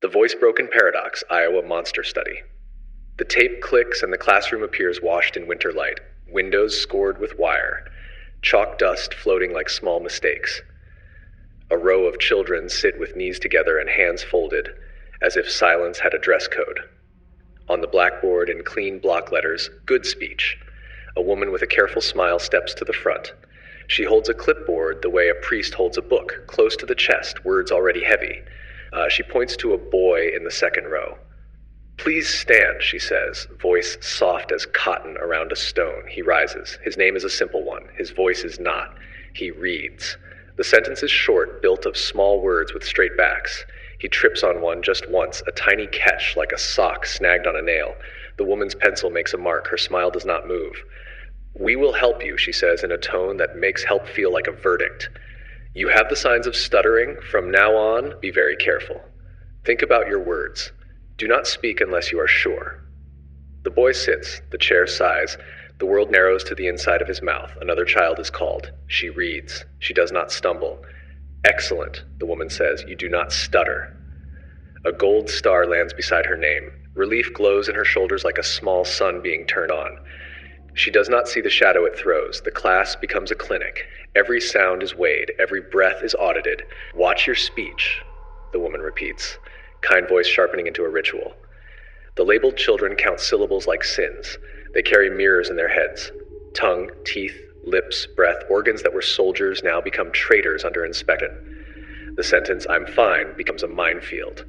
The Voice-Broken Paradox, Iowa Monster Study. The tape clicks and the classroom appears washed in winter light, windows scored with wire, chalk dust floating like small mistakes. A row of children sit with knees together and hands folded, as if silence had a dress code. On the blackboard in clean block letters, good speech. A woman with a careful smile steps to the front. She holds a clipboard the way a priest holds a book, close to the chest, words already heavy. She points to a boy in the second row. "Please stand," she says, voice soft as cotton around a stone. He rises. His name is a simple one. His voice is not. He reads. The sentence is short, built of small words with straight backs. He trips on one just once, a tiny catch like a sock snagged on a nail. The woman's pencil makes a mark. Her smile does not move. "We will help you," she says in a tone that makes help feel like a verdict. "You have the signs of stuttering. From now on, be very careful. Think about your words. Do not speak unless you are sure." The boy sits. The chair sighs. The world narrows to the inside of his mouth. Another child is called. She reads. She does not stumble. "Excellent," the woman says. "You do not stutter." A gold star lands beside her name. Relief glows in her shoulders like a small sun being turned on. She does not see the shadow it throws. The class becomes a clinic. Every sound is weighed. Every breath is audited. "Watch your speech," the woman repeats, kind voice sharpening into a ritual. The labeled children count syllables like sins. They carry mirrors in their heads. Tongue, teeth, lips, breath, organs that were soldiers now become traitors under inspection. The sentence, "I'm fine," becomes a minefield.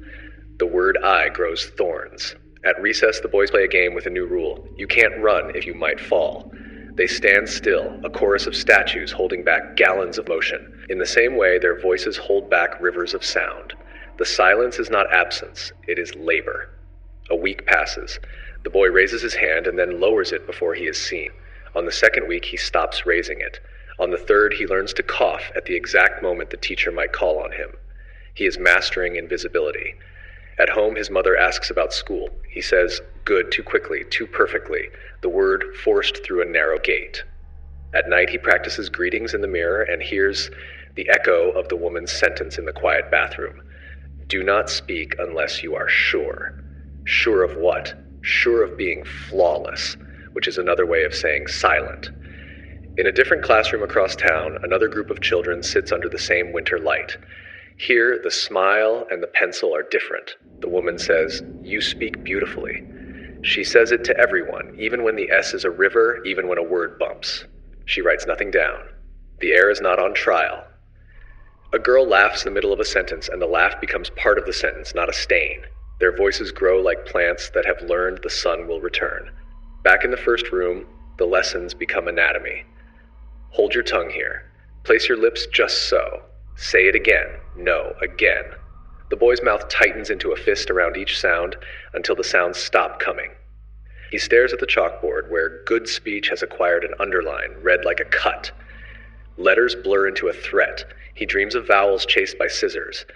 The word "I" grows thorns. At recess, the boys play a game with a new rule. You can't run if you might fall. They stand still, a chorus of statues holding back gallons of motion. In the same way, their voices hold back rivers of sound. The silence is not absence, it is labor. A week passes. The boy raises his hand and then lowers it before he is seen. On the second week, he stops raising it. On the third, he learns to cough at the exact moment the teacher might call on him. He is mastering invisibility. At home, his mother asks about school. He says, "Good," too quickly, too perfectly, the word forced through a narrow gate. At night, he practices greetings in the mirror and hears the echo of the woman's sentence in the quiet bathroom. "Do not speak unless you are sure." Sure of what? Sure of being flawless, which is another way of saying silent. In a different classroom across town, another group of children sits under the same winter light. Here, the smile and the pencil are different. The woman says, "You speak beautifully." She says it to everyone, even when the S is a river, even when a word bumps. She writes nothing down. The air is not on trial. A girl laughs in the middle of a sentence, and the laugh becomes part of the sentence, not a stain. Their voices grow like plants that have learned the sun will return. Back in the first room, the lessons become anatomy. Hold your tongue here. Place your lips just so. Say it again. No, again. The boy's mouth tightens into a fist around each sound until the sounds stop coming. He stares at the chalkboard where good speech has acquired an underline, read like a cut. Letters blur into a threat. He dreams of vowels chased by scissors.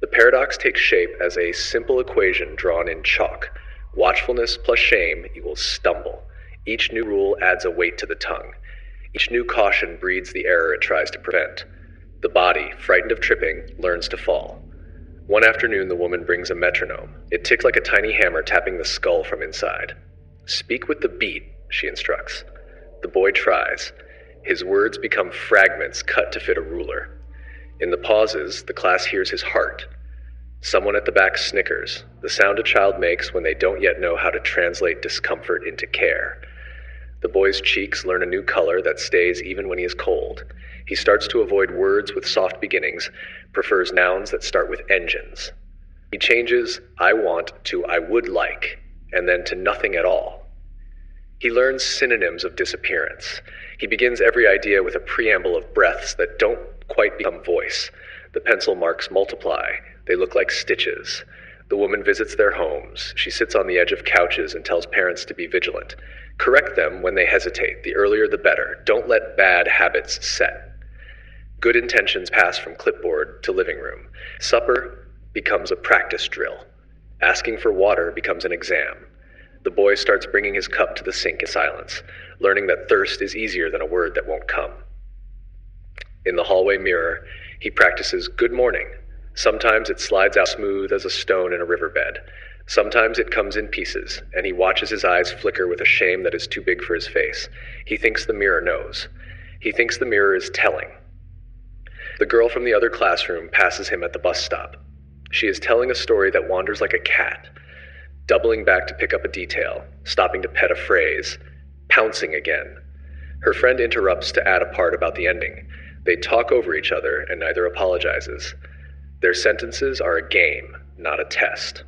The paradox takes shape as a simple equation drawn in chalk. Watchfulness plus shame equals stumble. Each new rule adds a weight to the tongue. Each new caution breeds the error it tries to prevent. The body, frightened of tripping, learns to fall. One afternoon, the woman brings a metronome. It ticks like a tiny hammer tapping the skull from inside. "Speak with the beat," she instructs. The boy tries. His words become fragments cut to fit a ruler. In the pauses, the class hears his heart. Someone at the back snickers, the sound a child makes when they don't yet know how to translate discomfort into care. The boy's cheeks learn a new color that stays even when he is cold. He starts to avoid words with soft beginnings, prefers nouns that start with engines. He changes "I want" to "I would like," and then to nothing at all. He learns synonyms of disappearance. He begins every idea with a preamble of breaths that don't quite become voice. The pencil marks multiply. They look like stitches. The woman visits their homes. She sits on the edge of couches and tells parents to be vigilant. Correct them when they hesitate. The earlier the better. Don't let bad habits set. Good intentions pass from clipboard to living room. Supper becomes a practice drill. Asking for water becomes an exam. The boy starts bringing his cup to the sink in silence, learning that thirst is easier than a word that won't come. In the hallway mirror, he practices "good morning," Sometimes it slides out smooth as a stone in a riverbed. Sometimes it comes in pieces, and he watches his eyes flicker with a shame that is too big for his face. He thinks the mirror knows. He thinks the mirror is telling. The girl from the other classroom passes him at the bus stop. She is telling a story that wanders like a cat, doubling back to pick up a detail, stopping to pet a phrase, pouncing again. Her friend interrupts to add a part about the ending. They talk over each other, and neither apologizes. Their sentences are a game, not a test.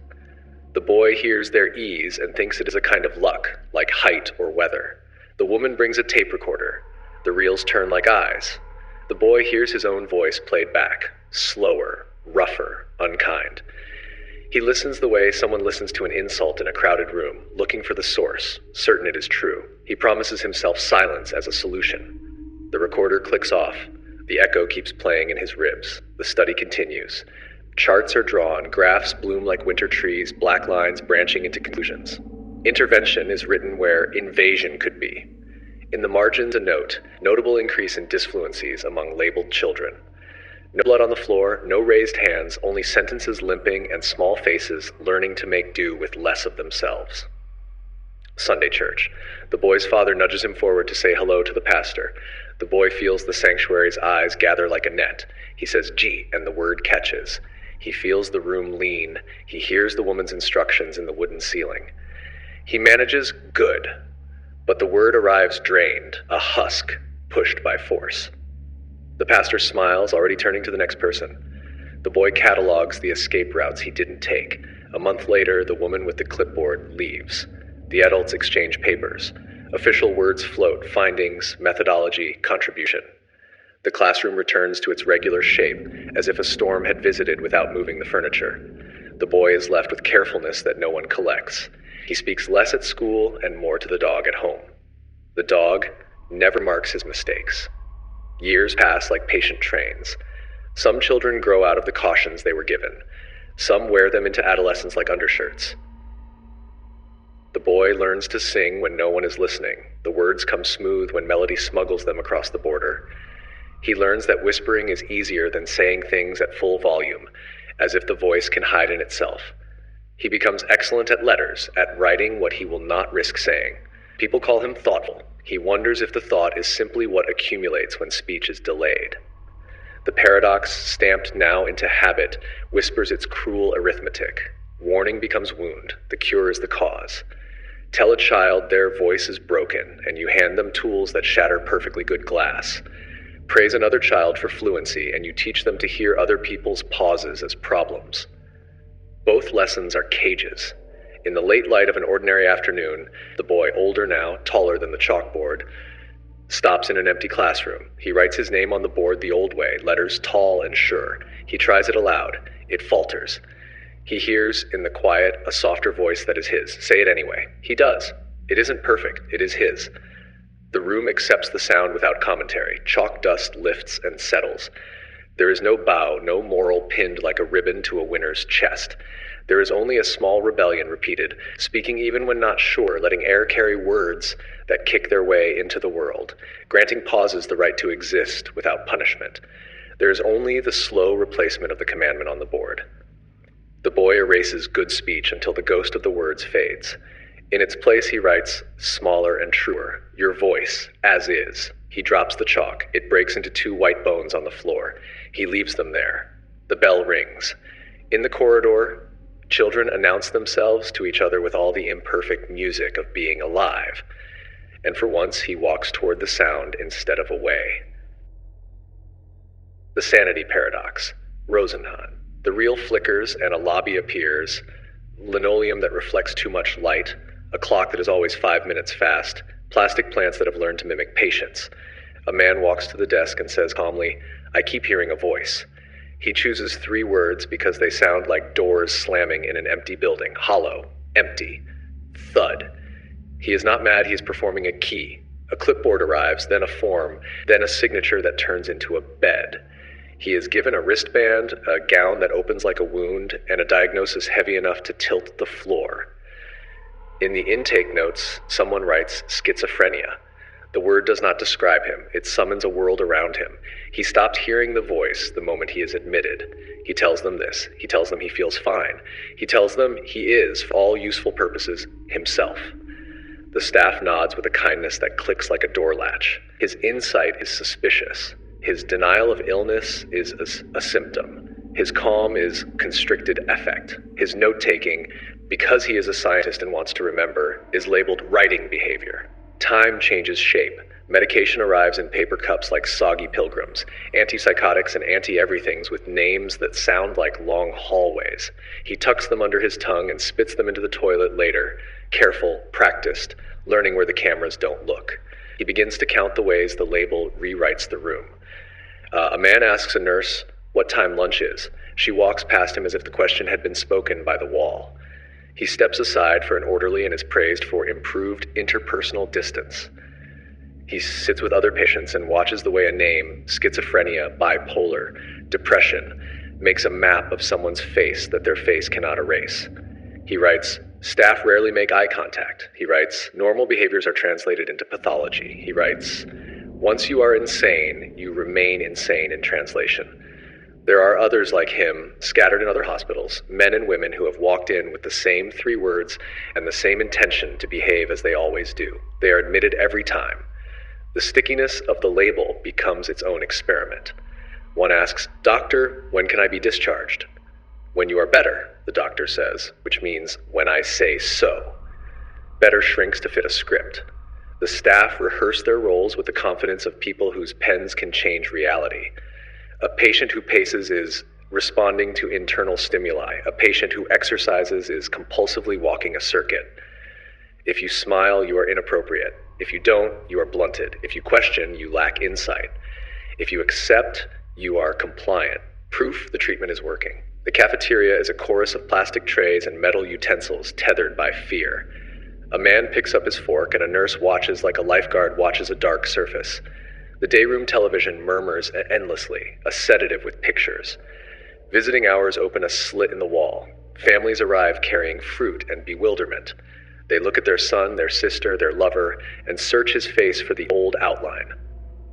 The boy hears their ease and thinks it is a kind of luck, like height or weather. The woman brings a tape recorder. The reels turn like eyes. The boy hears his own voice played back, slower, rougher, unkind. He listens the way someone listens to an insult in a crowded room, looking for the source, certain it is true. He promises himself silence as a solution. The recorder clicks off. The echo keeps playing in his ribs. The study continues. Charts are drawn, graphs bloom like winter trees, black lines branching into conclusions. Intervention is written where invasion could be. In the margins a note, notable increase in disfluencies among labeled children. No blood on the floor, no raised hands, only sentences limping and small faces learning to make do with less of themselves. Sunday church. The boy's father nudges him forward to say hello to the pastor. The boy feels the sanctuary's eyes gather like a net. He says, "Gee," and the word catches. He feels the room lean. He hears the woman's instructions in the wooden ceiling. He manages good, but the word arrives drained, a husk pushed by force. The pastor smiles, already turning to the next person. The boy catalogs the escape routes he didn't take. A month later, the woman with the clipboard leaves. The adults exchange papers. Official words float, findings, methodology, contribution. The classroom returns to its regular shape, as if a storm had visited without moving the furniture. The boy is left with carefulness that no one collects. He speaks less at school and more to the dog at home. The dog never marks his mistakes. Years pass like patient trains. Some children grow out of the cautions they were given. Some wear them into adolescence like undershirts. The boy learns to sing when no one is listening. The words come smooth when melody smuggles them across the border. He learns that whispering is easier than saying things at full volume, as if the voice can hide in itself. He becomes excellent at letters, at writing what he will not risk saying. People call him thoughtful. He wonders if the thought is simply what accumulates when speech is delayed. The paradox, stamped now into habit, whispers its cruel arithmetic. Warning becomes wound. The cure is the cause. Tell a child their voice is broken, and you hand them tools that shatter perfectly good glass. Praise another child for fluency, and you teach them to hear other people's pauses as problems. Both lessons are cages. In the late light of an ordinary afternoon, the boy, older now, taller than the chalkboard, stops in an empty classroom. He writes his name on the board the old way, letters tall and sure. He tries it aloud. It falters. He hears in the quiet a softer voice that is his. Say it anyway. He does. It isn't perfect. It is his. The room accepts the sound without commentary. Chalk dust lifts and settles. There is no bow, no moral pinned like a ribbon to a winner's chest. There is only a small rebellion repeated, speaking even when not sure, letting air carry words that kick their way into the world, granting pauses the right to exist without punishment. There is only the slow replacement of the commandment on the board. The boy erases good speech until the ghost of the words fades. In its place he writes, smaller and truer, your voice, as is. He drops the chalk. It breaks into 2 white bones on the floor. He leaves them there. The bell rings. In the corridor, children announce themselves to each other with all the imperfect music of being alive. And for once he walks toward the sound instead of away. The Sanity Paradox. Rosenhan. The reel flickers and a lobby appears, linoleum that reflects too much light, a clock that is always 5 minutes fast, plastic plants that have learned to mimic patience. A man walks to the desk and says calmly, I keep hearing a voice. He chooses 3 words because they sound like doors slamming in an empty building. Hollow, empty, thud. He is not mad, he is performing a key. A clipboard arrives, then a form, then a signature that turns into a bed. He is given a wristband, a gown that opens like a wound, and a diagnosis heavy enough to tilt the floor. In the intake notes, someone writes schizophrenia. The word does not describe him. It summons a world around him. He stops hearing the voice the moment he is admitted. He tells them this. He tells them he feels fine. He tells them he is, for all useful purposes, himself. The staff nods with a kindness that clicks like a door latch. His insight is suspicious. His denial of illness is a symptom. His calm is constricted affect. His note-taking, because he is a scientist and wants to remember, is labeled writing behavior. Time changes shape. Medication arrives in paper cups like soggy pilgrims, antipsychotics and anti-everythings with names that sound like long hallways. He tucks them under his tongue and spits them into the toilet later, careful, practiced, learning where the cameras don't look. He begins to count the ways the label rewrites the room. A man asks a nurse what time lunch is. She walks past him as if the question had been spoken by the wall. He steps aside for an orderly and is praised for improved interpersonal distance. He sits with other patients and watches the way a name, schizophrenia, bipolar, depression, makes a map of someone's face that their face cannot erase. He writes, staff rarely make eye contact. He writes, normal behaviors are translated into pathology. He writes, once you are insane, you remain insane in translation. There are others like him, scattered in other hospitals, men and women who have walked in with the same 3 words and the same intention to behave as they always do. They are admitted every time. The stickiness of the label becomes its own experiment. One asks, doctor, when can I be discharged? When you are better, the doctor says, which means when I say so. Better shrinks to fit a script. The staff rehearse their roles with the confidence of people whose pens can change reality. A patient who paces is responding to internal stimuli. A patient who exercises is compulsively walking a circuit. If you smile, you are inappropriate. If you don't, you are blunted. If you question, you lack insight. If you accept, you are compliant. Proof the treatment is working. The cafeteria is a chorus of plastic trays and metal utensils tethered by fear. A man picks up his fork and a nurse watches like a lifeguard watches a dark surface. The dayroom television murmurs endlessly, a sedative with pictures. Visiting hours open a slit in the wall. Families arrive carrying fruit and bewilderment. They look at their son, their sister, their lover, and search his face for the old outline.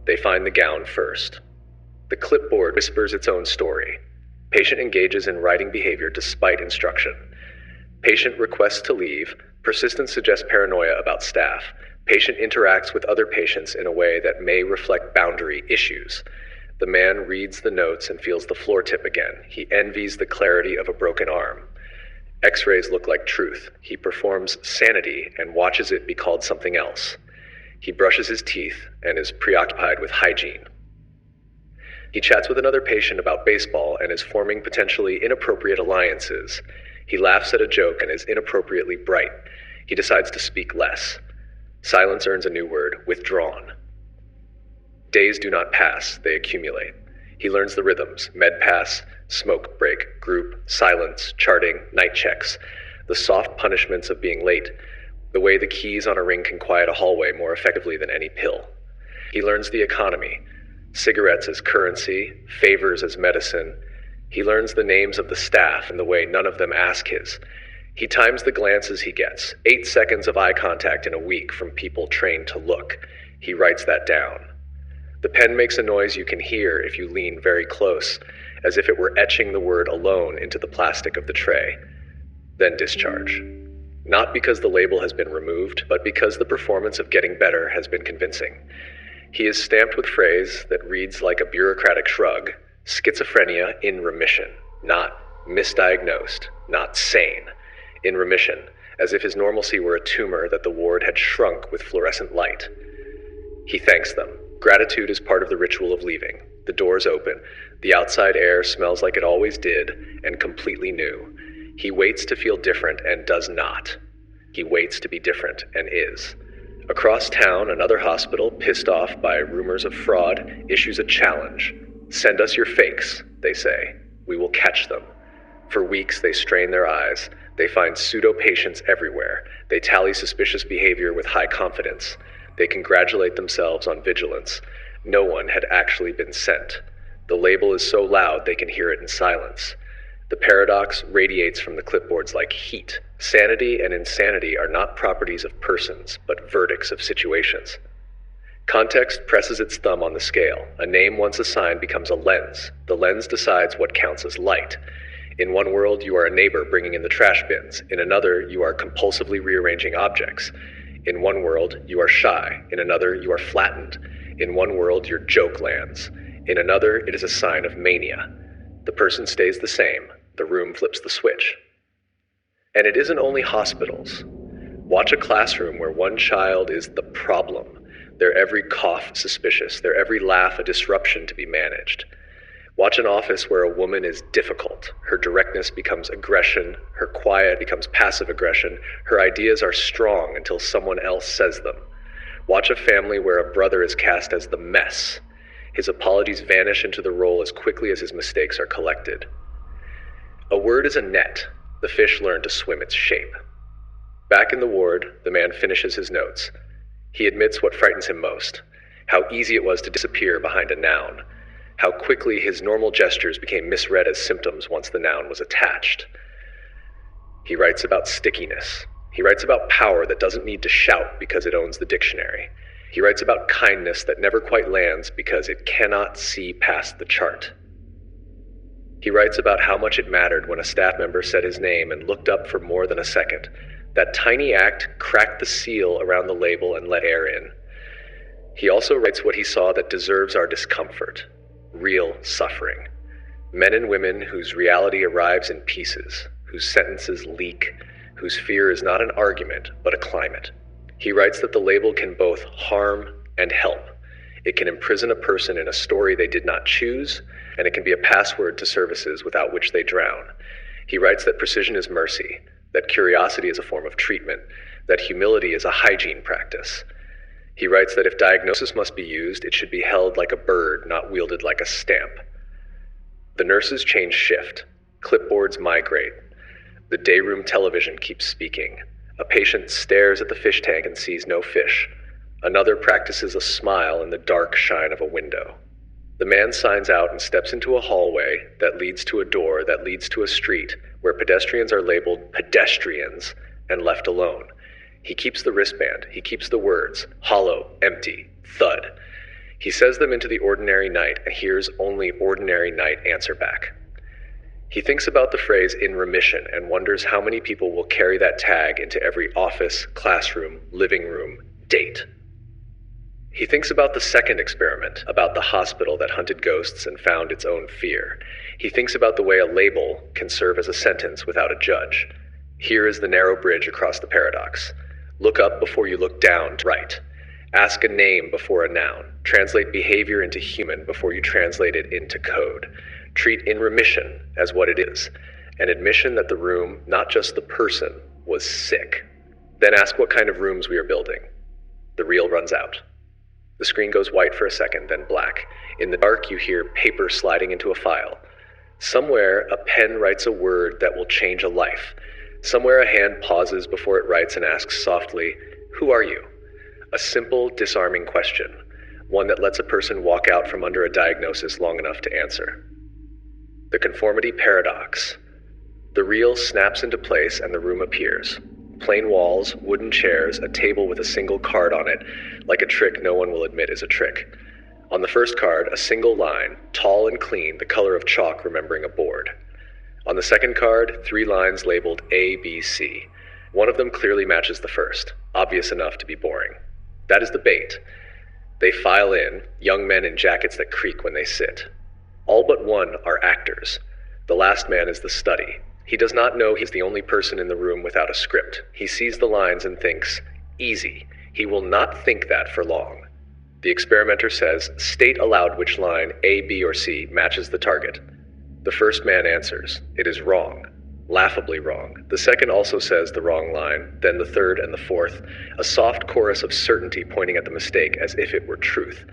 They find the gown first. The clipboard whispers its own story. Patient engages in writing behavior despite instruction. Patient requests to leave. Persistence suggests paranoia about staff. Patient interacts with other patients in a way that may reflect boundary issues. The man reads the notes and feels the floor tip again. He envies the clarity of a broken arm. X-rays look like truth. He performs sanity and watches it be called something else. He brushes his teeth and is preoccupied with hygiene. He chats with another patient about baseball and is forming potentially inappropriate alliances. He laughs at a joke and is inappropriately bright. He decides to speak less. Silence earns a new word, withdrawn. Days do not pass, they accumulate. He learns the rhythms, med pass, smoke break, group, silence, charting, night checks, the soft punishments of being late, the way the keys on a ring can quiet a hallway more effectively than any pill. He learns the economy, cigarettes as currency, favors as medicine. He learns the names of the staff and the way none of them ask his. He times the glances he gets, 8 seconds of eye contact in a week from people trained to look. He writes that down. The pen makes a noise you can hear if you lean very close, as if it were etching the word alone into the plastic of the tray. Then discharge. Not because the label has been removed, but because the performance of getting better has been convincing. He is stamped with a phrase that reads like a bureaucratic shrug, schizophrenia in remission, not misdiagnosed, not sane. In remission, as if his normalcy were a tumor that the ward had shrunk with fluorescent light. He thanks them. Gratitude is part of the ritual of leaving. The doors open. The outside air smells like it always did and completely new. He waits to feel different and does not. He waits to be different and is. Across town, another hospital, pissed off by rumors of fraud, issues a challenge. Send us your fakes, they say. We will catch them. For weeks, they strain their eyes. They find pseudo-patients everywhere. They tally suspicious behavior with high confidence. They congratulate themselves on vigilance. No one had actually been sent. The label is so loud they can hear it in silence. The paradox radiates from the clipboards like heat. Sanity and insanity are not properties of persons, but verdicts of situations. Context presses its thumb on the scale. A name once assigned becomes a lens. The lens decides what counts as light. In one world, you are a neighbor bringing in the trash bins. In another, you are compulsively rearranging objects. In one world, you are shy. In another, you are flattened. In one world, your joke lands. In another, it is a sign of mania. The person stays the same. The room flips the switch. And it isn't only hospitals. Watch a classroom where one child is the problem. Their every cough suspicious, their every laugh a disruption to be managed. Watch an office where a woman is difficult. Her directness becomes aggression, her quiet becomes passive aggression, her ideas are strong until someone else says them. Watch a family where a brother is cast as the mess. His apologies vanish into the role as quickly as his mistakes are collected. A word is a net. The fish learn to swim its shape. Back in the ward, the man finishes his notes. He admits what frightens him most, how easy it was to disappear behind a noun, how quickly his normal gestures became misread as symptoms once the noun was attached. He writes about stickiness. He writes about power that doesn't need to shout because it owns the dictionary. He writes about kindness that never quite lands because it cannot see past the chart. He writes about how much it mattered when a staff member said his name and looked up for more than a second. That tiny act cracked the seal around the label and let air in. He also writes what he saw that deserves our discomfort, real suffering. Men and women whose reality arrives in pieces, whose sentences leak, whose fear is not an argument, but a climate. He writes that the label can both harm and help. It can imprison a person in a story they did not choose, and it can be a password to services without which they drown. He writes that precision is mercy, that curiosity is a form of treatment, that humility is a hygiene practice. He writes that if diagnosis must be used, it should be held like a bird, not wielded like a stamp. The nurses change shift. Clipboards migrate. The dayroom television keeps speaking. A patient stares at the fish tank and sees no fish. Another practices a smile in the dark shine of a window. The man signs out and steps into a hallway that leads to a door that leads to a street where pedestrians are labeled pedestrians and left alone. He keeps the wristband. He keeps the words, hollow, empty, thud. He says them into the ordinary night and hears only ordinary night answer back. He thinks about the phrase in remission and wonders how many people will carry that tag into every office, classroom, living room, date. He thinks about the second experiment, about the hospital that hunted ghosts and found its own fear. He thinks about the way a label can serve as a sentence without a judge. Here is the narrow bridge across the paradox. Look up before you look down to right. Ask a name before a noun. Translate behavior into human before you translate it into code. Treat in remission as what it is, an admission that the room, not just the person, was sick. Then ask what kind of rooms we are building. The reel runs out. The screen goes white for a second, then black. In the dark, you hear paper sliding into a file. Somewhere, a pen writes a word that will change a life. Somewhere, a hand pauses before it writes and asks softly, "Who are you?" A simple, disarming question, one that lets a person walk out from under a diagnosis long enough to answer. The Conformity Paradox. The reel snaps into place and the room appears. Plain walls, wooden chairs, a table with a single card on it, like a trick no one will admit is a trick. On the first card, a single line, tall and clean, the color of chalk remembering a board. On the second card, 3 lines labeled A, B, C. One of them clearly matches the first, obvious enough to be boring. That is the bait. They file in, young men in jackets that creak when they sit. All but one are actors. The last man is the study. He does not know he's the only person in the room without a script. He sees the lines and thinks, easy. He will not think that for long. The experimenter says, state aloud which line, A, B, or C, matches the target. The first man answers, it is wrong. Laughably wrong. The second also says the wrong line, then the third and the fourth, a soft chorus of certainty pointing at the mistake as if it were truth.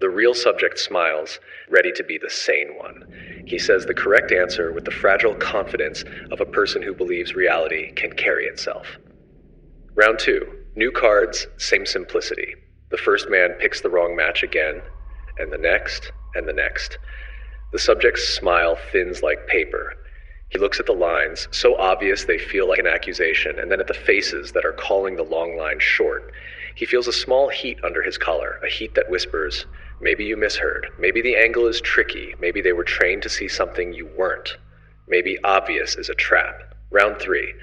The real subject smiles, ready to be the sane one. He says the correct answer with the fragile confidence of a person who believes reality can carry itself. Round 2. New cards, same simplicity. The first man picks the wrong match again, and the next, and the next. The subject's smile thins like paper. He looks at the lines, so obvious they feel like an accusation, and then at the faces that are calling the long line short. He feels a small heat under his collar, a heat that whispers, maybe you misheard, maybe the angle is tricky, maybe they were trained to see something you weren't, maybe obvious is a trap. Round 3.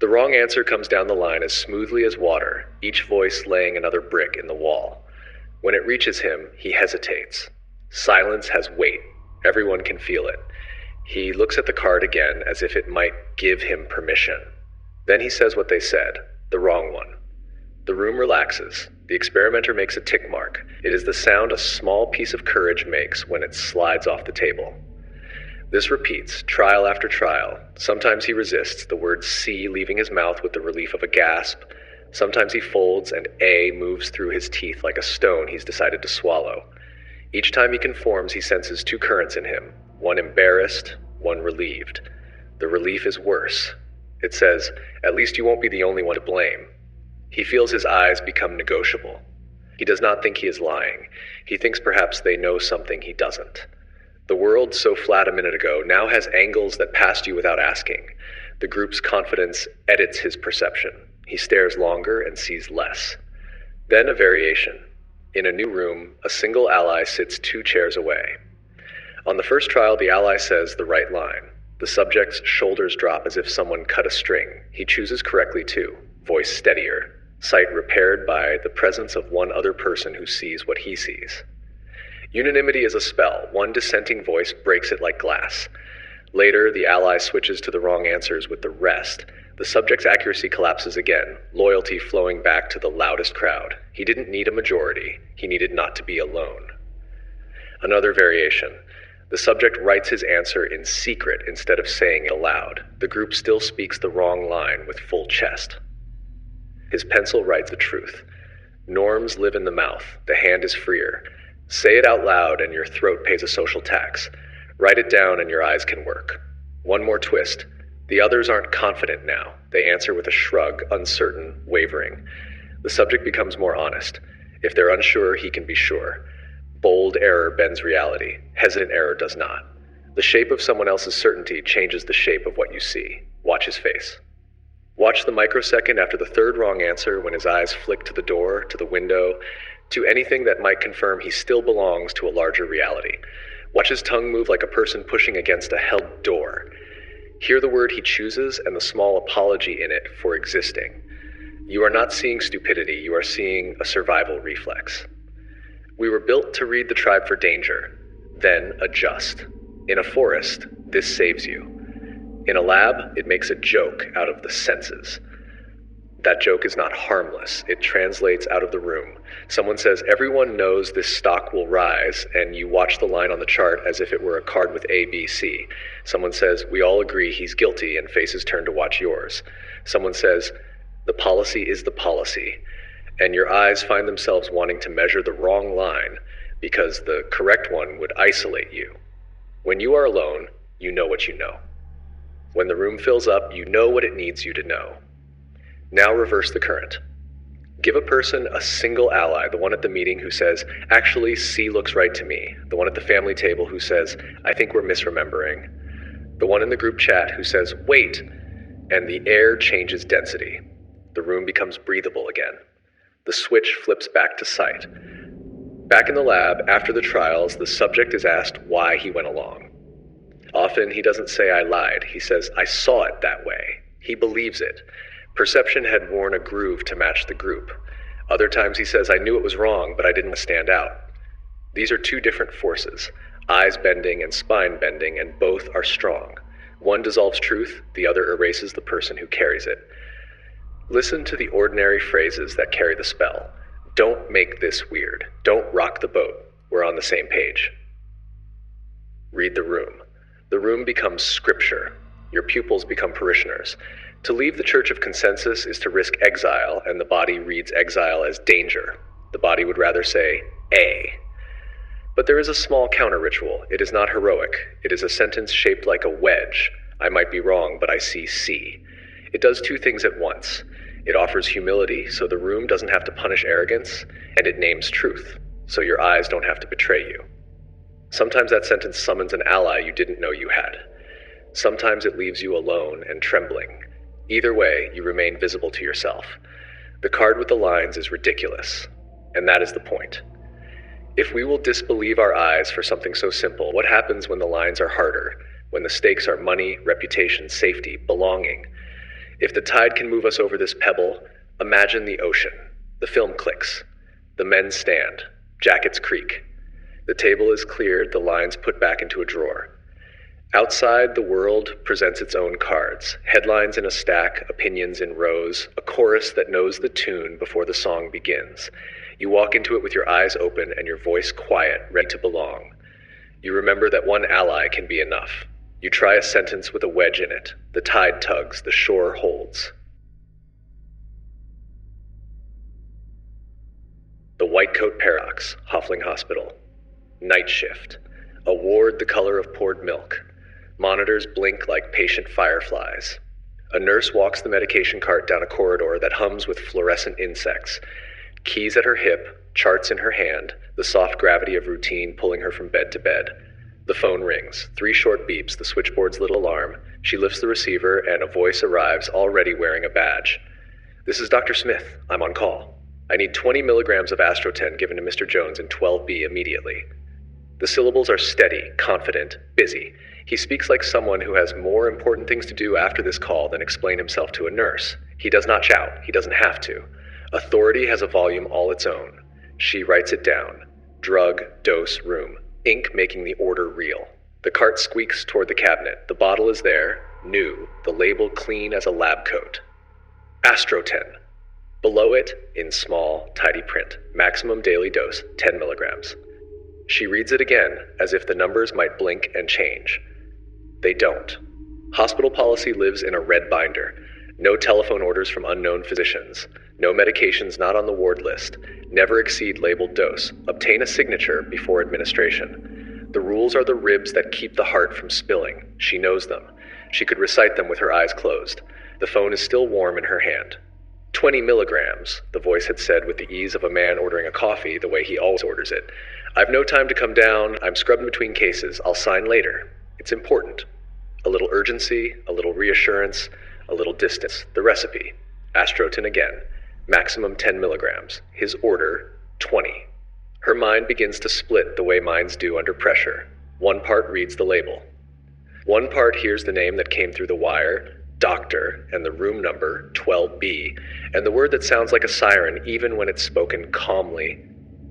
The wrong answer comes down the line as smoothly as water, each voice laying another brick in the wall. When it reaches him, he hesitates. Silence has weight. Everyone can feel it. He looks at the card again as if it might give him permission. Then he says what they said, the wrong one. The room relaxes. The experimenter makes a tick mark. It is the sound a small piece of courage makes when it slides off the table. This repeats, trial after trial. Sometimes he resists, the word C leaving his mouth with the relief of a gasp. Sometimes he folds and A moves through his teeth like a stone he's decided to swallow. Each time he conforms, he senses 2 currents in him, one embarrassed, one relieved. The relief is worse. It says, at least you won't be the only one to blame. He feels his eyes become negotiable. He does not think he is lying. He thinks perhaps they know something he doesn't. The world, so flat a minute ago, now has angles that passed you without asking. The group's confidence edits his perception. He stares longer and sees less. Then a variation. In a new room, a single ally sits 2 chairs away. On the first trial, the ally says the right line. The subject's shoulders drop as if someone cut a string. He chooses correctly too, voice steadier, sight repaired by the presence of one other person who sees what he sees. Unanimity is a spell. One dissenting voice breaks it like glass. Later, the ally switches to the wrong answers with the rest. The subject's accuracy collapses again, loyalty flowing back to the loudest crowd. He didn't need a majority. He needed not to be alone. Another variation. The subject writes his answer in secret instead of saying it aloud. The group still speaks the wrong line with full chest. His pencil writes the truth. Norms live in the mouth. The hand is freer. Say it out loud and your throat pays a social tax. Write it down and your eyes can work. One more twist. The others aren't confident now. They answer with a shrug, uncertain, wavering. The subject becomes more honest. If they're unsure, he can be sure. Bold error bends reality. Hesitant error does not. The shape of someone else's certainty changes the shape of what you see. Watch his face. Watch the microsecond after the 3rd wrong answer when his eyes flick to the door, to the window, to anything that might confirm he still belongs to a larger reality. Watch his tongue move like a person pushing against a held door. Hear the word he chooses and the small apology in it for existing. You are not seeing stupidity, you are seeing a survival reflex. We were built to read the tribe for danger, then adjust. In a forest, this saves you. In a lab, it makes a joke out of the senses. That joke is not harmless. It translates out of the room. Someone says, everyone knows this stock will rise, and you watch the line on the chart as if it were a card with A, B, C. Someone says, we all agree he's guilty, and faces turn to watch yours. Someone says, the policy is the policy, and your eyes find themselves wanting to measure the wrong line because the correct one would isolate you. When you are alone, you know what you know. When the room fills up, you know what it needs you to know. Now reverse the current. Give a person a single ally, the one at the meeting who says, actually, C looks right to me. The one at the family table who says, I think we're misremembering. The one in the group chat who says, wait, and the air changes density. The room becomes breathable again. The switch flips back to sight. Back in the lab, after the trials, the subject is asked why he went along. Often he doesn't say I lied. He says, I saw it that way. He believes it. Perception had worn a groove to match the group. Other times he says, I knew it was wrong, but I didn't stand out. These are 2 different forces, eyes bending and spine bending, and both are strong. One dissolves truth, the other erases the person who carries it. Listen to the ordinary phrases that carry the spell. Don't make this weird. Don't rock the boat. We're on the same page. Read the room. The room becomes scripture. Your pupils become parishioners. To leave the church of consensus is to risk exile, and the body reads exile as danger. The body would rather say, A. But there is a small counter-ritual. It is not heroic. It is a sentence shaped like a wedge. I might be wrong, but I see C. It does 2 things at once. It offers humility, so the room doesn't have to punish arrogance, and it names truth, so your eyes don't have to betray you. Sometimes that sentence summons an ally you didn't know you had. Sometimes it leaves you alone and trembling. Either way, you remain visible to yourself. The card with the lines is ridiculous, and that is the point. If we will disbelieve our eyes for something so simple, what happens when the lines are harder, when the stakes are money, reputation, safety, belonging? If the tide can move us over this pebble, imagine the ocean. The film clicks. The men stand. Jackets creak. The table is cleared, the lines put back into a drawer. Outside, the world presents its own cards. Headlines in a stack, opinions in rows, a chorus that knows the tune before the song begins. You walk into it with your eyes open and your voice quiet, ready to belong. You remember that one ally can be enough. You try a sentence with a wedge in it. The tide tugs, the shore holds. The White Coat Paradox, Hoffling Hospital. Night shift. A ward the color of poured milk. Monitors blink like patient fireflies. A nurse walks the medication cart down a corridor that hums with fluorescent insects. Keys at her hip, charts in her hand, the soft gravity of routine pulling her from bed to bed. The phone rings. 3 short beeps, the switchboard's little alarm. She lifts the receiver and a voice arrives, already wearing a badge. "This is Dr. Smith. I'm on call. I need 20 milligrams of astroten given to Mr. Jones in 12B immediately." The syllables are steady, confident, busy. He speaks like someone who has more important things to do after this call than explain himself to a nurse. He does not shout. He doesn't have to. Authority has a volume all its own. She writes it down. Drug, dose, room. Ink making the order real. The cart squeaks toward the cabinet. The bottle is there, new, the label clean as a lab coat. Astroten. Below it, in small, tidy print, maximum daily dose, 10 milligrams. She reads it again, as if the numbers might blink and change. They don't. Hospital policy lives in a red binder. No telephone orders from unknown physicians. No medications not on the ward list. Never exceed labeled dose. Obtain a signature before administration. The rules are the ribs that keep the heart from spilling. She knows them. She could recite them with her eyes closed. The phone is still warm in her hand. 20 milligrams, the voice had said with the ease of a man ordering a coffee the way he always orders it. "I've no time to come down. I'm scrubbing between cases. I'll sign later. It's important." A little urgency, a little reassurance, a little distance. The recipe. Astroten again. Maximum 10 milligrams. His order, 20. Her mind begins to split the way minds do under pressure. One part reads the label. One part hears the name that came through the wire, doctor, and the room number, 12B, and the word that sounds like a siren even when it's spoken calmly,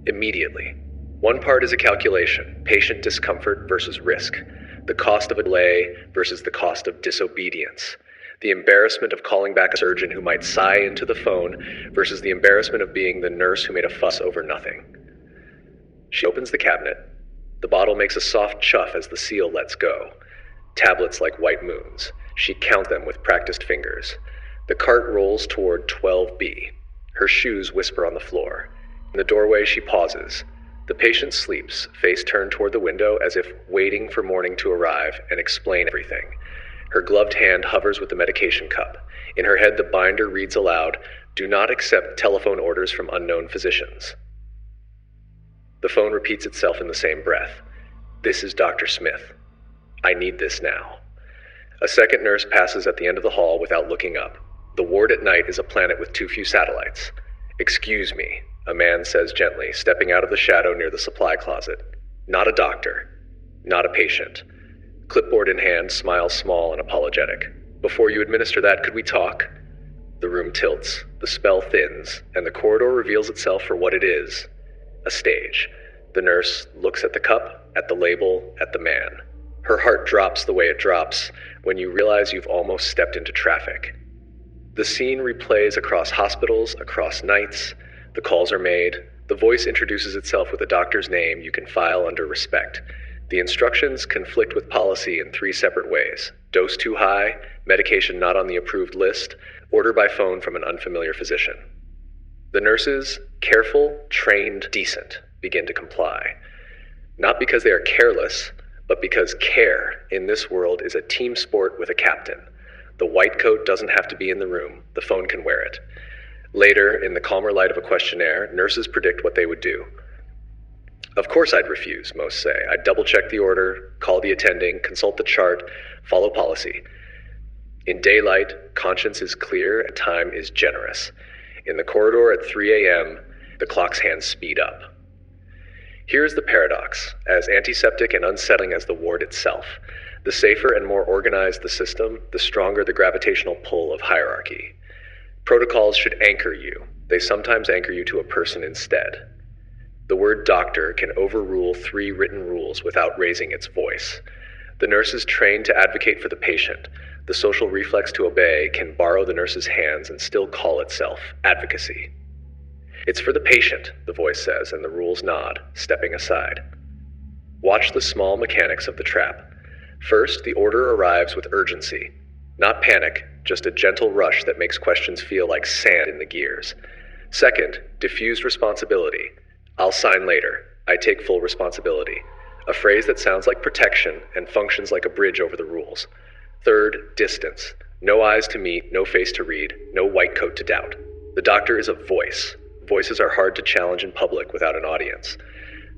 immediately. One part is a calculation, patient discomfort versus risk, the cost of a delay versus the cost of disobedience, the embarrassment of calling back a surgeon who might sigh into the phone versus the embarrassment of being the nurse who made a fuss over nothing. She opens the cabinet. The bottle makes a soft chuff as the seal lets go. Tablets like white moons. She counts them with practiced fingers. The cart rolls toward 12B. Her shoes whisper on the floor. In the doorway, she pauses. The patient sleeps, face turned toward the window as if waiting for morning to arrive and explain everything. Her gloved hand hovers with the medication cup. In her head, the binder reads aloud, "Do not accept telephone orders from unknown physicians." The phone repeats itself in the same breath. "This is Dr. Smith. I need this now." A second nurse passes at the end of the hall without looking up. The ward at night is a planet with too few satellites. "Excuse me," a man says gently, stepping out of the shadow near the supply closet. Not a doctor. Not a patient. Clipboard in hand, smiles small and apologetic. "Before you administer that, could we talk?" The room tilts, the spell thins, and the corridor reveals itself for what it is. A stage. The nurse looks at the cup, at the label, at the man. Her heart drops the way it drops when you realize you've almost stepped into traffic. The scene replays across hospitals, across nights. The calls are made. The voice introduces itself with a doctor's name you can file under respect. The instructions conflict with policy in 3 separate ways. Dose too high, medication not on the approved list, order by phone from an unfamiliar physician. The nurses, careful, trained, decent, begin to comply. Not because they are careless, but because care in this world is a team sport with a captain. The white coat doesn't have to be in the room. The phone can wear it. Later, in the calmer light of a questionnaire, nurses predict what they would do. "Of course I'd refuse," most say. "I'd double-check the order, call the attending, consult the chart, follow policy." In daylight, conscience is clear and time is generous. In the corridor at 3 a.m., the clock's hands speed up. Here is the paradox. As antiseptic and unsettling as the ward itself, the safer and more organized the system, the stronger the gravitational pull of hierarchy. Protocols should anchor you. They sometimes anchor you to a person instead. The word doctor can overrule 3 written rules without raising its voice. The nurse is trained to advocate for the patient. The social reflex to obey can borrow the nurse's hands and still call itself advocacy. It's for the patient, the voice says, and the rules nod, stepping aside. Watch the small mechanics of the trap. First, the order arrives with urgency. Not panic, just a gentle rush that makes questions feel like sand in the gears. Second, diffused responsibility. I'll sign later. I take full responsibility. A phrase that sounds like protection and functions like a bridge over the rules. Third, distance. No eyes to meet, no face to read, no white coat to doubt. The doctor is a voice. Voices are hard to challenge in public without an audience.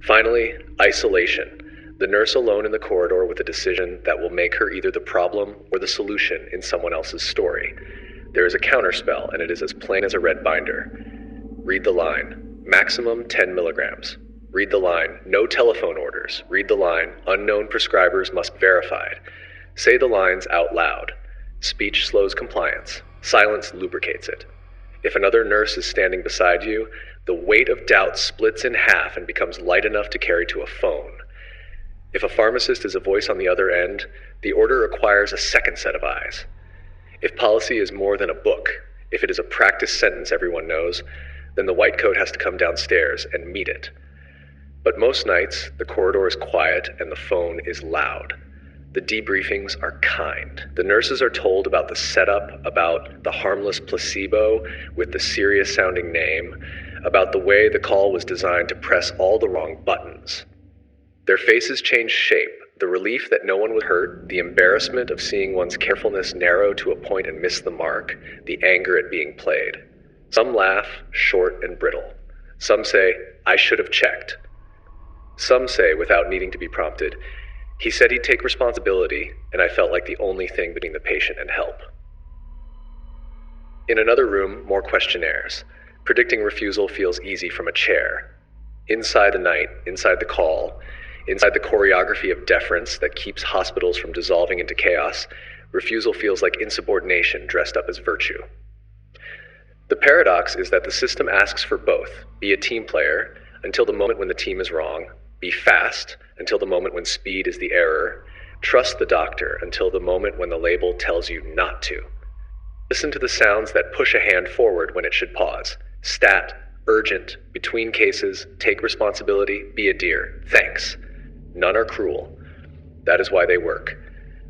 Finally, isolation. The nurse alone in the corridor with a decision that will make her either the problem or the solution in someone else's story. There is a counterspell, and it is as plain as a red binder. Read the line. Maximum 10 milligrams. Read the line. No telephone orders. Read the line. Unknown prescribers must be verified. Say the lines out loud. Speech slows compliance. Silence lubricates it. If another nurse is standing beside you, the weight of doubt splits in half and becomes light enough to carry to a phone. If a pharmacist is a voice on the other end, the order requires a second set of eyes. If policy is more than a book, if it is a practice sentence everyone knows, then the white coat has to come downstairs and meet it. But most nights, the corridor is quiet and the phone is loud. The debriefings are kind. The nurses are told about the setup, about the harmless placebo with the serious-sounding name, about the way the call was designed to press all the wrong buttons. Their faces change shape, the relief that no one was hurt, the embarrassment of seeing one's carefulness narrow to a point and miss the mark, the anger at being played. Some laugh, short and brittle. Some say, "I should have checked." Some say, without needing to be prompted, "He said he'd take responsibility, and I felt like the only thing between the patient and help." In another room, more questionnaires. Predicting refusal feels easy from a chair. Inside the night, inside the call, inside the choreography of deference that keeps hospitals from dissolving into chaos, refusal feels like insubordination dressed up as virtue. The paradox is that the system asks for both. Be a team player until the moment when the team is wrong. Be fast until the moment when speed is the error. Trust the doctor until the moment when the label tells you not to. Listen to the sounds that push a hand forward when it should pause. Stat, urgent, between cases, take responsibility, be a dear, thanks. None are cruel. That is why they work.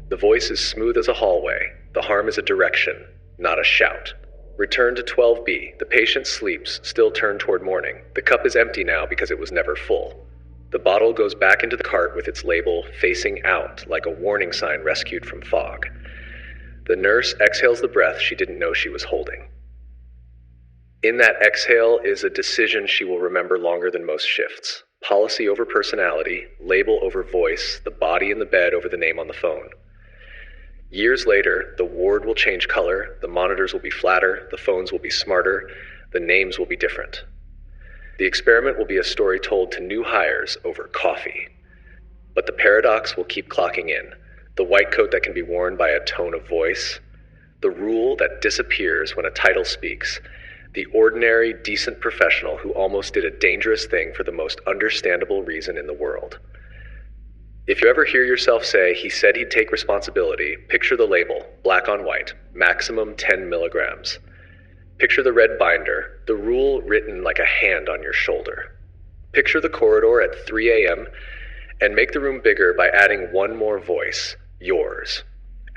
The voice is smooth as a hallway. The harm is a direction, not a shout. Return to 12B. The patient sleeps, still turned toward morning. The cup is empty now because it was never full. The bottle goes back into the cart with its label facing out, like a warning sign rescued from fog. The nurse exhales the breath she didn't know she was holding. In that exhale is a decision she will remember longer than most shifts. Policy over personality, label over voice, the body in the bed over the name on the phone. Years later, the ward will change color, the monitors will be flatter, the phones will be smarter, the names will be different. The experiment will be a story told to new hires over coffee. But the paradox will keep clocking in. The white coat that can be worn by a tone of voice. The rule that disappears when a title speaks. The ordinary, decent professional who almost did a dangerous thing for the most understandable reason in the world. If you ever hear yourself say, "He said he'd take responsibility," picture the label, black on white, maximum 10 milligrams. Picture the red binder, the rule written like a hand on your shoulder. Picture the corridor at 3 a.m. and make the room bigger by adding one more voice, yours,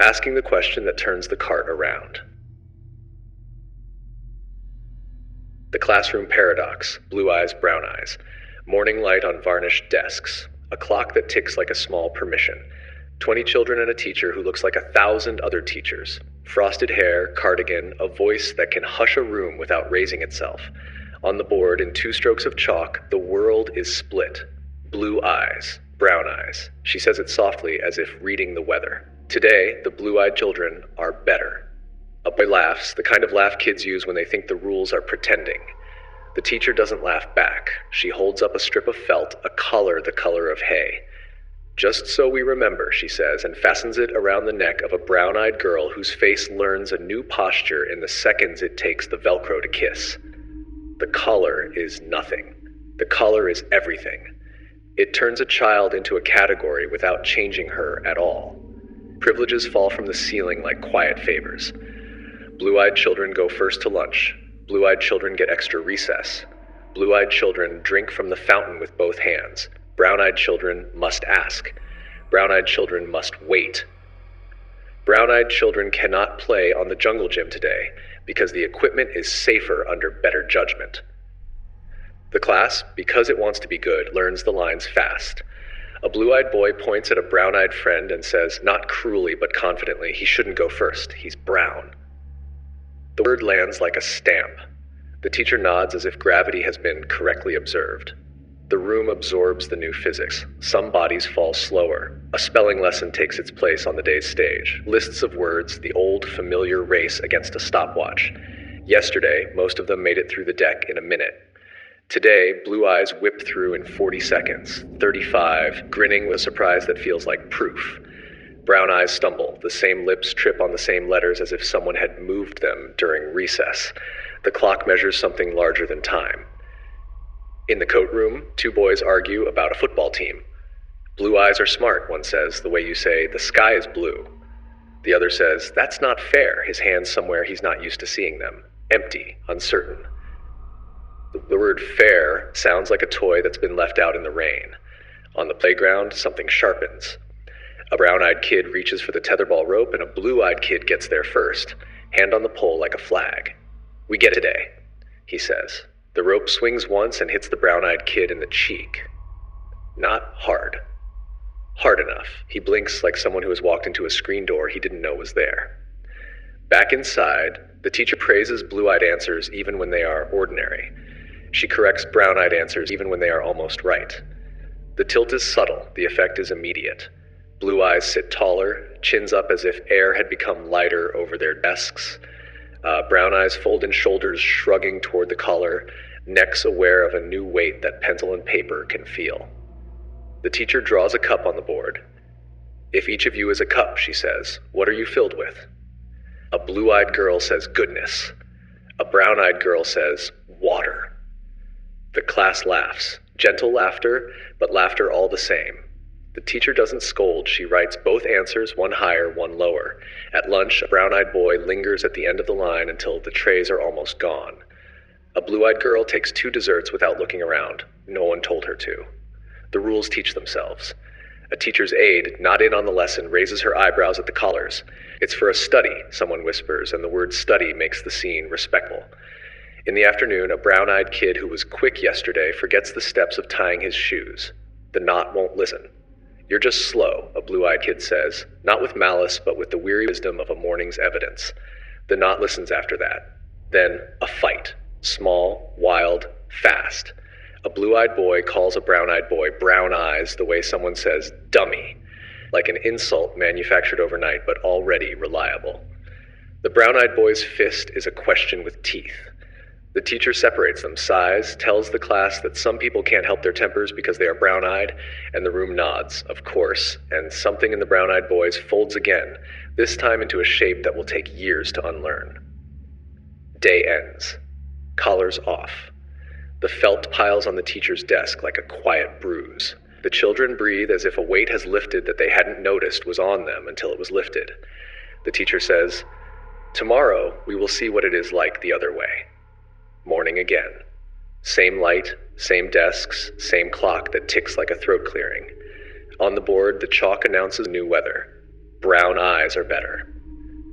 asking the question that turns the cart around. The classroom paradox, blue eyes, brown eyes, morning light on varnished desks, a clock that ticks like a small permission, 20 children and a teacher who looks like 1,000 other teachers, frosted hair, cardigan, a voice that can hush a room without raising itself. On the board, in 2 strokes of chalk, the world is split. Blue eyes, brown eyes. She says it softly as if reading the weather. Today, the blue-eyed children are better. A boy laughs, the kind of laugh kids use when they think the rules are pretending. The teacher doesn't laugh back. She holds up a strip of felt, a collar the color of hay. "Just so we remember," she says, and fastens it around the neck of a brown-eyed girl whose face learns a new posture in the seconds it takes the Velcro to kiss. The collar is nothing. The collar is everything. It turns a child into a category without changing her at all. Privileges fall from the ceiling like quiet favors. Blue-eyed children go first to lunch. Blue-eyed children get extra recess. Blue-eyed children drink from the fountain with both hands. Brown-eyed children must ask. Brown-eyed children must wait. Brown-eyed children cannot play on the jungle gym today because the equipment is safer under better judgment. The class, because it wants to be good, learns the lines fast. A blue-eyed boy points at a brown-eyed friend and says, not cruelly but confidently, he shouldn't go first, he's brown. The word lands like a stamp. The teacher nods as if gravity has been correctly observed. The room absorbs the new physics. Some bodies fall slower. A spelling lesson takes its place on the day's stage. Lists of words, the old familiar race against a stopwatch. Yesterday, most of them made it through the deck in a minute. Today, blue eyes whip through in 40 seconds, 35, grinning with a surprise that feels like proof. Brown eyes stumble, the same lips trip on the same letters as if someone had moved them during recess. The clock measures something larger than time. In the coat room, two boys argue about a football team. Blue eyes are smart, one says, the way you say, the sky is blue. The other says, that's not fair, his hands somewhere he's not used to seeing them. Empty, uncertain. The word fair sounds like a toy that's been left out in the rain. On the playground, something sharpens. A brown-eyed kid reaches for the tetherball rope and a blue-eyed kid gets there first, hand on the pole like a flag. We get it today, he says. The rope swings once and hits the brown-eyed kid in the cheek. Not hard. Hard enough. He blinks like someone who has walked into a screen door he didn't know was there. Back inside, the teacher praises blue-eyed answers even when they are ordinary. She corrects brown-eyed answers even when they are almost right. The tilt is subtle, the effect is immediate. Blue eyes sit taller, chins up as if air had become lighter over their desks. Brown eyes fold in shoulders, shrugging toward the collar, necks aware of a new weight that pencil and paper can feel. The teacher draws a cup on the board. If each of you is a cup, she says, what are you filled with? A blue-eyed girl says, goodness. A brown-eyed girl says, water. The class laughs, gentle laughter, but laughter all the same. The teacher doesn't scold, she writes both answers, one higher, one lower. At lunch, a brown-eyed boy lingers at the end of the line until the trays are almost gone. A blue-eyed girl takes 2 desserts without looking around. No one told her to. The rules teach themselves. A teacher's aide, not in on the lesson, raises her eyebrows at the collars. It's for a study, someone whispers, and the word study makes the scene respectful. In the afternoon, a brown-eyed kid who was quick yesterday forgets the steps of tying his shoes. The knot won't listen. You're just slow, a blue-eyed kid says, not with malice, but with the weary wisdom of a morning's evidence. The knot listens after that. Then, a fight. Small, wild, fast. A blue-eyed boy calls a brown-eyed boy brown eyes the way someone says dummy, like an insult manufactured overnight but already reliable. The brown-eyed boy's fist is a question with teeth. The teacher separates them, sighs, tells the class that some people can't help their tempers because they are brown-eyed, and the room nods, of course, and something in the brown-eyed boys folds again, this time into a shape that will take years to unlearn. Day ends. Collars off. The felt piles on the teacher's desk like a quiet bruise. The children breathe as if a weight has lifted that they hadn't noticed was on them until it was lifted. The teacher says, tomorrow we will see what it is like the other way. Morning again. Same light, same desks, same clock that ticks like a throat clearing. On the board, the chalk announces new weather. Brown eyes are better.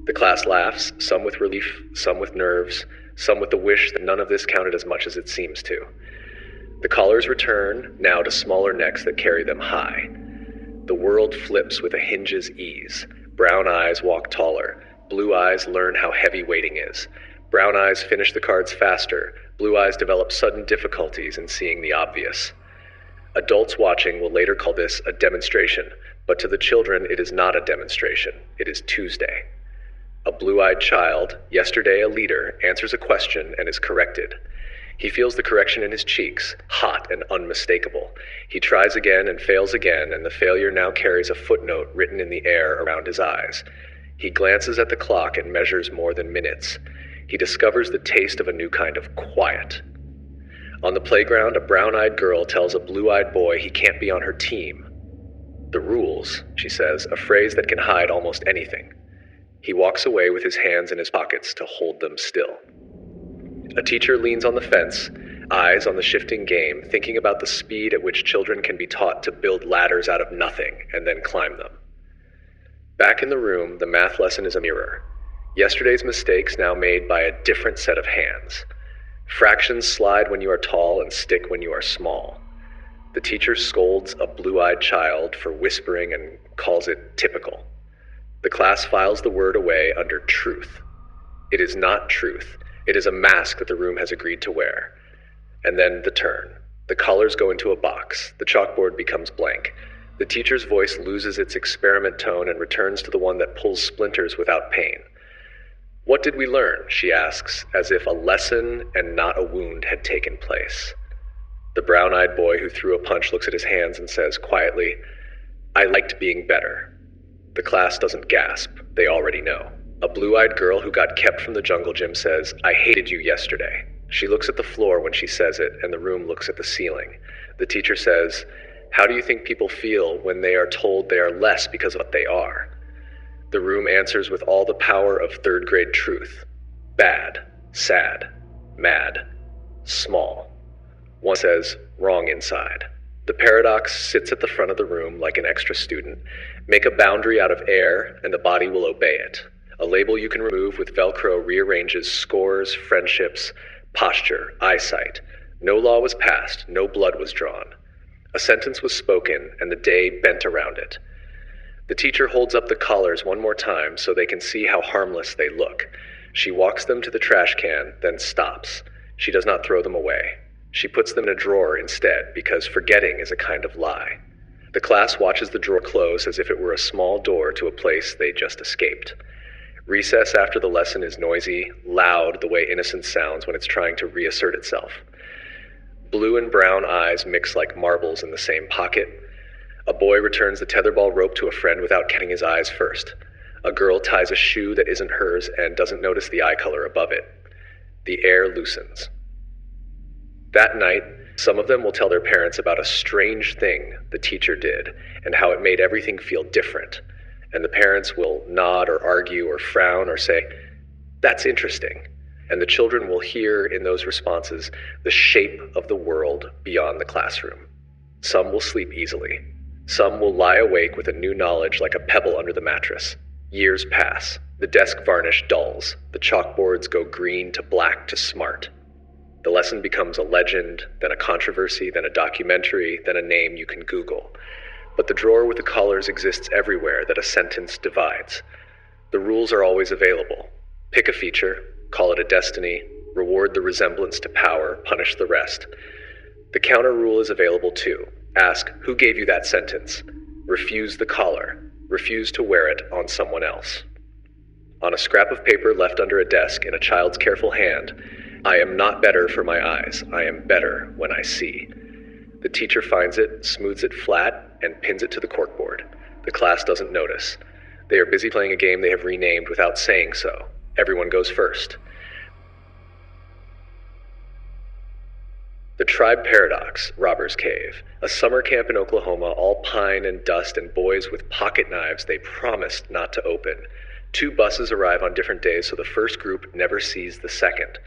The class laughs, some with relief, some with nerves, some with the wish that none of this counted as much as it seems to. The collars return, now to smaller necks that carry them high. The world flips with a hinge's ease. Brown eyes walk taller. Blue eyes learn how heavy waiting is. Brown eyes finish the cards faster. Blue eyes develop sudden difficulties in seeing the obvious. Adults watching will later call this a demonstration, but to the children it is not a demonstration. It is Tuesday. A blue-eyed child, yesterday a leader, answers a question and is corrected. He feels the correction in his cheeks, hot and unmistakable. He tries again and fails again, and the failure now carries a footnote written in the air around his eyes. He glances at the clock and measures more than minutes. He discovers the taste of a new kind of quiet. On the playground, a brown-eyed girl tells a blue-eyed boy he can't be on her team. "The rules," she says, a phrase that can hide almost anything. He walks away with his hands in his pockets to hold them still. A teacher leans on the fence, eyes on the shifting game, thinking about the speed at which children can be taught to build ladders out of nothing and then climb them. Back in the room, the math lesson is a mirror. Yesterday's mistakes now made by a different set of hands. Fractions slide when you are tall and stick when you are small. The teacher scolds a blue-eyed child for whispering and calls it typical. The class files the word away under truth. It is not truth. It is a mask that the room has agreed to wear. And then the turn. The colors go into a box. The chalkboard becomes blank. The teacher's voice loses its experiment tone and returns to the one that pulls splinters without pain. "What did we learn?" she asks, as if a lesson and not a wound had taken place. The brown-eyed boy who threw a punch looks at his hands and says quietly, "I liked being better." The class doesn't gasp. They already know. A blue-eyed girl who got kept from the jungle gym says, "I hated you yesterday." She looks at the floor when she says it, and the room looks at the ceiling. The teacher says, "How do you think people feel when they are told they are less because of what they are?" The room answers with all the power of third-grade truth. Bad, sad, mad, small. One says, "Wrong inside." The paradox sits at the front of the room like an extra student. Make a boundary out of air, and the body will obey it. A label you can remove with Velcro rearranges scores, friendships, posture, eyesight. No law was passed, no blood was drawn. A sentence was spoken, and the day bent around it. The teacher holds up the collars one more time so they can see how harmless they look. She walks them to the trash can, then stops. She does not throw them away. She puts them in a drawer instead, because forgetting is a kind of lie. The class watches the drawer close as if it were a small door to a place they just escaped. Recess after the lesson is noisy, loud the way innocence sounds when it's trying to reassert itself. Blue and brown eyes mix like marbles in the same pocket. A boy returns the tetherball rope to a friend without counting his eyes first. A girl ties a shoe that isn't hers and doesn't notice the eye color above it. The air loosens. That night, some of them will tell their parents about a strange thing the teacher did and how it made everything feel different. And the parents will nod or argue or frown or say, "That's interesting." And the children will hear in those responses the shape of the world beyond the classroom. Some will sleep easily. Some will lie awake with a new knowledge like a pebble under the mattress. Years pass. The desk varnish dulls. The chalkboards go green to black to smart. The lesson becomes a legend, then a controversy, then a documentary, then a name you can Google. But the drawer with the colors exists everywhere that a sentence divides. The rules are always available. Pick a feature, call it a destiny, reward the resemblance to power, punish the rest. The counter rule is available too. Ask, who gave you that sentence? Refuse the collar. Refuse to wear it on someone else. On a scrap of paper left under a desk in a child's careful hand, I am not better for my eyes. I am better when I see. The teacher finds it, smooths it flat, and pins it to the corkboard. The class doesn't notice. They are busy playing a game they have renamed without saying so. Everyone goes first. The Tribe Paradox, Robber's Cave. A summer camp in Oklahoma, all pine and dust and boys with pocket knives they promised not to open. 2 buses arrive on different days, so the first group never sees the second.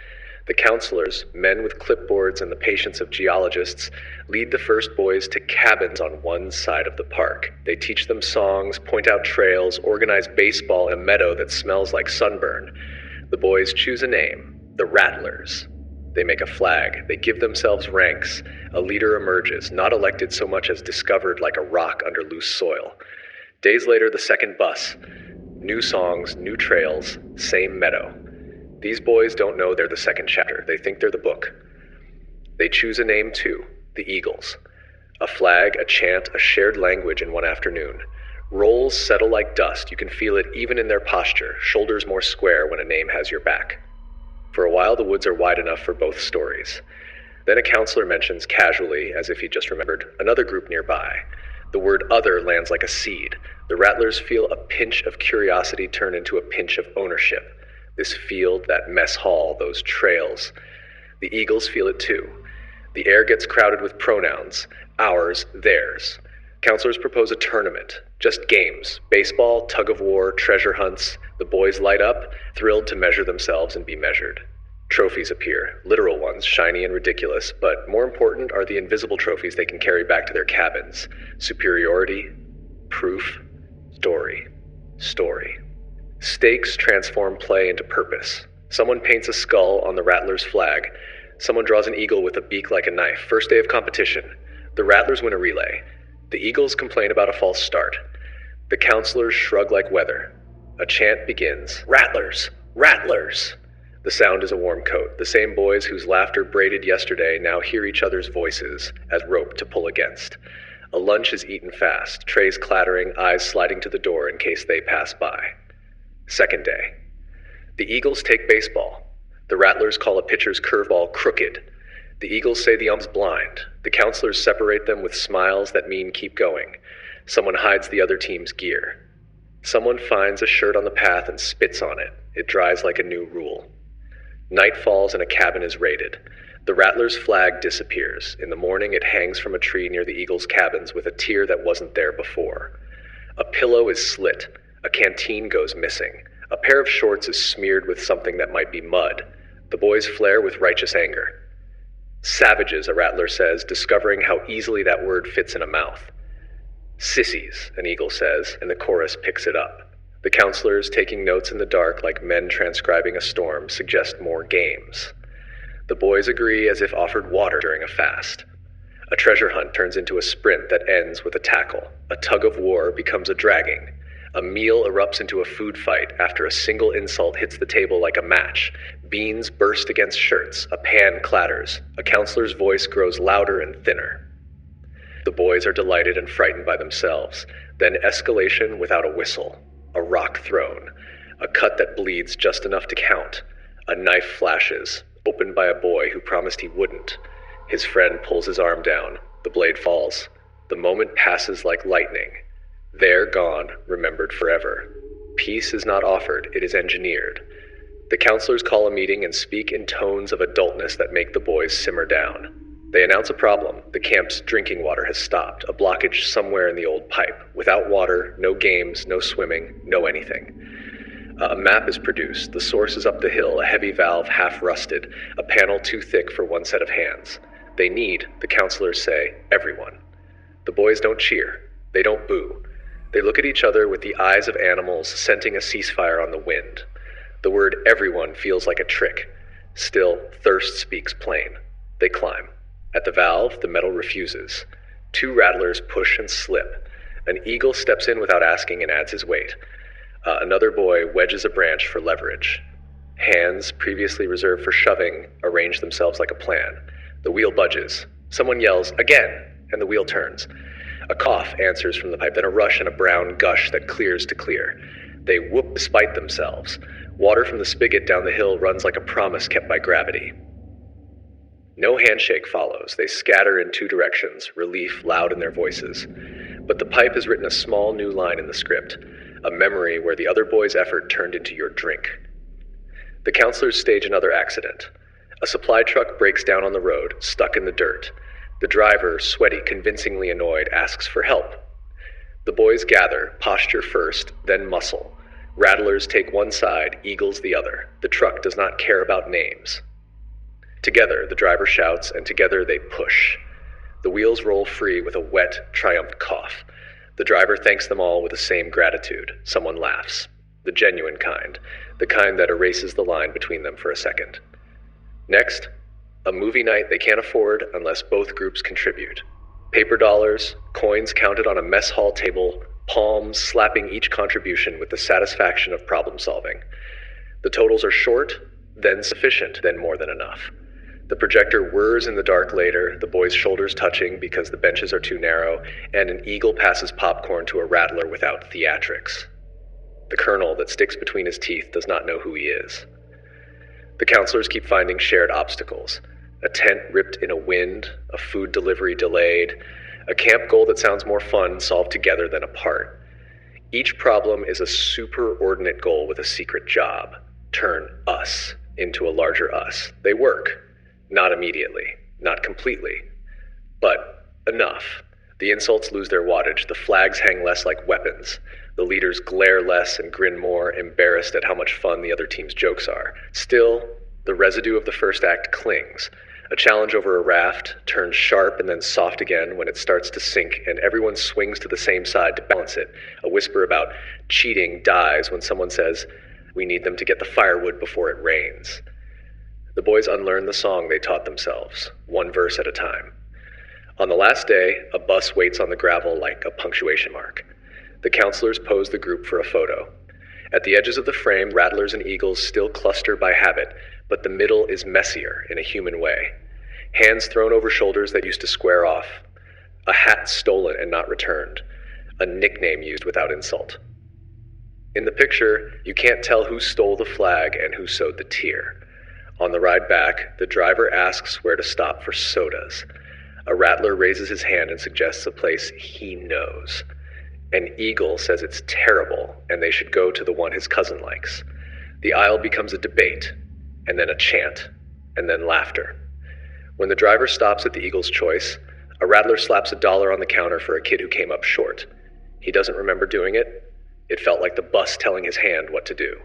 The counselors, men with clipboards and the patience of geologists, lead the first boys to cabins on one side of the park. They teach them songs, point out trails, organize baseball in a meadow that smells like sunburn. The boys choose a name, the Rattlers. They make a flag. They give themselves ranks. A leader emerges, not elected so much as discovered like a rock under loose soil. Days later, the second bus. New songs, new trails, same meadow. These boys don't know they're the second chapter. They think they're the book. They choose a name too, the Eagles. A flag, a chant, a shared language in one afternoon. Roles settle like dust. You can feel it even in their posture, shoulders more square when a name has your back. For a while, the woods are wide enough for both stories. Then a counselor mentions casually, as if he just remembered, another group nearby. The word other lands like a seed. The rattlers feel a pinch of curiosity turn into a pinch of ownership. This field, that mess hall, those trails. The eagles feel it too. The air gets crowded with pronouns. Ours, theirs. Counselors propose a tournament. Just games. Baseball, tug-of-war, treasure hunts. The boys light up, thrilled to measure themselves and be measured. Trophies appear, literal ones, shiny and ridiculous, but more important are the invisible trophies they can carry back to their cabins. Superiority, proof, story. Stakes transform play into purpose. Someone paints a skull on the Rattlers' flag. Someone draws an eagle with a beak like a knife. First day of competition. The Rattlers win a relay. The eagles complain about a false start. The counselors shrug like weather. A chant begins. Rattlers! Rattlers! The sound is a warm coat. The same boys whose laughter braided yesterday now hear each other's voices as rope to pull against. A lunch is eaten fast, trays clattering, eyes sliding to the door in case they pass by. Second day. The eagles take baseball. The Rattlers call a pitcher's curveball crooked. The eagles say the ump's blind. The counselors separate them with smiles that mean keep going. Someone hides the other team's gear. Someone finds a shirt on the path and spits on it. It dries like a new rule. Night falls and a cabin is raided. The Rattlers' flag disappears. In the morning, it hangs from a tree near the eagles' cabins with a tier that wasn't there before. A pillow is slit. A canteen goes missing. A pair of shorts is smeared with something that might be mud. The boys flare with righteous anger. Savages, a Rattler says, discovering how easily that word fits in a mouth. Sissies, an eagle says, and the chorus picks it up. The counselors, taking notes in the dark like men transcribing a storm, suggest more games. The boys agree as if offered water during a fast. A treasure hunt turns into a sprint that ends with a tackle. A tug-of-war becomes a dragging. A meal erupts into a food fight after a single insult hits the table like a match. Beans burst against shirts. A pan clatters. A counselor's voice grows louder and thinner. The boys are delighted and frightened by themselves. Then escalation without a whistle. A rock thrown. A cut that bleeds just enough to count. A knife flashes, opened by a boy who promised he wouldn't. His friend pulls his arm down. The blade falls. The moment passes like lightning. There gone, remembered forever. Peace is not offered, it is engineered. The counselors call a meeting and speak in tones of adultness that make the boys simmer down. They announce a problem. The camp's drinking water has stopped, a blockage somewhere in the old pipe. Without water, no games, no swimming, no anything. A map is produced. The source is up the hill, a heavy valve half rusted, a panel too thick for one set of hands. They need, the counselors say, everyone. The boys don't cheer. They don't boo. They look at each other with the eyes of animals scenting a ceasefire on the wind. The word everyone feels like a trick. Still, thirst speaks plain. They climb. At the valve, the metal refuses. Two rattlers push and slip. An eagle steps in without asking and adds his weight. Another boy wedges a branch for leverage. Hands, previously reserved for shoving, arrange themselves like a plan. The wheel budges. Someone yells, "Again!" and the wheel turns. A cough answers from the pipe, then a rush and a brown gush that clears to clear. They whoop despite themselves. Water from the spigot down the hill runs like a promise kept by gravity. No handshake follows. They scatter in two directions, relief loud in their voices. But the pipe has written a small new line in the script, a memory where the other boy's effort turned into your drink. The counselors stage another accident. A supply truck breaks down on the road, stuck in the dirt. The driver, sweaty, convincingly annoyed, asks for help. The boys gather, posture first, then muscle. Rattlers take one side, eagles the other. The truck does not care about names. Together, the driver shouts, and together they push. The wheels roll free with a wet, triumphant cough. The driver thanks them all with the same gratitude. Someone laughs. The genuine kind. The kind that erases the line between them for a second. Next, a movie night they can't afford unless both groups contribute. Paper dollars, coins counted on a mess hall table, palms slapping each contribution with the satisfaction of problem solving. The totals are short, then sufficient, then more than enough. The projector whirs in the dark later, the boys' shoulders touching because the benches are too narrow, and an eagle passes popcorn to a rattler without theatrics. The colonel that sticks between his teeth does not know who he is. The counselors keep finding shared obstacles. A tent ripped in a wind, a food delivery delayed, a camp goal that sounds more fun solved together than apart. Each problem is a superordinate goal with a secret job. Turn us into a larger us. They work. Not immediately. Not completely. But enough. The insults lose their wattage. The flags hang less like weapons. The leaders glare less and grin more, embarrassed at how much fun the other team's jokes are. Still, the residue of the first act clings. A challenge over a raft turns sharp and then soft again when it starts to sink, and everyone swings to the same side to balance it. A whisper about cheating dies when someone says, "We need them to get the firewood before it rains." The boys unlearn the song they taught themselves, one verse at a time. On the last day, a bus waits on the gravel like a punctuation mark. The counselors pose the group for a photo. At the edges of the frame, rattlers and eagles still cluster by habit, but the middle is messier in a human way. Hands thrown over shoulders that used to square off. A hat stolen and not returned. A nickname used without insult. In the picture, you can't tell who stole the flag and who sowed the tear. On the ride back, the driver asks where to stop for sodas. A rattler raises his hand and suggests a place he knows. An eagle says it's terrible and they should go to the one his cousin likes. The aisle becomes a debate, and then a chant, and then laughter. When the driver stops at the eagle's choice, a rattler slaps $1 on the counter for a kid who came up short. He doesn't remember doing it. It felt like the bus telling his hand what to do.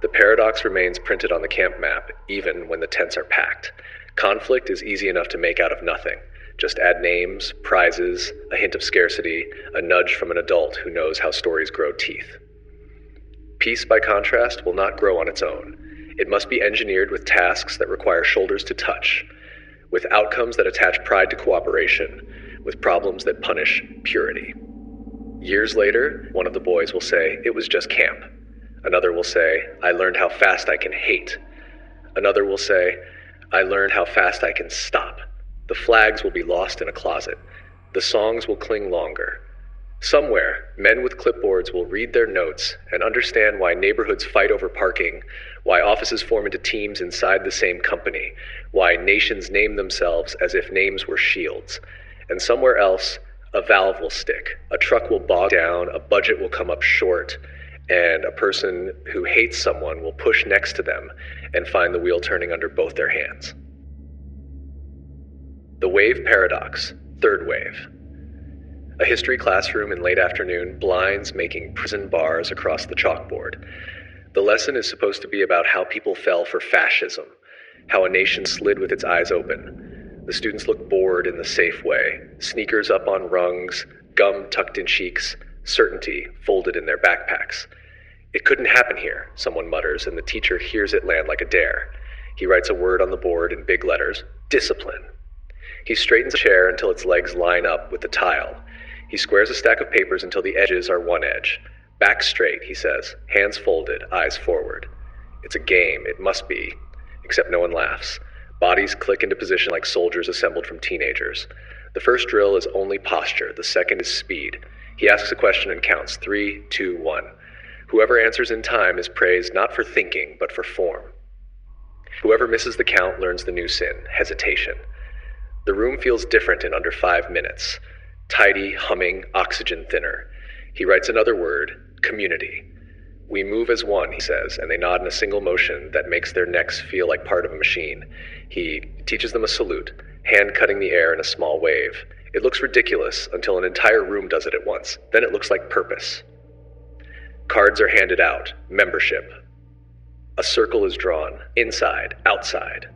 The paradox remains printed on the camp map, even when the tents are packed. Conflict is easy enough to make out of nothing. Just add names, prizes, a hint of scarcity, a nudge from an adult who knows how stories grow teeth. Peace, by contrast, will not grow on its own. It must be engineered with tasks that require shoulders to touch, with outcomes that attach pride to cooperation, with problems that punish purity. Years later, one of the boys will say, "It was just camp." Another will say, "I learned how fast I can hate." Another will say, "I learned how fast I can stop." The flags will be lost in a closet. The songs will cling longer. Somewhere, men with clipboards will read their notes and understand why neighborhoods fight over parking, why offices form into teams inside the same company, why nations name themselves as if names were shields. And somewhere else, a valve will stick, a truck will bog down, a budget will come up short, and a person who hates someone will push next to them and find the wheel turning under both their hands. The Wave Paradox, third wave. A history classroom in late afternoon, blinds making prison bars across the chalkboard. The lesson is supposed to be about how people fell for fascism, how a nation slid with its eyes open. The students look bored in the safe way, sneakers up on rungs, gum tucked in cheeks, certainty folded in their backpacks. "It couldn't happen here," someone mutters, and the teacher hears it land like a dare. He writes a word on the board in big letters, "Discipline." He straightens a chair until its legs line up with the tile. He squares a stack of papers until the edges are one edge. "Back straight," he says, hands folded, eyes forward. It's a game, it must be, except no one laughs. Bodies click into position like soldiers assembled from teenagers. The first drill is only posture, the second is speed. He asks a question and counts, 3, 2, 1. Whoever answers in time is praised not for thinking, but for form. Whoever misses the count learns the new sin, hesitation. The room feels different in under 5 minutes. Tidy, humming, oxygen thinner. He writes another word, community. "We move as one," he says, and they nod in a single motion that makes their necks feel like part of a machine. He teaches them a salute, hand cutting the air in a small wave. It looks ridiculous until an entire room does it at once. Then it looks like purpose. Cards are handed out, membership. A circle is drawn, inside, outside.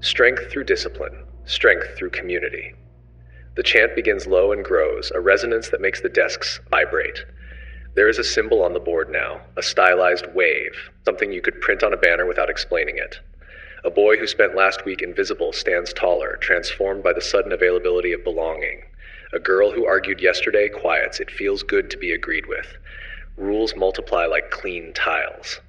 Strength through discipline, strength through community. The chant begins low and grows, a resonance that makes the desks vibrate. There is a symbol on the board now, a stylized wave, something you could print on a banner without explaining it. A boy who spent last week invisible stands taller, transformed by the sudden availability of belonging. A girl who argued yesterday quiets, it feels good to be agreed with. Rules multiply like clean tiles.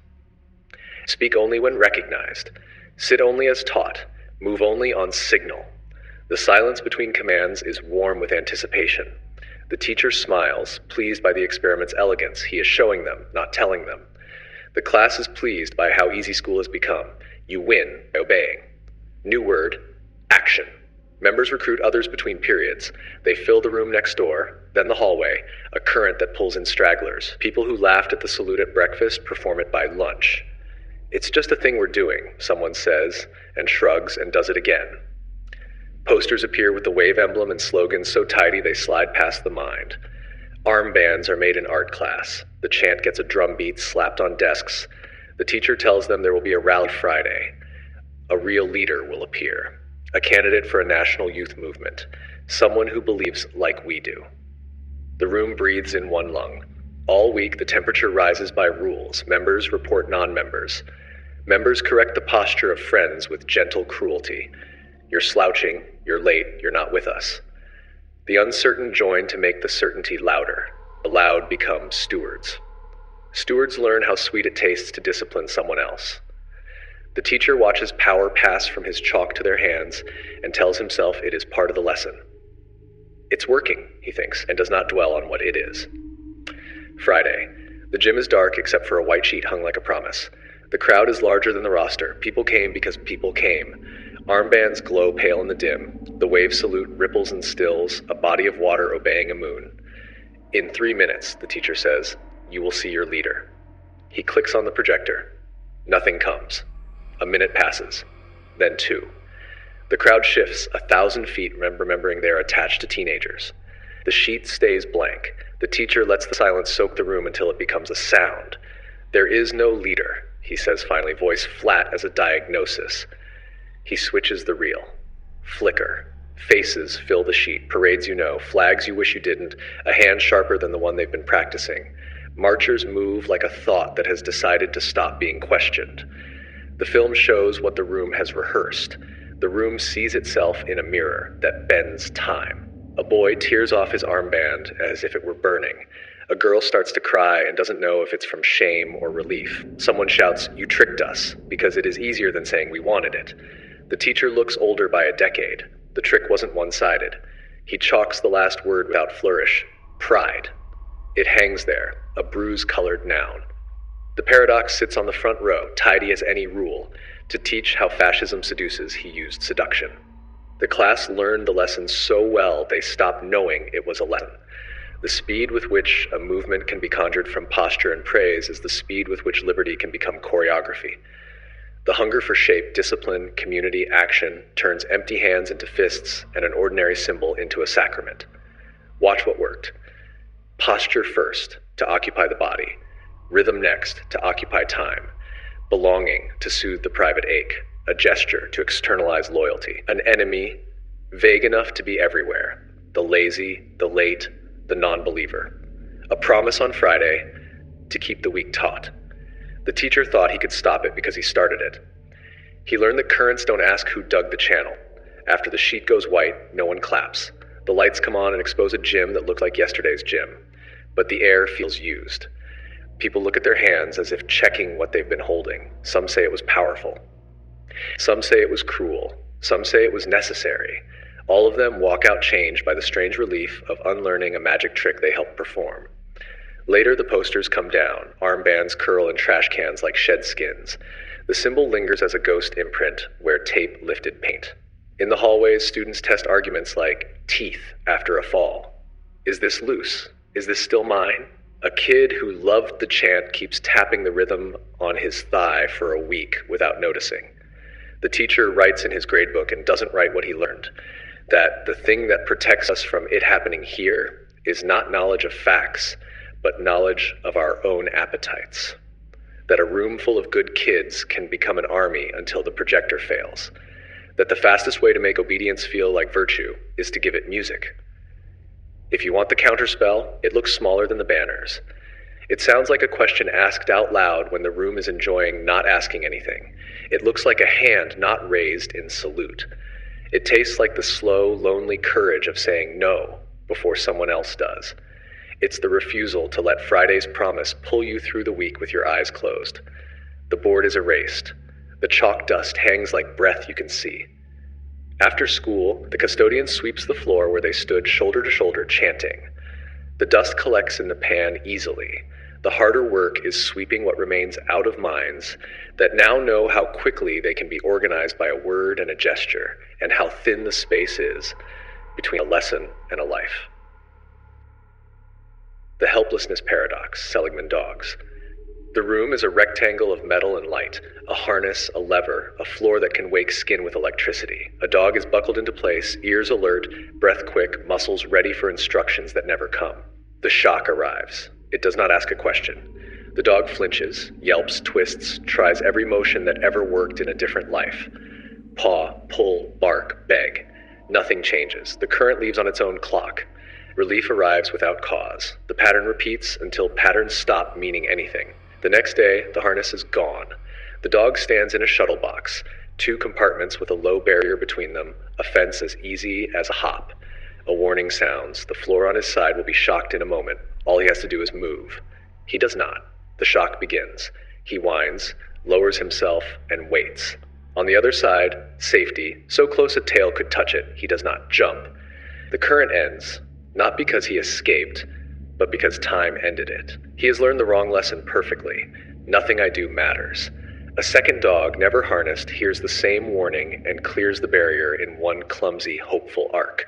Speak only when recognized. Sit only as taught. Move only on signal. The silence between commands is warm with anticipation. The teacher smiles, pleased by the experiment's elegance. He is showing them, not telling them. The class is pleased by how easy school has become. You win by obeying. New word, action. Members recruit others between periods. They fill the room next door, then the hallway, a current that pulls in stragglers. People who laughed at the salute at breakfast perform it by lunch. It's just a thing we're doing, someone says, and shrugs and does it again. Posters appear with the wave emblem and slogans so tidy they slide past the mind. Armbands are made in art class. The chant gets a drum beat slapped on desks. The teacher tells them there will be a rally Friday. A real leader will appear. A candidate for a national youth movement. Someone who believes like we do. The room breathes in one lung. All week, the temperature rises by rules. Members report non-members. Members correct the posture of friends with gentle cruelty. You're slouching, you're late, you're not with us. The uncertain join to make the certainty louder. The loud become stewards. Stewards learn how sweet it tastes to discipline someone else. The teacher watches power pass from his chalk to their hands and tells himself it is part of the lesson. It's working, he thinks, and does not dwell on what it is. Friday. The gym is dark except for a white sheet hung like a promise. The crowd is larger than the roster. People came because people came. Armbands glow pale in the dim. The wave salute ripples and stills, a body of water obeying a moon. In 3 minutes, the teacher says, you will see your leader. He clicks on the projector. Nothing comes. A minute passes. Then 2. The crowd shifts 1,000 feet, remembering they are attached to teenagers. The sheet stays blank. The teacher lets the silence soak the room until it becomes a sound. There is no leader, he says finally, voice flat as a diagnosis. He switches the reel. Flicker. Faces fill the sheet, parades you know, flags you wish you didn't, a hand sharper than the one they've been practicing. Marchers move like a thought that has decided to stop being questioned. The film shows what the room has rehearsed. The room sees itself in a mirror that bends time. A boy tears off his armband as if it were burning. A girl starts to cry and doesn't know if it's from shame or relief. Someone shouts, you tricked us, because it is easier than saying we wanted it. The teacher looks older by a decade. The trick wasn't one-sided. He chalks the last word without flourish. Pride. It hangs there, a bruise-colored noun. The paradox sits on the front row, tidy as any rule. To teach how fascism seduces, he used seduction. The class learned the lesson so well they stopped knowing it was a lesson. The speed with which a movement can be conjured from posture and praise is the speed with which liberty can become choreography. The hunger for shape, discipline, community, action turns empty hands into fists and an ordinary symbol into a sacrament. Watch what worked. Posture first, to occupy the body. Rhythm next, to occupy time. Belonging, to soothe the private ache. A gesture, to externalize loyalty. An enemy, vague enough to be everywhere. The lazy, the late, the non-believer. A promise on Friday, to keep the weak taut. The teacher thought he could stop it because he started it. He learned that currents don't ask who dug the channel. After the sheet goes white, no one claps. The lights come on and expose a gym that looked like yesterday's gym. But the air feels used. People look at their hands as if checking what they've been holding. Some say it was powerful. Some say it was cruel. Some say it was necessary. All of them walk out changed by the strange relief of unlearning a magic trick they helped perform. Later, the posters come down. Armbands curl in trash cans like shed skins. The symbol lingers as a ghost imprint where tape lifted paint. In the hallways, students test arguments like teeth after a fall. Is this loose? Is this still mine? A kid who loved the chant keeps tapping the rhythm on his thigh for a week without noticing. The teacher writes in his gradebook and doesn't write what he learned, that the thing that protects us from it happening here is not knowledge of facts, but knowledge of our own appetites. That a room full of good kids can become an army until the projector fails. That the fastest way to make obedience feel like virtue is to give it music. If you want the counterspell, it looks smaller than the banners. It sounds like a question asked out loud when the room is enjoying not asking anything. It looks like a hand not raised in salute. It tastes like the slow, lonely courage of saying no before someone else does. It's the refusal to let Friday's promise pull you through the week with your eyes closed. The board is erased. The chalk dust hangs like breath you can see. After school, the custodian sweeps the floor where they stood shoulder to shoulder chanting. The dust collects in the pan easily. The harder work is sweeping what remains out of minds that now know how quickly they can be organized by a word and a gesture, and how thin the space is between a lesson and a life. The Helplessness Paradox, Seligman dogs. The room is a rectangle of metal and light, a harness, a lever, a floor that can wake skin with electricity. A dog is buckled into place, ears alert, breath quick, muscles ready for instructions that never come. The shock arrives. It does not ask a question. The dog flinches, yelps, twists, tries every motion that ever worked in a different life. Paw, pull, bark, beg. Nothing changes. The current leaves on its own clock. Relief arrives without cause. The pattern repeats until patterns stop meaning anything. The next day, the harness is gone. The dog stands in a shuttle box, 2 compartments with a low barrier between them, a fence as easy as a hop. A warning sounds. The floor on his side will be shocked in a moment. All he has to do is move. He does not. The shock begins. He whines, lowers himself, and waits. On the other side, safety, so close a tail could touch it, he does not jump. The current ends, not because he escaped, but because time ended it. He has learned the wrong lesson perfectly. Nothing I do matters. A second dog, never harnessed, hears the same warning and clears the barrier in one clumsy, hopeful arc.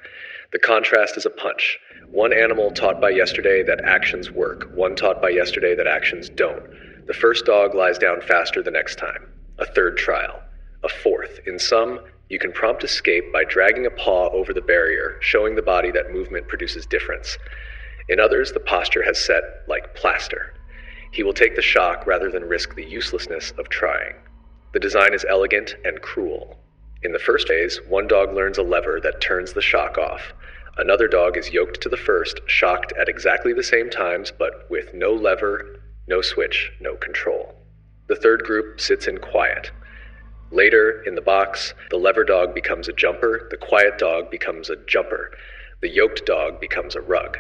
The contrast is a punch. One animal taught by yesterday that actions work, one taught by yesterday that actions don't. The first dog lies down faster the next time. A third trial. A fourth. In some, you can prompt escape by dragging a paw over the barrier, showing the body that movement produces difference. In others, the posture has set like plaster. He will take the shock rather than risk the uselessness of trying. The design is elegant and cruel. In the first phase, one dog learns a lever that turns the shock off. Another dog is yoked to the first, shocked at exactly the same times, but with no lever, no switch, no control. The third group sits in quiet. Later, in the box, the lever dog becomes a jumper, the quiet dog becomes a jumper, the yoked dog becomes a rug.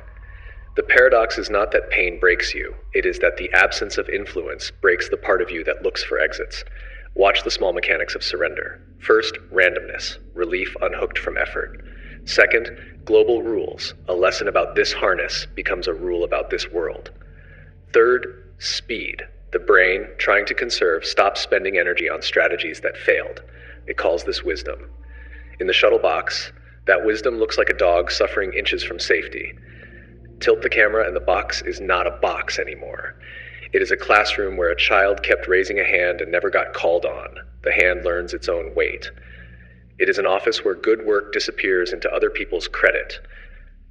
The paradox is not that pain breaks you, it is that the absence of influence breaks the part of you that looks for exits. Watch the small mechanics of surrender. First, randomness, relief unhooked from effort. Second, global rules, a lesson about this harness becomes a rule about this world. Third, speed. The brain, trying to conserve, stops spending energy on strategies that failed. It calls this wisdom. In the shuttle box, that wisdom looks like a dog suffering inches from safety. Tilt the camera and the box is not a box anymore. It is a classroom where a child kept raising a hand and never got called on. The hand learns its own weight. It is an office where good work disappears into other people's credit.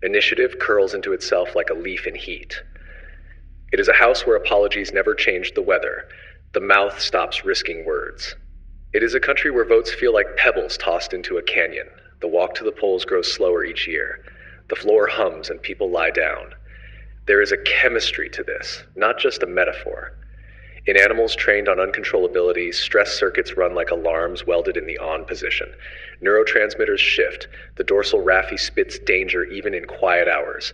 Initiative curls into itself like a leaf in heat. It is a house where apologies never changed the weather. The mouth stops risking words. It is a country where votes feel like pebbles tossed into a canyon. The walk to the polls grows slower each year. The floor hums and people lie down. There is a chemistry to this, not just a metaphor. In animals trained on uncontrollability, stress circuits run like alarms welded in the on position. Neurotransmitters shift. The dorsal raphe spits danger even in quiet hours.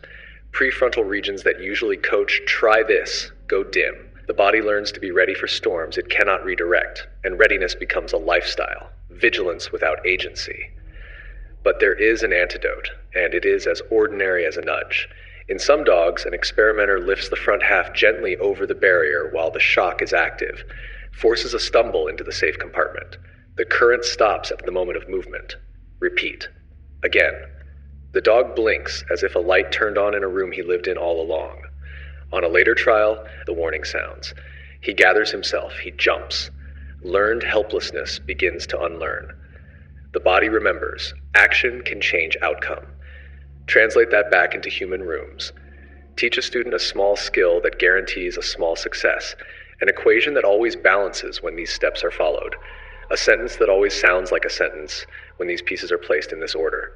Prefrontal regions that usually coach, try this, go dim. The body learns to be ready for storms it cannot redirect, and readiness becomes a lifestyle, vigilance without agency. But there is an antidote, and it is as ordinary as a nudge. In some dogs, an experimenter lifts the front half gently over the barrier while the shock is active, forces a stumble into the safe compartment. The current stops at the moment of movement. Repeat. Again. The dog blinks as if a light turned on in a room he lived in all along. On a later trial, the warning sounds. He gathers himself, he jumps. Learned helplessness begins to unlearn. The body remembers. Action can change outcome. Translate that back into human rooms. Teach a student a small skill that guarantees a small success, an equation that always balances when these steps are followed, a sentence that always sounds like a sentence when these pieces are placed in this order.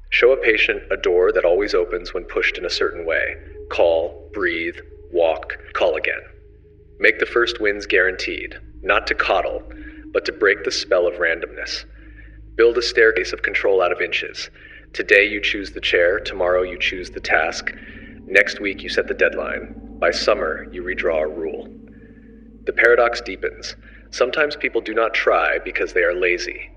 Show a patient a door that always opens when pushed in a certain way. Call, breathe, walk, call again. Make the first wins guaranteed, not to coddle, but to break the spell of randomness. Build a staircase of control out of inches. Today you choose the chair, tomorrow you choose the task, next week you set the deadline, by summer you redraw a rule. The paradox deepens. Sometimes people do not try because they are lazy.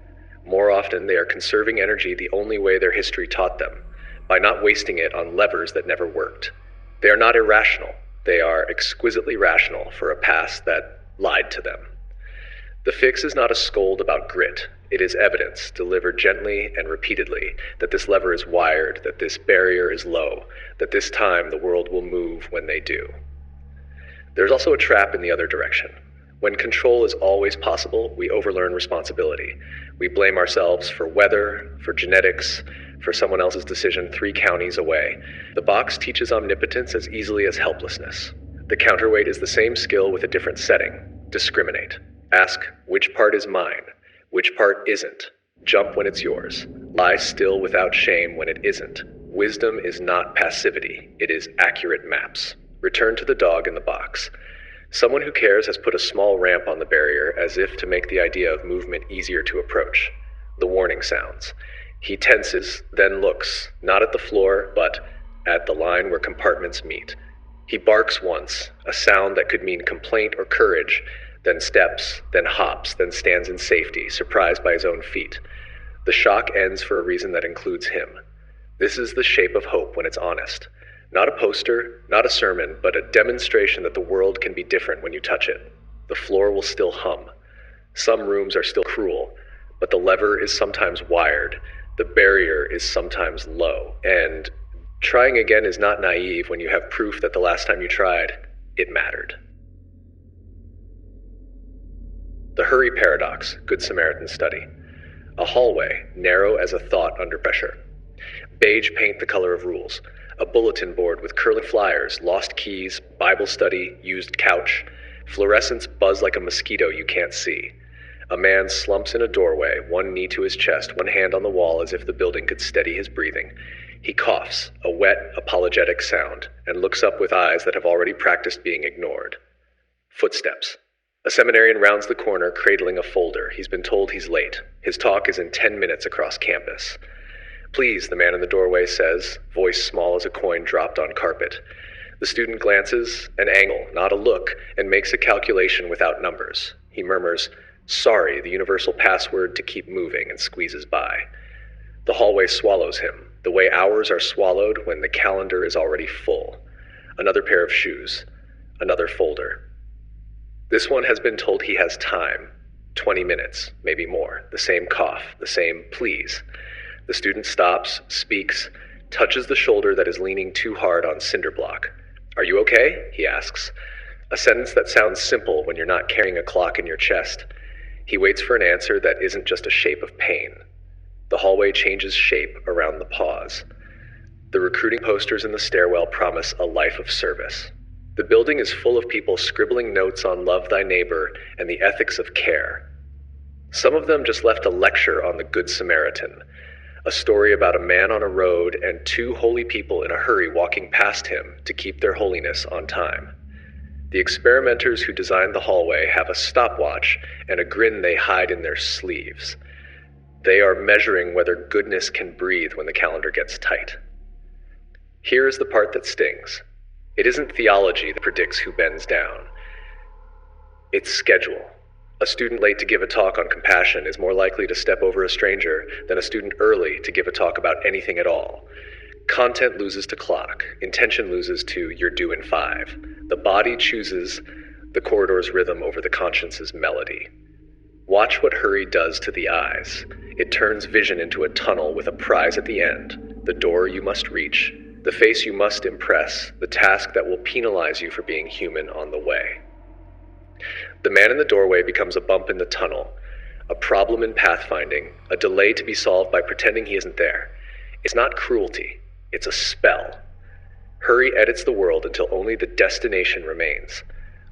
More often, they are conserving energy the only way their history taught them, by not wasting it on levers that never worked. They are not irrational. They are exquisitely rational for a past that lied to them. The fix is not a scold about grit. It is evidence, delivered gently and repeatedly, that this lever is wired, that this barrier is low, that this time the world will move when they do. There's also a trap in the other direction. When control is always possible, we overlearn responsibility. We blame ourselves for weather, for genetics, for someone else's decision 3 counties away. The box teaches omnipotence as easily as helplessness. The counterweight is the same skill with a different setting. Discriminate. Ask, which part is mine? Which part isn't? Jump when it's yours. Lie still without shame when it isn't. Wisdom is not passivity. It is accurate maps. Return to the dog in the box. Someone who cares has put a small ramp on the barrier as if to make the idea of movement easier to approach. The warning sounds. He tenses, then looks, not at the floor, but at the line where compartments meet. He barks once, a sound that could mean complaint or courage, then steps, then hops, then stands in safety, surprised by his own feet. The shock ends for a reason that includes him. This is the shape of hope when it's honest. Not a poster, not a sermon, but a demonstration that the world can be different when you touch it. The floor will still hum. Some rooms are still cruel, but the lever is sometimes wired. The barrier is sometimes low. And trying again is not naive when you have proof that the last time you tried, it mattered. The Hurry Paradox, Good Samaritan Study. A hallway, narrow as a thought under pressure. Beige paint the color of rules. A bulletin board with curling flyers, lost keys, Bible study, used couch. Fluorescents buzz like a mosquito you can't see. A man slumps in a doorway, one knee to his chest, one hand on the wall as if the building could steady his breathing. He coughs, a wet, apologetic sound, and looks up with eyes that have already practiced being ignored. Footsteps. A seminarian rounds the corner, cradling a folder. He's been told he's late. His talk is in 10 minutes across campus. Please, the man in the doorway says, voice small as a coin dropped on carpet. The student glances, an angle, not a look, and makes a calculation without numbers. He murmurs, sorry, the universal password to keep moving, and squeezes by. The hallway swallows him, the way hours are swallowed when the calendar is already full. Another pair of shoes. Another folder. This one has been told he has time. 20 minutes, maybe more. The same cough, the same please. The student stops, speaks, touches the shoulder that is leaning too hard on cinder block. Are you okay? He asks. A sentence that sounds simple when you're not carrying a clock in your chest. He waits for an answer that isn't just a shape of pain. The hallway changes shape around the pause. The recruiting posters in the stairwell promise a life of service. The building is full of people scribbling notes on love thy neighbor and the ethics of care. Some of them just left a lecture on the Good Samaritan, a story about a man on a road and 2 holy people in a hurry walking past him to keep their holiness on time. The experimenters who designed the hallway have a stopwatch and a grin they hide in their sleeves. They are measuring whether goodness can breathe when the calendar gets tight. Here is the part that stings. It isn't theology that predicts who bends down. It's schedule. A student late to give a talk on compassion is more likely to step over a stranger than a student early to give a talk about anything at all. Content loses to clock. Intention loses to you're due in 5. The body chooses the corridor's rhythm over the conscience's melody. Watch what hurry does to the eyes. It turns vision into a tunnel with a prize at the end, the door you must reach, the face you must impress, the task that will penalize you for being human on the way. The man in the doorway becomes a bump in the tunnel, a problem in pathfinding, a delay to be solved by pretending he isn't there. It's not cruelty, it's a spell. Hurry edits the world until only the destination remains.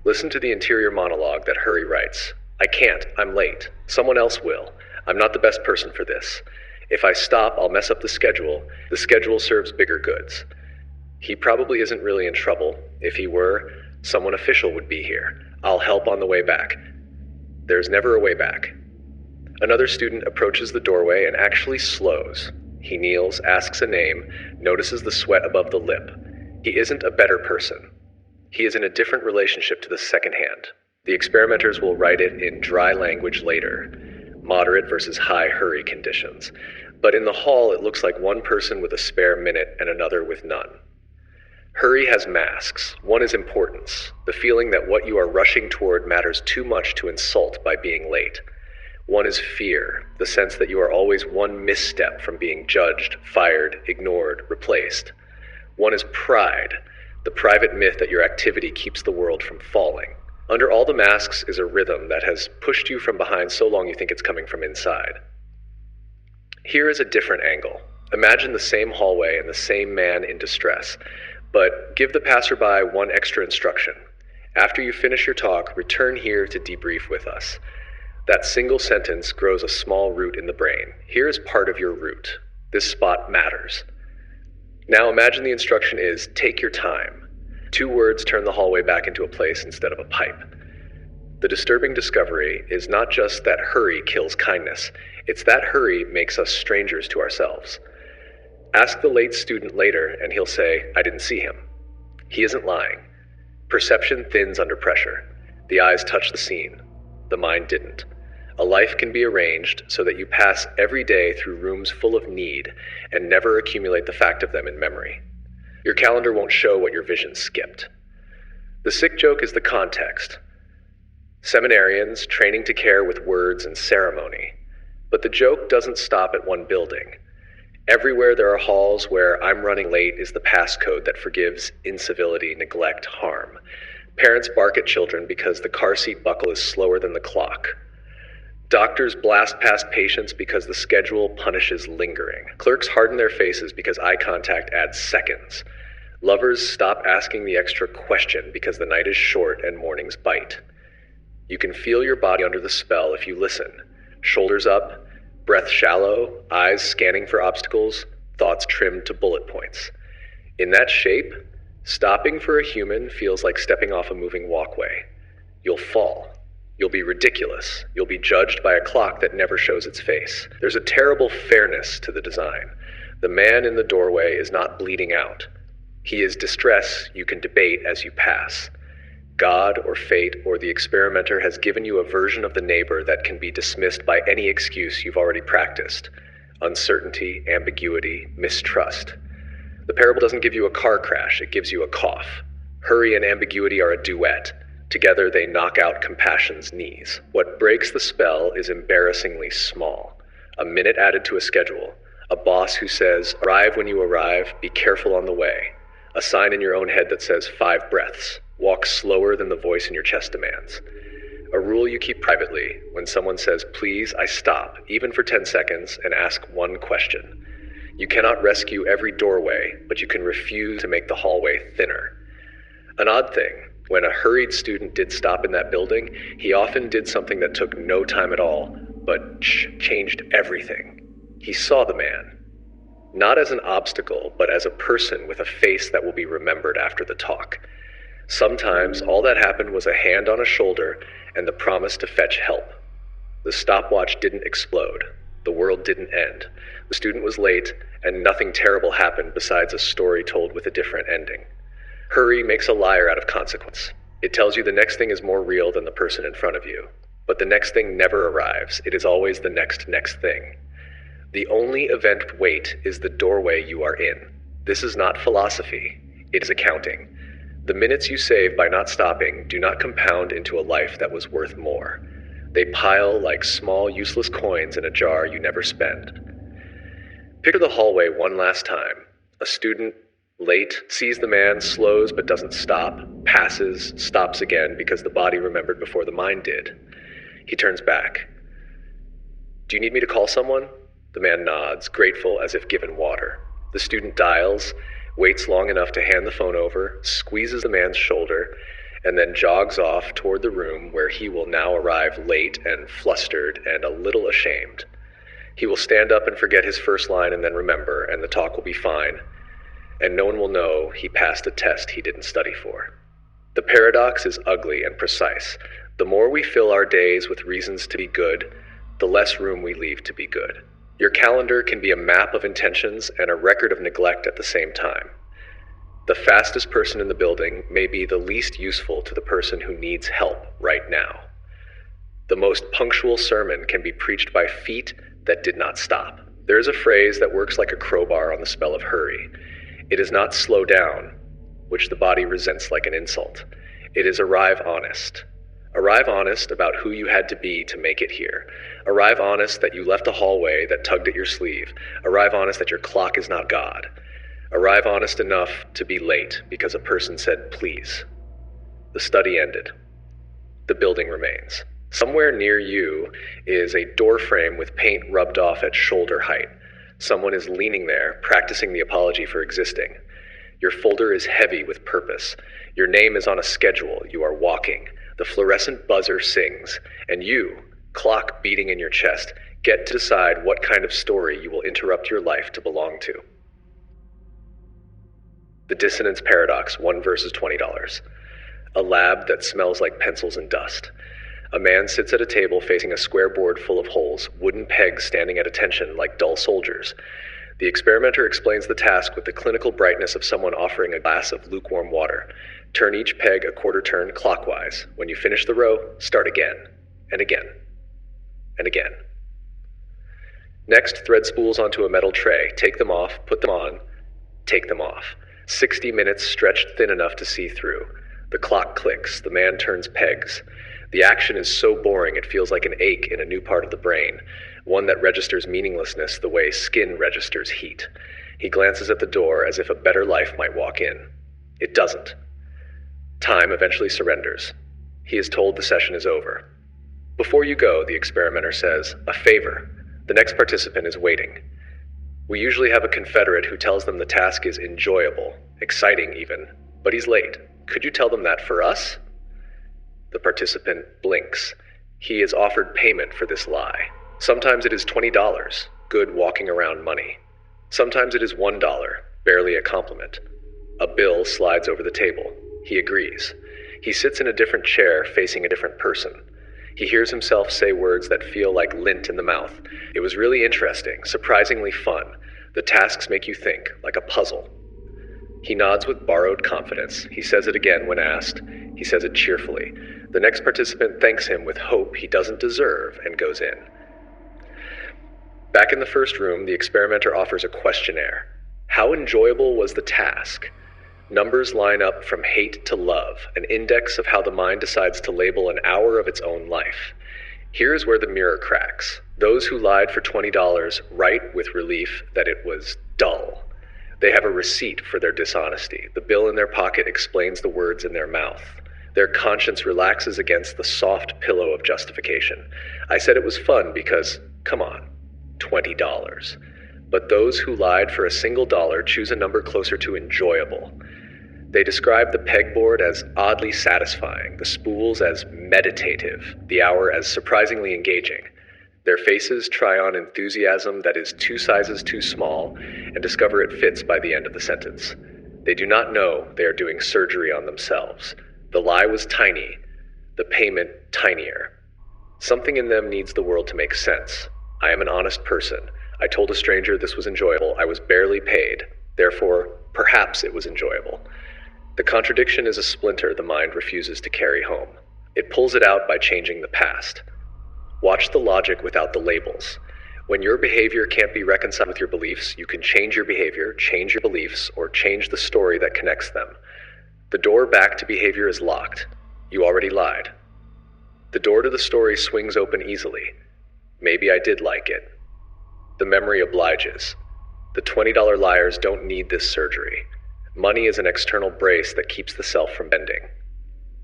Listen to the interior monologue that Hurry writes. I can't, I'm late. Someone else will. I'm not the best person for this. If I stop, I'll mess up the schedule. The schedule serves bigger goods. He probably isn't really in trouble. If he were, someone official would be here. I'll help on the way back. There's never a way back. Another student approaches the doorway and actually slows. He kneels, asks a name, notices the sweat above the lip. He isn't a better person. He is in a different relationship to the second hand. The experimenters will write it in dry language later. moderate versus high hurry conditions. But in the hall, it looks like one person with a spare minute and another with none. Hurry has masks. One is importance, the feeling that what you are rushing toward matters too much to insult by being late. One is fear, the sense that you are always one misstep from being judged, fired, ignored, replaced. One is pride, the private myth that your activity keeps the world from falling. Under all the masks is a rhythm that has pushed you from behind so long you think it's coming from inside. Here is a different angle. Imagine the same hallway and the same man in distress, but give the passerby one extra instruction. After you finish your talk, return here to debrief with us. That single sentence grows a small root in the brain. Here is part of your root. This spot matters. Now imagine the instruction is, take your time. 2 words turn the hallway back into a place instead of a pipe. The disturbing discovery is not just that hurry kills kindness, it's that hurry makes us strangers to ourselves. Ask the late student later and he'll say, I didn't see him. He isn't lying. Perception thins under pressure. The eyes touch the scene. The mind didn't. A life can be arranged so that you pass every day through rooms full of need and never accumulate the fact of them in memory. Your calendar won't show what your vision skipped. The sick joke is the context. Seminarians training to care with words and ceremony. But the joke doesn't stop at one building. Everywhere there are halls where I'm running late is the passcode that forgives incivility, neglect, harm. Parents bark at children because the car seat buckle is slower than the clock. Doctors blast past patients because the schedule punishes lingering. Clerks harden their faces because eye contact adds seconds. Lovers stop asking the extra question because the night is short and mornings bite. You can feel your body under the spell if you listen. Shoulders up, breath shallow, eyes scanning for obstacles, thoughts trimmed to bullet points. In that shape, stopping for a human feels like stepping off a moving walkway. You'll fall. You'll be ridiculous. You'll be judged by a clock that never shows its face. There's a terrible fairness to the design. The man in the doorway is not bleeding out. He is distress you can debate as you pass. God or fate or the experimenter has given you a version of the neighbor that can be dismissed by any excuse you've already practiced. Uncertainty, ambiguity, mistrust. The parable doesn't give you a car crash, it gives you a cough. Hurry and ambiguity are a duet. Together they knock out compassion's knees. What breaks the spell is embarrassingly small. A minute added to a schedule. A boss who says, arrive when you arrive, be careful on the way. A sign in your own head that says 5 breaths. Walk slower than the voice in your chest demands. A rule you keep privately. When someone says, please, I stop, even for 10 seconds, and ask one question. You cannot rescue every doorway, but you can refuse to make the hallway thinner. An odd thing, when a hurried student did stop in that building, he often did something that took no time at all, but changed everything. He saw the man. Not as an obstacle, but as a person with a face that will be remembered after the talk. Sometimes all that happened was a hand on a shoulder and the promise to fetch help. The stopwatch didn't explode. The world didn't end. The student was late, and nothing terrible happened besides a story told with a different ending. Hurry makes a liar out of consequence. It tells you the next thing is more real than the person in front of you. But the next thing never arrives. It is always the next thing. The only event wait is the doorway you are in. This is not philosophy. It is accounting. The minutes you save by not stopping do not compound into a life that was worth more. They pile like small, useless coins in a jar you never spend. Picture the hallway one last time. A student, late, sees the man, slows but doesn't stop, passes, stops again because the body remembered before the mind did. He turns back. Do you need me to call someone? The man nods, grateful as if given water. The student dials, waits long enough to hand the phone over, squeezes the man's shoulder, and then jogs off toward the room where he will now arrive late and flustered and a little ashamed. He will stand up and forget his first line and then remember, and the talk will be fine, and no one will know he passed a test he didn't study for. The paradox is ugly and precise. The more we fill our days with reasons to be good, the less room we leave to be good. Your calendar can be a map of intentions and a record of neglect at the same time. The fastest person in the building may be the least useful to the person who needs help right now. The most punctual sermon can be preached by feet that did not stop. There is a phrase that works like a crowbar on the spell of hurry. It is not slow down, which the body resents like an insult. It is arrive honest. Arrive honest about who you had to be to make it here. Arrive honest that you left a hallway that tugged at your sleeve. Arrive honest that your clock is not God. Arrive honest enough to be late because a person said please. The study ended. The building remains. Somewhere near you is a door frame with paint rubbed off at shoulder height. Someone is leaning there, practicing the apology for existing. Your folder is heavy with purpose. Your name is on a schedule. You are walking. The fluorescent buzzer sings, and you, clock beating in your chest, get to decide what kind of story you will interrupt your life to belong to. The Dissonance Paradox, 1 versus $20. A lab that smells like pencils and dust. A man sits at a table facing a square board full of holes, wooden pegs standing at attention like dull soldiers. The experimenter explains the task with the clinical brightness of someone offering a glass of lukewarm water. Turn each peg a quarter turn clockwise. When you finish the row, start again, and again, and again. Next, thread spools onto a metal tray. Take them off, put them on, take them off. 60 minutes stretched thin enough to see through. The clock clicks. The man turns pegs. The action is so boring it feels like an ache in a new part of the brain, one that registers meaninglessness the way skin registers heat. He glances at the door as if a better life might walk in. It doesn't. Time eventually surrenders. He is told the session is over. Before you go, the experimenter says, a favor. The next participant is waiting. We usually have a confederate who tells them the task is enjoyable, exciting even, but he's late. Could you tell them that for us? The participant blinks. He is offered payment for this lie. Sometimes it is $20, good walking around money. Sometimes it is $1, barely a compliment. A bill slides over the table. He agrees. He sits in a different chair facing a different person. He hears himself say words that feel like lint in the mouth. It was really interesting, surprisingly fun. The tasks make you think, like a puzzle. He nods with borrowed confidence. He says it again when asked. He says it cheerfully. The next participant thanks him with hope he doesn't deserve and goes in. Back in the first room, the experimenter offers a questionnaire. How enjoyable was the task? Numbers line up from hate to love, an index of how the mind decides to label an hour of its own life. Here's where the mirror cracks. Those who lied for $20 write with relief that it was dull. They have a receipt for their dishonesty. The bill in their pocket explains the words in their mouth. Their conscience relaxes against the soft pillow of justification. I said it was fun because, come on, $20. But those who lied for a single dollar choose a number closer to enjoyable. They describe the pegboard as oddly satisfying, the spools as meditative, the hour as surprisingly engaging. Their faces try on enthusiasm that is 2 sizes too small and discover it fits by the end of the sentence. They do not know they are doing surgery on themselves. The lie was tiny, the payment tinier. Something in them needs the world to make sense. I am an honest person. I told a stranger this was enjoyable. I was barely paid. Therefore, perhaps it was enjoyable. The contradiction is a splinter the mind refuses to carry home. It pulls it out by changing the past. Watch the logic without the labels. When your behavior can't be reconciled with your beliefs, you can change your behavior, change your beliefs, or change the story that connects them. The door back to behavior is locked. You already lied. The door to the story swings open easily. Maybe I did like it. The memory obliges. The $20 liars don't need this surgery. Money is an external brace that keeps the self from bending.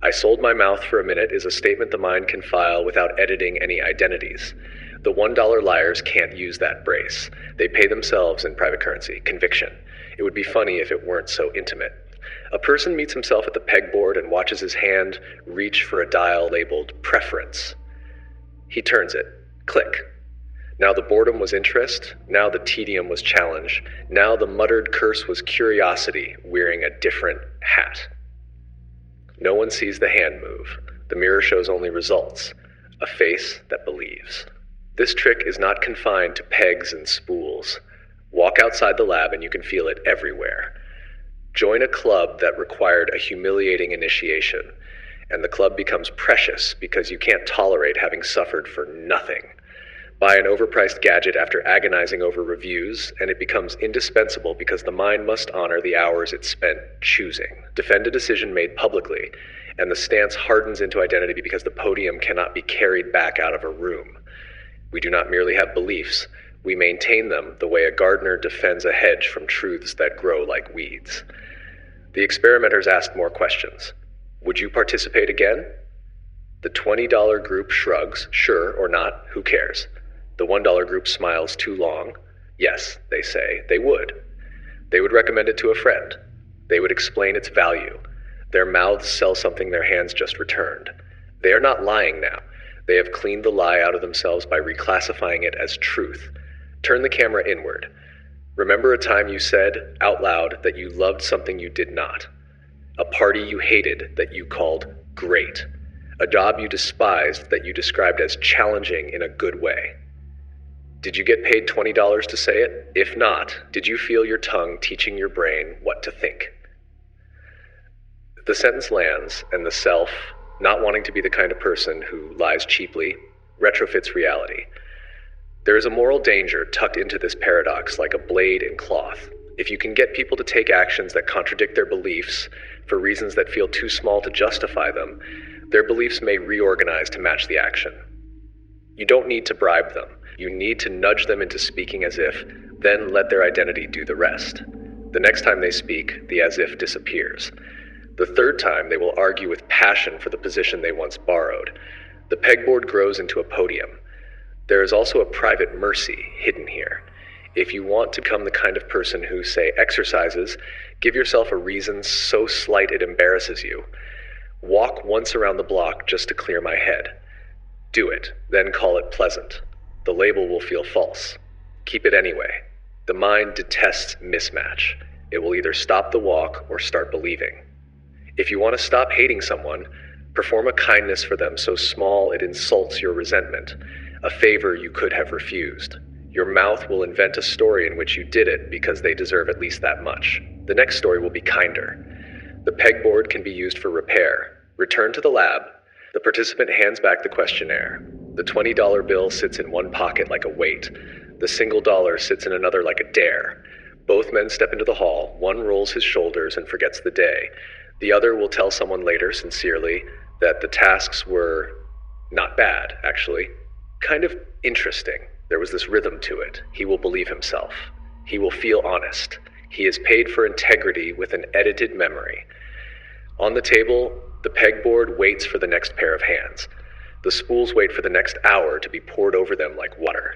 I sold my mouth for a minute is a statement the mind can file without editing any identities. The $1 liars can't use that brace. They pay themselves in private currency, conviction. It would be funny if it weren't so intimate. A person meets himself at the pegboard and watches his hand reach for a dial labeled preference. He turns it. Click. Now the boredom was interest. Now the tedium was challenge. Now the muttered curse was curiosity wearing a different hat. No one sees the hand move. The mirror shows only results. A face that believes. This trick is not confined to pegs and spools. Walk outside the lab and you can feel it everywhere. Join a club that required a humiliating initiation. and the club becomes precious because you can't tolerate having suffered for nothing. Buy an overpriced gadget after agonizing over reviews, and it becomes indispensable because the mind must honor the hours it spent choosing. Defend a decision made publicly, and the stance hardens into identity because the podium cannot be carried back out of a room. We do not merely have beliefs, we maintain them the way a gardener defends a hedge from truths that grow like weeds. The experimenters asked more questions. Would you participate again? The $20 group shrugs, sure or not, who cares? The $1 group smiles too long. Yes, they say, they would. They would recommend it to a friend. They would explain its value. Their mouths sell something their hands just returned. They are not lying now. They have cleaned the lie out of themselves by reclassifying it as truth. Turn the camera inward. Remember a time you said, out loud, that you loved something you did not. A party you hated that you called great. A job you despised that you described as challenging in a good way. Did you get paid $20 to say it? If not, did you feel your tongue teaching your brain what to think? The sentence lands, and the self, not wanting to be the kind of person who lies cheaply, retrofits reality. There is a moral danger tucked into this paradox like a blade in cloth. If you can get people to take actions that contradict their beliefs for reasons that feel too small to justify them, their beliefs may reorganize to match the action. You don't need to bribe them. You need to nudge them into speaking as if, then let their identity do the rest. The next time they speak, the as if disappears. The third time, they will argue with passion for the position they once borrowed. The pegboard grows into a podium. There is also a private mercy hidden here. If you want to become the kind of person who, say, exercises, give yourself a reason so slight it embarrasses you. Walk once around the block just to clear my head. Do it, then call it pleasant. The label will feel false. Keep it anyway. The mind detests mismatch. It will either stop the walk or start believing. If you want to stop hating someone, perform a kindness for them so small it insults your resentment, a favor you could have refused. Your mouth will invent a story in which you did it because they deserve at least that much. The next story will be kinder. The pegboard can be used for repair. Return to the lab. The participant hands back the questionnaire. The $20 bill sits in one pocket like a weight. The single dollar sits in another like a dare. Both men step into the hall. One rolls his shoulders and forgets the day. The other will tell someone later, sincerely, that the tasks were not bad, actually. Kind of interesting. There was this rhythm to it. He will believe himself. He will feel honest. He is paid for integrity with an edited memory. On the table, the pegboard waits for the next pair of hands. The spools wait for the next hour to be poured over them like water.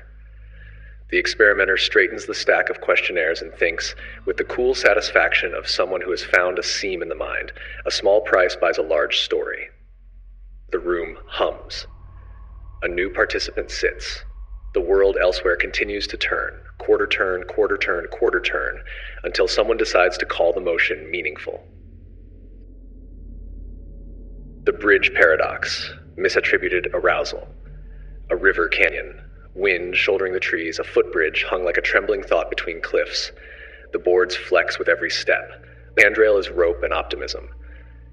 The experimenter straightens the stack of questionnaires and thinks, with the cool satisfaction of someone who has found a seam in the mind, a small price buys a large story. The room hums. A new participant sits. The world elsewhere continues to turn, quarter turn, quarter turn, quarter turn, until someone decides to call the motion meaningful. The bridge paradox, misattributed arousal. A river canyon, wind shouldering the trees, a footbridge hung like a trembling thought between cliffs. The boards flex with every step. The handrail is rope and optimism.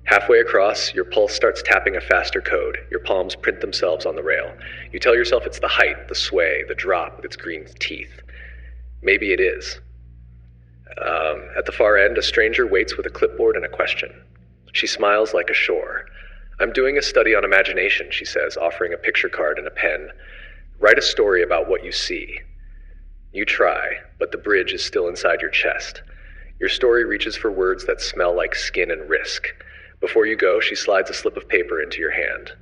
Halfway across, your pulse starts tapping a faster code. Your palms print themselves on the rail. You tell yourself it's the height, the sway, the drop with its green teeth. Maybe it is. At the far end, a stranger waits with a clipboard and a question. She smiles like a shore. I'm doing a study on imagination, she says, offering a picture card and a pen. Write a story about what you see. You try, but the bridge is still inside your chest. Your story reaches for words that smell like skin and risk. Before you go, she slides a slip of paper into your hand.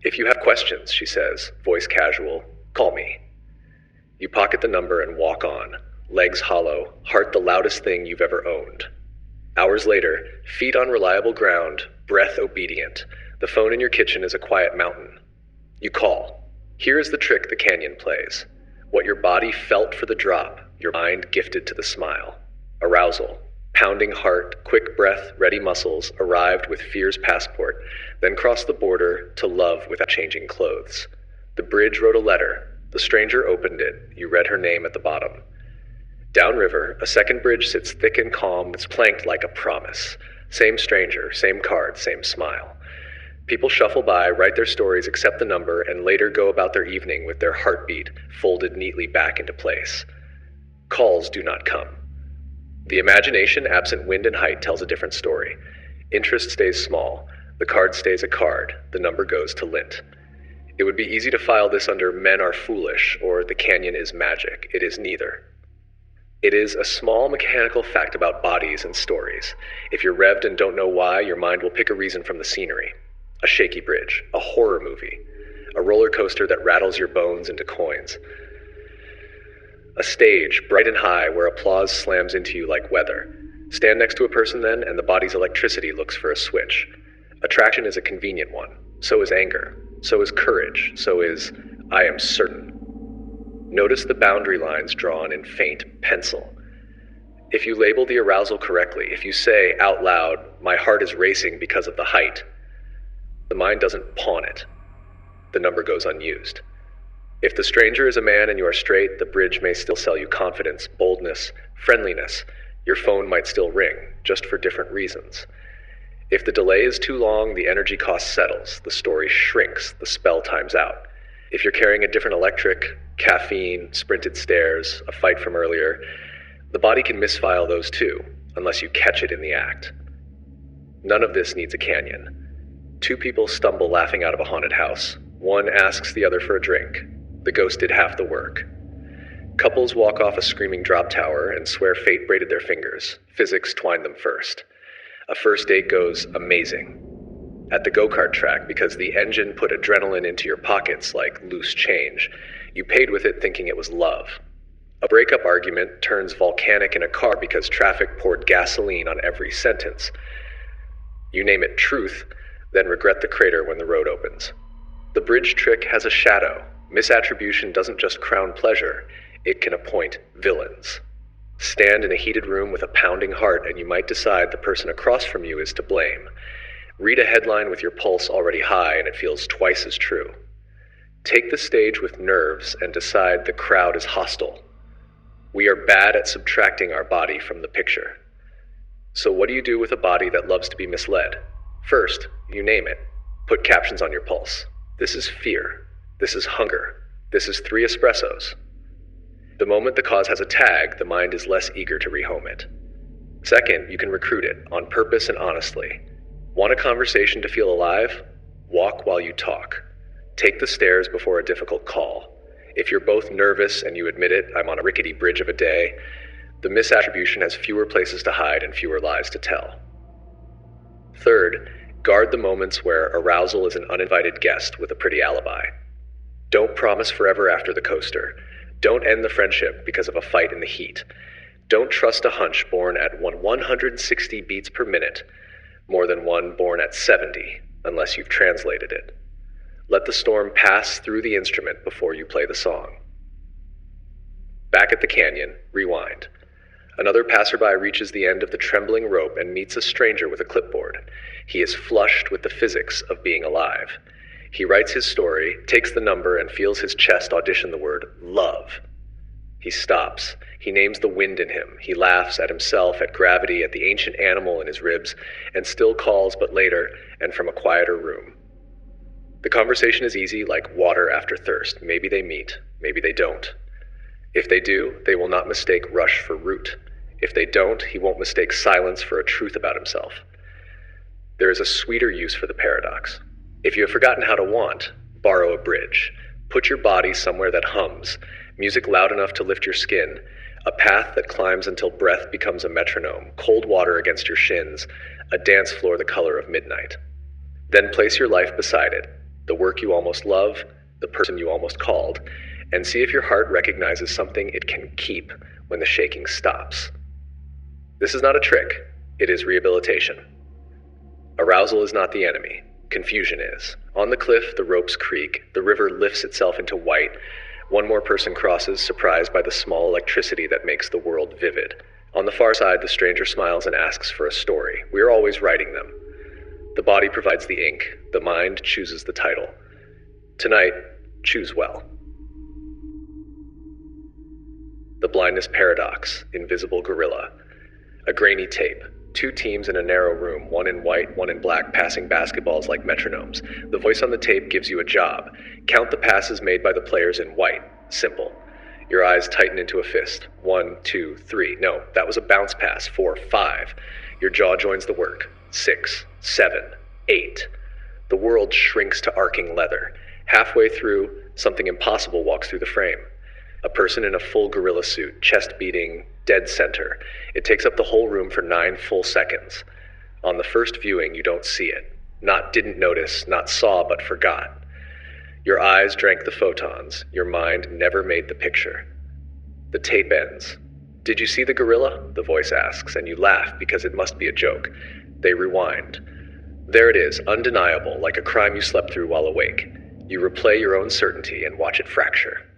If you have questions, she says, voice casual, call me. You pocket the number and walk on, legs hollow, heart the loudest thing you've ever owned. Hours later, feet on reliable ground, breath obedient. The phone in your kitchen is a quiet mountain. You call. Here is the trick the canyon plays. What your body felt for the drop, your mind gifted to the smile. Arousal. Pounding heart, quick breath, ready muscles, arrived with fear's passport, then crossed the border to love without changing clothes. The bridge wrote a letter. The stranger opened it. You read her name at the bottom. Downriver, a second bridge sits thick and calm. It's planked like a promise. Same stranger, same card, same smile. People shuffle by, write their stories, accept the number, and later go about their evening with their heartbeat folded neatly back into place. Calls do not come. The imagination, absent wind and height, tells a different story. Interest stays small. The card stays a card. The number goes to lint. It would be easy to file this under men are foolish or the canyon is magic. It is neither. It is a small mechanical fact about bodies and stories. If you're revved and don't know why, your mind will pick a reason from the scenery. A shaky bridge, a horror movie, a roller coaster that rattles your bones into coins. A stage, bright and high, where applause slams into you like weather. Stand next to a person then, and the body's electricity looks for a switch. Attraction is a convenient one. So is anger. So is courage. So is, I am certain. Notice the boundary lines drawn in faint pencil. If you label the arousal correctly, if you say out loud, my heart is racing because of the height, the mind doesn't pawn it. The number goes unused. If the stranger is a man and you are straight, the bridge may still sell you confidence, boldness, friendliness. Your phone might still ring, just for different reasons. If the delay is too long, the energy cost settles, the story shrinks, the spell times out. If you're carrying a different electric, caffeine, sprinted stairs, a fight from earlier, the body can misfile those too, unless you catch it in the act. None of this needs a canyon. Two people stumble laughing out of a haunted house. One asks the other for a drink. The ghost did half the work. Couples walk off a screaming drop tower and swear fate braided their fingers. Physics twined them first. A first date goes amazing. At the go-kart track, because the engine put adrenaline into your pockets like loose change. You paid with it thinking it was love. A breakup argument turns volcanic in a car because traffic poured gasoline on every sentence. You name it truth, then regret the crater when the road opens. The bridge trick has a shadow. Misattribution doesn't just crown pleasure, it can appoint villains. Stand in a heated room with a pounding heart and you might decide the person across from you is to blame. Read a headline with your pulse already high and it feels twice as true. Take the stage with nerves and decide the crowd is hostile. We are bad at subtracting our body from the picture. So what do you do with a body that loves to be misled? First, you name it. Put captions on your pulse. This is fear. This is hunger. This is 3 espressos. The moment the cause has a tag, the mind is less eager to rehome it. Second, you can recruit it, on purpose and honestly. Want a conversation to feel alive? Walk while you talk. Take the stairs before a difficult call. If you're both nervous and you admit it, I'm on a rickety bridge of a day, the misattribution has fewer places to hide and fewer lies to tell. Third, guard the moments where arousal is an uninvited guest with a pretty alibi. Don't promise forever after the coaster. Don't end the friendship because of a fight in the heat. Don't trust a hunch born at 160 beats per minute, more than one born at 70, unless you've translated it. Let the storm pass through the instrument before you play the song. Back at the canyon, rewind. Another passerby reaches the end of the trembling rope and meets a stranger with a clipboard. He is flushed with the physics of being alive. He writes his story, takes the number, and feels his chest audition the word love. He stops. He names the wind in him. He laughs at himself, at gravity, at the ancient animal in his ribs, and still calls, but later, and from a quieter room. The conversation is easy, like water after thirst. Maybe they meet, maybe they don't. If they do, they will not mistake rush for root. If they don't, he won't mistake silence for a truth about himself. There is a sweeter use for the paradox. If you have forgotten how to want, borrow a bridge. Put your body somewhere that hums, music loud enough to lift your skin, a path that climbs until breath becomes a metronome, cold water against your shins, a dance floor the color of midnight. Then place your life beside it, the work you almost love, the person you almost called, and see if your heart recognizes something it can keep when the shaking stops. This is not a trick, it is rehabilitation. Arousal is not the enemy, confusion is. On the cliff, the ropes creak, the river lifts itself into white. One more person crosses, surprised by the small electricity that makes the world vivid. On the far side, the stranger smiles and asks for a story. We are always writing them. The body provides the ink, the mind chooses the title. Tonight, choose well. The Blindness Paradox, Invisible Gorilla. A grainy tape, Two teams in a narrow room, one in white, one in black, passing basketballs like metronomes. The voice on the tape gives you a job. Count the passes made by the players in white. Simple. Your eyes tighten into a fist. 1, 2, 3. No, that was a bounce pass. 4, 5. Your jaw joins the work. 6, 7, 8. The world shrinks to arcing leather. Halfway through, something impossible walks through the frame. A person in a full gorilla suit, chest beating, dead center. It takes up the whole room for 9 full seconds. On the first viewing, you don't see it. Not didn't notice, not saw, but forgot. Your eyes drank the photons. Your mind never made the picture. The tape ends. Did you see the gorilla? The voice asks, and you laugh because it must be a joke. They rewind. There it is, undeniable, like a crime you slept through while awake. You replay your own certainty and watch it fracture.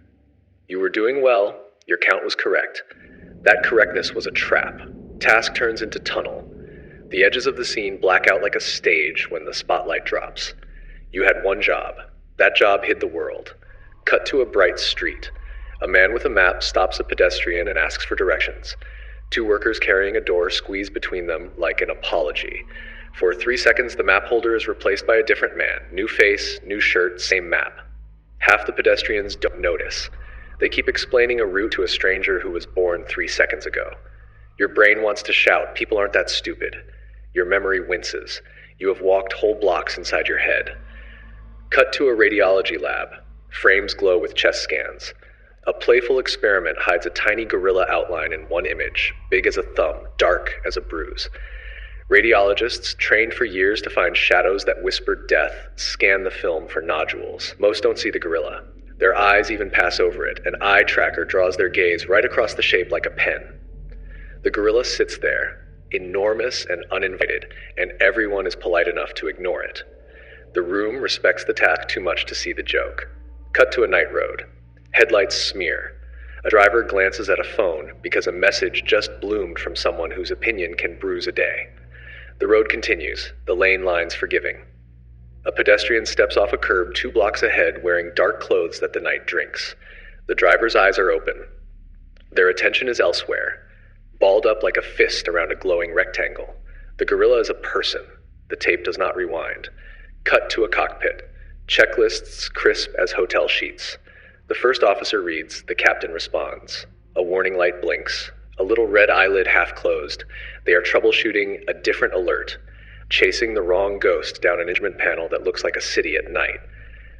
You were doing well. Your count was correct. That correctness was a trap. Task turns into tunnel. The edges of the scene black out like a stage when the spotlight drops. You had one job. That job hid the world. Cut to a bright street. A man with a map stops a pedestrian and asks for directions. Two workers carrying a door squeeze between them like an apology. For 3 seconds, the map holder is replaced by a different man. New face, new shirt, same map. Half the pedestrians don't notice. They keep explaining a route to a stranger who was born 3 seconds ago. Your brain wants to shout, people aren't that stupid. Your memory winces. You have walked whole blocks inside your head. Cut to a radiology lab. Frames glow with chest scans. A playful experiment hides a tiny gorilla outline in one image, big as a thumb, dark as a bruise. Radiologists, trained for years to find shadows that whispered death, scan the film for nodules. Most don't see the gorilla. Their eyes even pass over it. An eye tracker draws their gaze right across the shape like a pen. The gorilla sits there, enormous and uninvited, and everyone is polite enough to ignore it. The room respects the task too much to see the joke. Cut to a night road. Headlights smear. A driver glances at a phone because a message just bloomed from someone whose opinion can bruise a day. The road continues, the lane lines forgiving. A pedestrian steps off a curb 2 blocks ahead wearing dark clothes that the night drinks. The driver's eyes are open. Their attention is elsewhere, balled up like a fist around a glowing rectangle. The gorilla is a person. The tape does not rewind. Cut to a cockpit. Checklists crisp as hotel sheets. The first officer reads, the captain responds. A warning light blinks. A little red eyelid half closed. They are troubleshooting a different alert, chasing the wrong ghost down an instrument panel that looks like a city at night.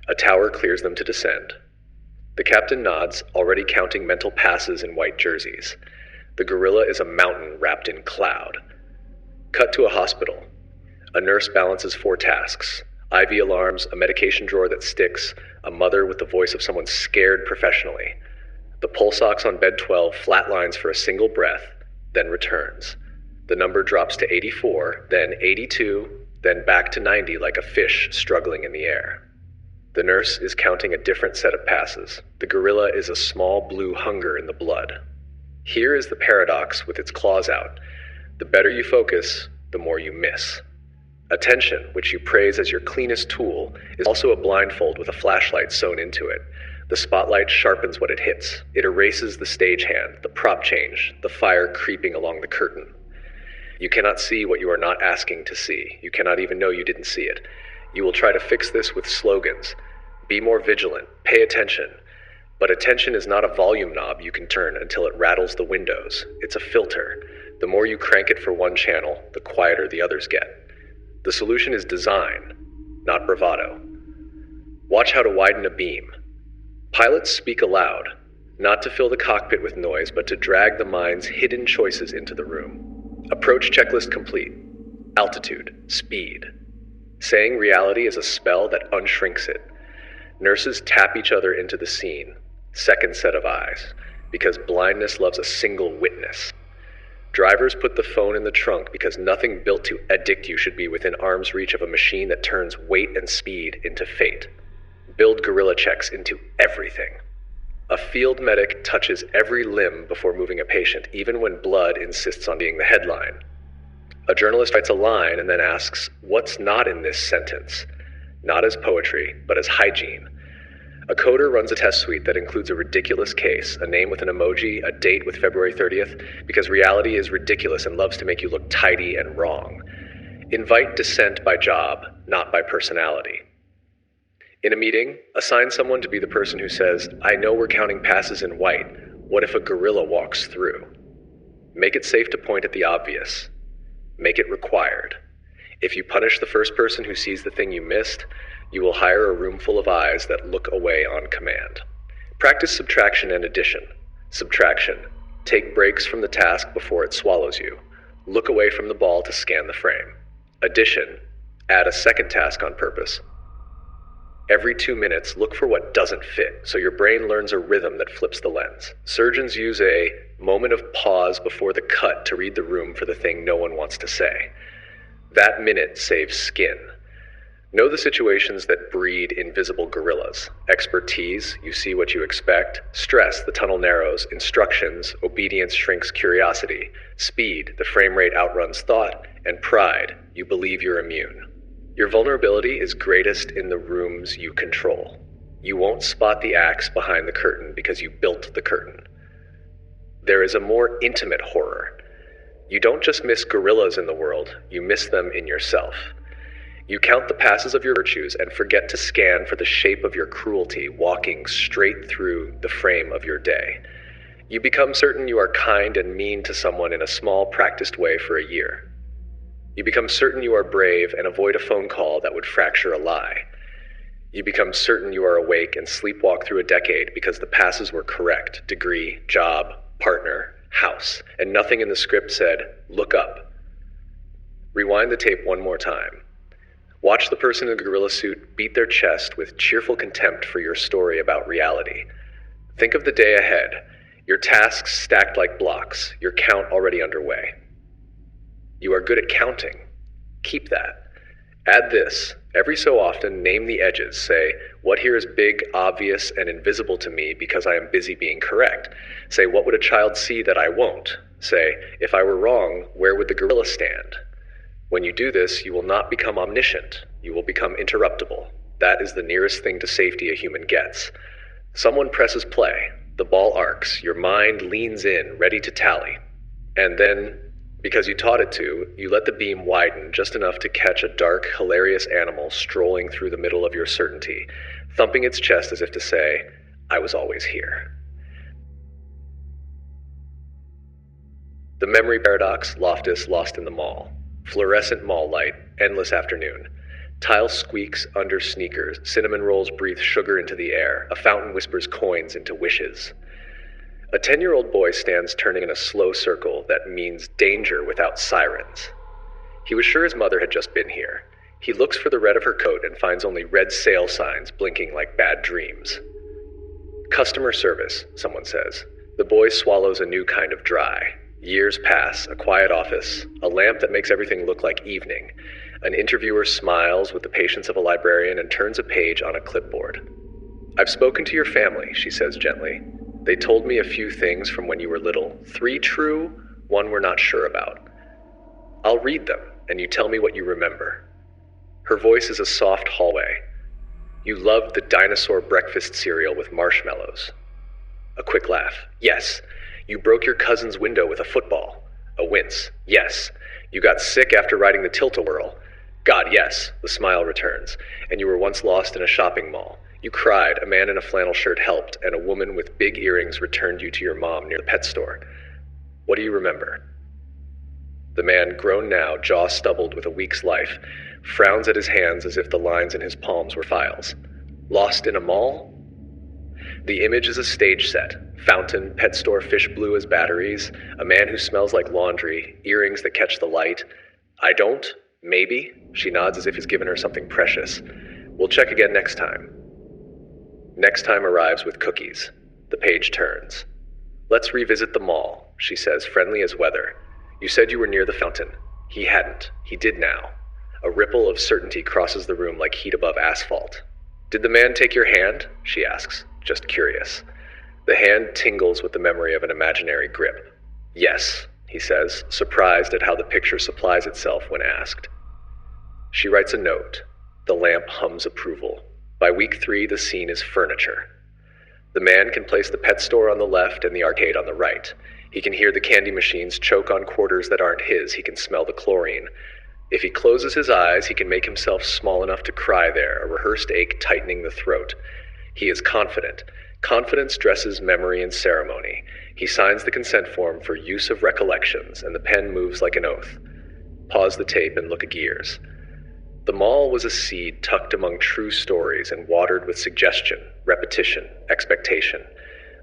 A tower clears them to descend. The captain nods, already counting mental passes in white jerseys. The gorilla is a mountain wrapped in cloud. Cut to a hospital. A nurse balances 4 tasks. IV alarms, a medication drawer that sticks, a mother with the voice of someone scared professionally. The pulse ox on bed 12 flatlines for a single breath, then returns. The number drops to 84, then 82, then back to 90 like a fish struggling in the air. The nurse is counting a different set of passes. The gorilla is a small blue hunger in the blood. Here is the paradox with its claws out. The better you focus, the more you miss. Attention, which you praise as your cleanest tool, is also a blindfold with a flashlight sewn into it. The spotlight sharpens what it hits. It erases the stagehand, the prop change, the fire creeping along the curtain. You cannot see what you are not asking to see. You cannot even know you didn't see it. You will try to fix this with slogans. Be more vigilant. Pay attention. But attention is not a volume knob you can turn until it rattles the windows. It's a filter. The more you crank it for one channel, the quieter the others get. The solution is design, not bravado. Watch how to widen a beam. Pilots speak aloud, not to fill the cockpit with noise, but to drag the mind's hidden choices into the room. Approach checklist complete. Altitude, speed. Saying reality is a spell that unshrinks it. Nurses tap each other into the scene, second set of eyes, because blindness loves a single witness. Drivers put the phone in the trunk because nothing built to addict you should be within arm's reach of a machine that turns weight and speed into fate. Build gorilla checks into everything. A field medic touches every limb before moving a patient, even when blood insists on being the headline. A journalist writes a line and then asks, what's not in this sentence? Not as poetry, but as hygiene. A coder runs a test suite that includes a ridiculous case, a name with an emoji, a date with February 30th, because reality is ridiculous and loves to make you look tidy and wrong. Invite dissent by job, not by personality. In a meeting, assign someone to be the person who says, "I know we're counting passes in white. What if a gorilla walks through?" Make it safe to point at the obvious. Make it required. If you punish the first person who sees the thing you missed, you will hire a room full of eyes that look away on command. Practice subtraction and addition. Subtraction. Take breaks from the task before it swallows you. Look away from the ball to scan the frame. Addition. Add a second task on purpose. Every 2 minutes, look for what doesn't fit, so your brain learns a rhythm that flips the lens. Surgeons use a moment of pause before the cut to read the room for the thing no one wants to say. That minute saves skin. Know the situations that breed invisible gorillas. Expertise, you see what you expect. Stress, the tunnel narrows. Instructions, obedience shrinks curiosity. Speed, the frame rate outruns thought. And pride, you believe you're immune. Your vulnerability is greatest in the rooms you control. You won't spot the axe behind the curtain because you built the curtain. There is a more intimate horror. You don't just miss gorillas in the world, you miss them in yourself. You count the passes of your virtues and forget to scan for the shape of your cruelty walking straight through the frame of your day. You become certain you are kind and mean to someone in a small, practiced way for a year. You become certain you are brave and avoid a phone call that would fracture a lie. You become certain you are awake and sleepwalk through a decade because the passes were correct: degree, job, partner, house, and nothing in the script said, "Look up." Rewind the tape one more time. Watch the person in the gorilla suit beat their chest with cheerful contempt for your story about reality. Think of the day ahead, your tasks stacked like blocks, your count already underway. You are good at counting. Keep that. Add this. Every so often, name the edges. Say, what here is big, obvious, and invisible to me because I am busy being correct. Say, what would a child see that I won't? Say, if I were wrong, where would the gorilla stand? When you do this, you will not become omniscient. You will become interruptible. That is the nearest thing to safety a human gets. Someone presses play. The ball arcs. Your mind leans in, ready to tally. And then, because you taught it to, you let the beam widen just enough to catch a dark, hilarious animal strolling through the middle of your certainty, thumping its chest as if to say, "I was always here." The memory paradox, Loftus lost in the mall. Fluorescent mall light, endless afternoon. Tile squeaks under sneakers, cinnamon rolls breathe sugar into the air, a fountain whispers coins into wishes. A 10-year-old boy stands turning in a slow circle that means danger without sirens. He was sure his mother had just been here. He looks for the red of her coat and finds only red sale signs blinking like bad dreams. Customer service, someone says. The boy swallows a new kind of dry. Years pass, a quiet office, a lamp that makes everything look like evening. An interviewer smiles with the patience of a librarian and turns a page on a clipboard. "I've spoken to your family," she says gently. "They told me a few things from when you were little. 3 true, 1 we're not sure about. I'll read them, and you tell me what you remember." Her voice is a soft hallway. "You loved the dinosaur breakfast cereal with marshmallows." A quick laugh. "Yes. You broke your cousin's window with a football." A wince. "Yes. You got sick after riding the tilt-a-whirl." "God, yes." The smile returns. "And you were once lost in a shopping mall. You cried, a man in a flannel shirt helped, and a woman with big earrings returned you to your mom near the pet store. What do you remember?" The man, grown now, jaw stubbled with a week's life, frowns at his hands as if the lines in his palms were files. "Lost in a mall?" The image is a stage set. Fountain, pet store fish blue as batteries, a man who smells like laundry, earrings that catch the light. "I don't? Maybe?" She nods as if he's given her something precious. "We'll check again next time." Next time arrives with cookies. The page turns. "Let's revisit the mall," she says, friendly as weather. "You said you were near the fountain." He hadn't. He did now. A ripple of certainty crosses the room like heat above asphalt. "Did the man take your hand?" she asks, just curious. The hand tingles with the memory of an imaginary grip. "Yes," he says, surprised at how the picture supplies itself when asked. She writes a note. The lamp hums approval. By week 3, the scene is furniture. The man can place the pet store on the left and the arcade on the right. He can hear the candy machines choke on quarters that aren't his. He can smell the chlorine. If he closes his eyes, he can make himself small enough to cry there, a rehearsed ache tightening the throat. He is confident. Confidence dresses memory in ceremony. He signs the consent form for use of recollections, and the pen moves like an oath. Pause the tape and look at gears. The mall was a seed tucked among true stories and watered with suggestion, repetition, expectation.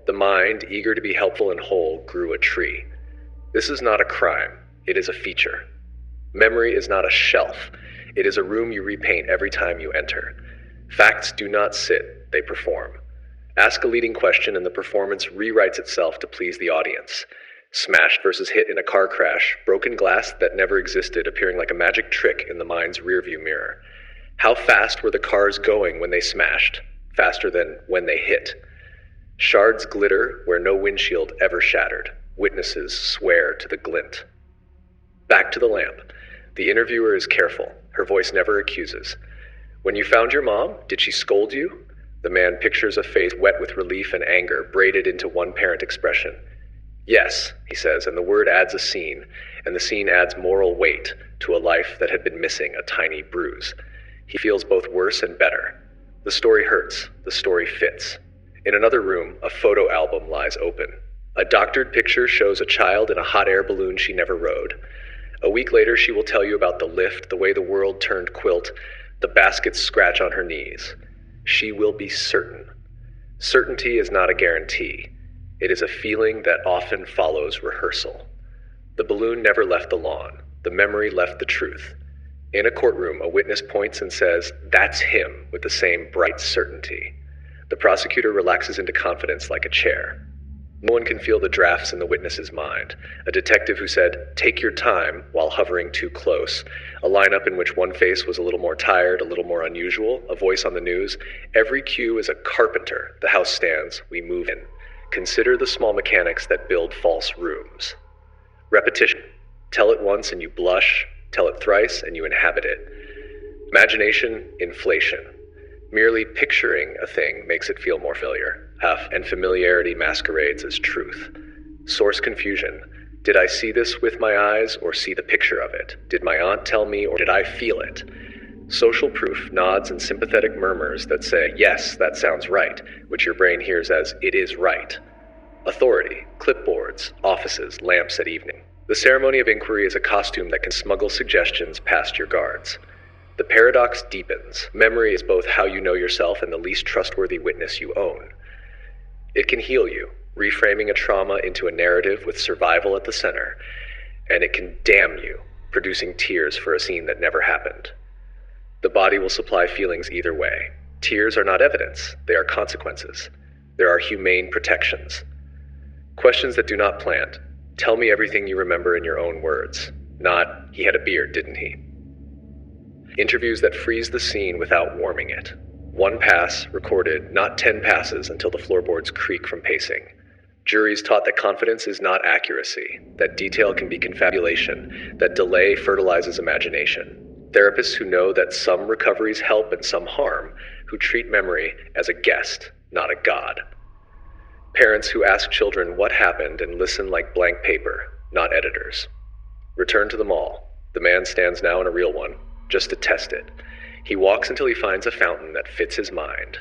The mind, eager to be helpful and whole, grew a tree. This is not a crime. It is a feature. Memory is not a shelf. It is a room you repaint every time you enter. Facts do not sit, they perform. Ask a leading question and the performance rewrites itself to please the audience. Smashed versus hit in a car crash, broken glass that never existed appearing like a magic trick in the mind's rearview mirror. How fast were the cars going when they smashed? Faster than when they hit. Shards glitter where no windshield ever shattered. Witnesses swear to the glint. Back to the lamp. The interviewer is careful. Her voice never accuses. When you found your mom, did she scold you? The man pictures a face wet with relief and anger, braided into one parent expression. Yes, he says, and the word adds a scene, and the scene adds moral weight to a life that had been missing a tiny bruise. He feels both worse and better. The story hurts. The story fits. In another room, a photo album lies open. A doctored picture shows a child in a hot air balloon she never rode. A week later, she will tell you about the lift, the way the world turned quilt, the basket's scratch on her knees. She will be certain. Certainty is not a guarantee. It is a feeling that often follows rehearsal. The balloon never left the lawn. The memory left the truth. In a courtroom, a witness points and says, "That's him," with the same bright certainty. The prosecutor relaxes into confidence like a chair. No one can feel the drafts in the witness's mind. A detective who said, "Take your time," while hovering too close. A lineup in which one face was a little more tired, a little more unusual. A voice on the news. Every cue is a carpenter. The house stands. We move in. Consider the small mechanics that build false rooms. Repetition. Tell it once and you blush. Tell it thrice and you inhabit it. Imagination, inflation. Merely picturing a thing makes it feel more familiar, and familiarity masquerades as truth. Source confusion. Did I see this with my eyes or see the picture of it? Did my aunt tell me or did I feel it? Social proof, nods and sympathetic murmurs that say, "Yes, that sounds right," which your brain hears as, "It is right." Authority, clipboards, offices, lamps at evening. The ceremony of inquiry is a costume that can smuggle suggestions past your guards. The paradox deepens. Memory is both how you know yourself and the least trustworthy witness you own. It can heal you, reframing a trauma into a narrative with survival at the center, and it can damn you, producing tears for a scene that never happened. The body will supply feelings either way. Tears are not evidence, they are consequences. There are humane protections. Questions that do not plant. Tell me everything you remember in your own words. Not, "He had a beard, didn't he?" Interviews that freeze the scene without warming it. One pass, recorded, not 10 passes until the floorboards creak from pacing. Juries taught that confidence is not accuracy, that detail can be confabulation, that delay fertilizes imagination. Therapists who know that some recoveries help and some harm, who treat memory as a guest, not a god. Parents who ask children what happened and listen like blank paper, not editors. Return to the mall. The man stands now in a real one, just to test it. He walks until he finds a fountain that fits his mind.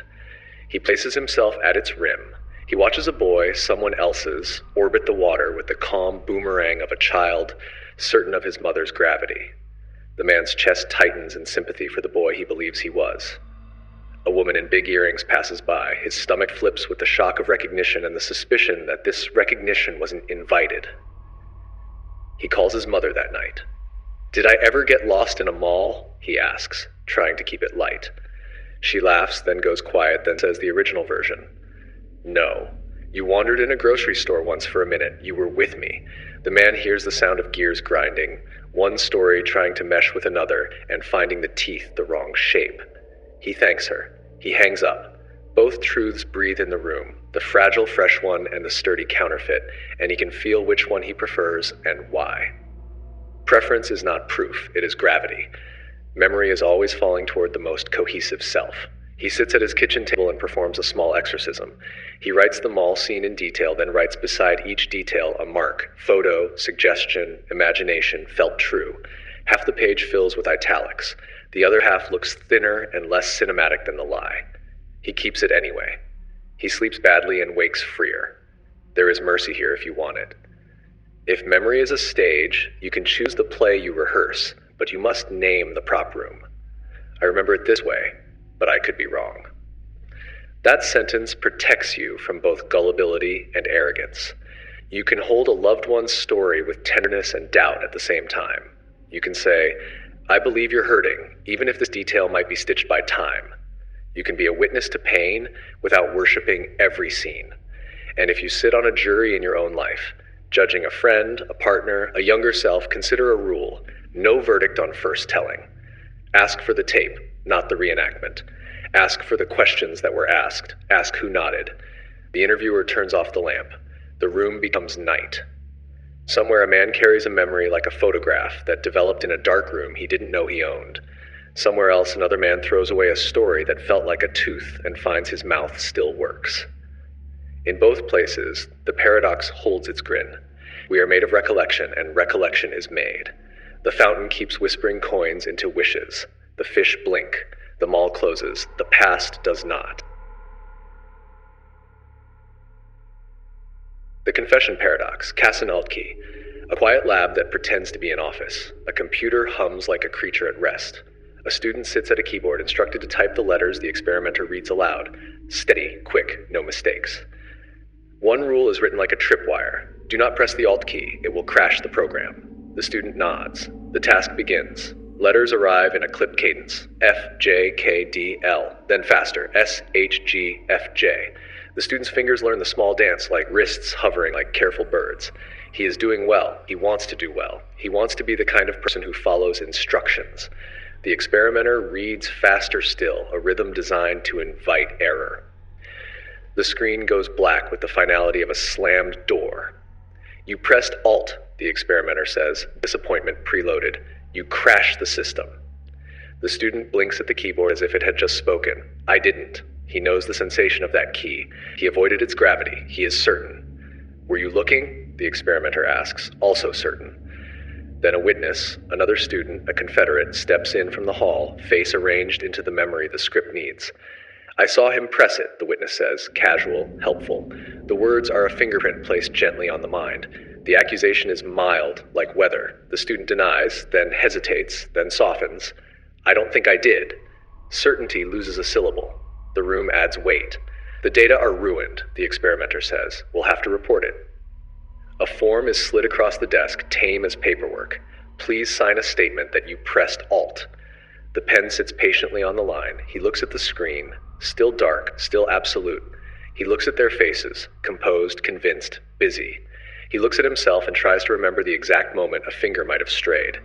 He places himself at its rim. He watches a boy, someone else's, orbit the water with the calm boomerang of a child, certain of his mother's gravity. The man's chest tightens in sympathy for the boy he believes he was. A woman in big earrings passes by. His stomach flips with the shock of recognition and the suspicion that this recognition wasn't invited. He calls his mother that night. "Did I ever get lost in a mall?" he asks, trying to keep it light. She laughs, then goes quiet, then says the original version. "No. You wandered in a grocery store once for a minute. You were with me." The man hears the sound of gears grinding, one story trying to mesh with another and finding the teeth the wrong shape. He thanks her. He hangs up. Both truths breathe in the room, the fragile fresh one and the sturdy counterfeit, and he can feel which one he prefers and why. Preference is not proof, it is gravity. Memory is always falling toward the most cohesive self. He sits at his kitchen table and performs a small exorcism. He writes the mall scene in detail, then writes beside each detail a mark: photo, suggestion, imagination, felt true. Half the page fills with italics. The other half looks thinner and less cinematic than the lie. He keeps it anyway. He sleeps badly and wakes freer. There is mercy here if you want it. If memory is a stage, you can choose the play you rehearse, but you must name the prop room. I remember it this way, but I could be wrong. That sentence protects you from both gullibility and arrogance. You can hold a loved one's story with tenderness and doubt at the same time. You can say, I believe you're hurting, even if this detail might be stitched by time. You can be a witness to pain without worshiping every scene. And if you sit on a jury in your own life, judging a friend, a partner, a younger self, consider a rule: no verdict on first telling. Ask for the tape, not the reenactment. Ask for the questions that were asked. Ask who nodded. The interviewer turns off the lamp. The room becomes night. Somewhere a man carries a memory like a photograph that developed in a dark room he didn't know he owned. Somewhere else another man throws away a story that felt like a tooth and finds his mouth still works. In both places, the paradox holds its grin. We are made of recollection, and recollection is made. The fountain keeps whispering coins into wishes. The fish blink. The mall closes. The past does not. The confession paradox, Casanaltki. A quiet lab that pretends to be an office. A computer hums like a creature at rest. A student sits at a keyboard, instructed to type the letters the experimenter reads aloud. Steady, quick, no mistakes. One rule is written like a tripwire. Do not press the Alt key. It will crash the program. The student nods. The task begins. Letters arrive in a clipped cadence. F, J, K, D, L. Then faster. S, H, G, F, J. The student's fingers learn the small dance, like wrists hovering like careful birds. He is doing well. He wants to do well. He wants to be the kind of person who follows instructions. The experimenter reads faster still, a rhythm designed to invite error. The screen goes black with the finality of a slammed door. You pressed Alt, the experimenter says, disappointment preloaded. You crashed the system. The student blinks at the keyboard as if it had just spoken. I didn't. He knows the sensation of that key. He avoided its gravity. He is certain. Were you looking? The experimenter asks, also certain. Then a witness, another student, a Confederate, steps in from the hall, face arranged into the memory the script needs. I saw him press it, the witness says, casual, helpful. The words are a fingerprint placed gently on the mind. The accusation is mild, like weather. The student denies, then hesitates, then softens. I don't think I did. Certainty loses a syllable. The room adds weight. The data are ruined, the experimenter says. We'll have to report it. A form is slid across the desk, tame as paperwork. Please sign a statement that you pressed Alt. The pen sits patiently on the line. He looks at the screen, still dark, still absolute. He looks at their faces, composed, convinced, busy. He looks at himself and tries to remember the exact moment a finger might have strayed.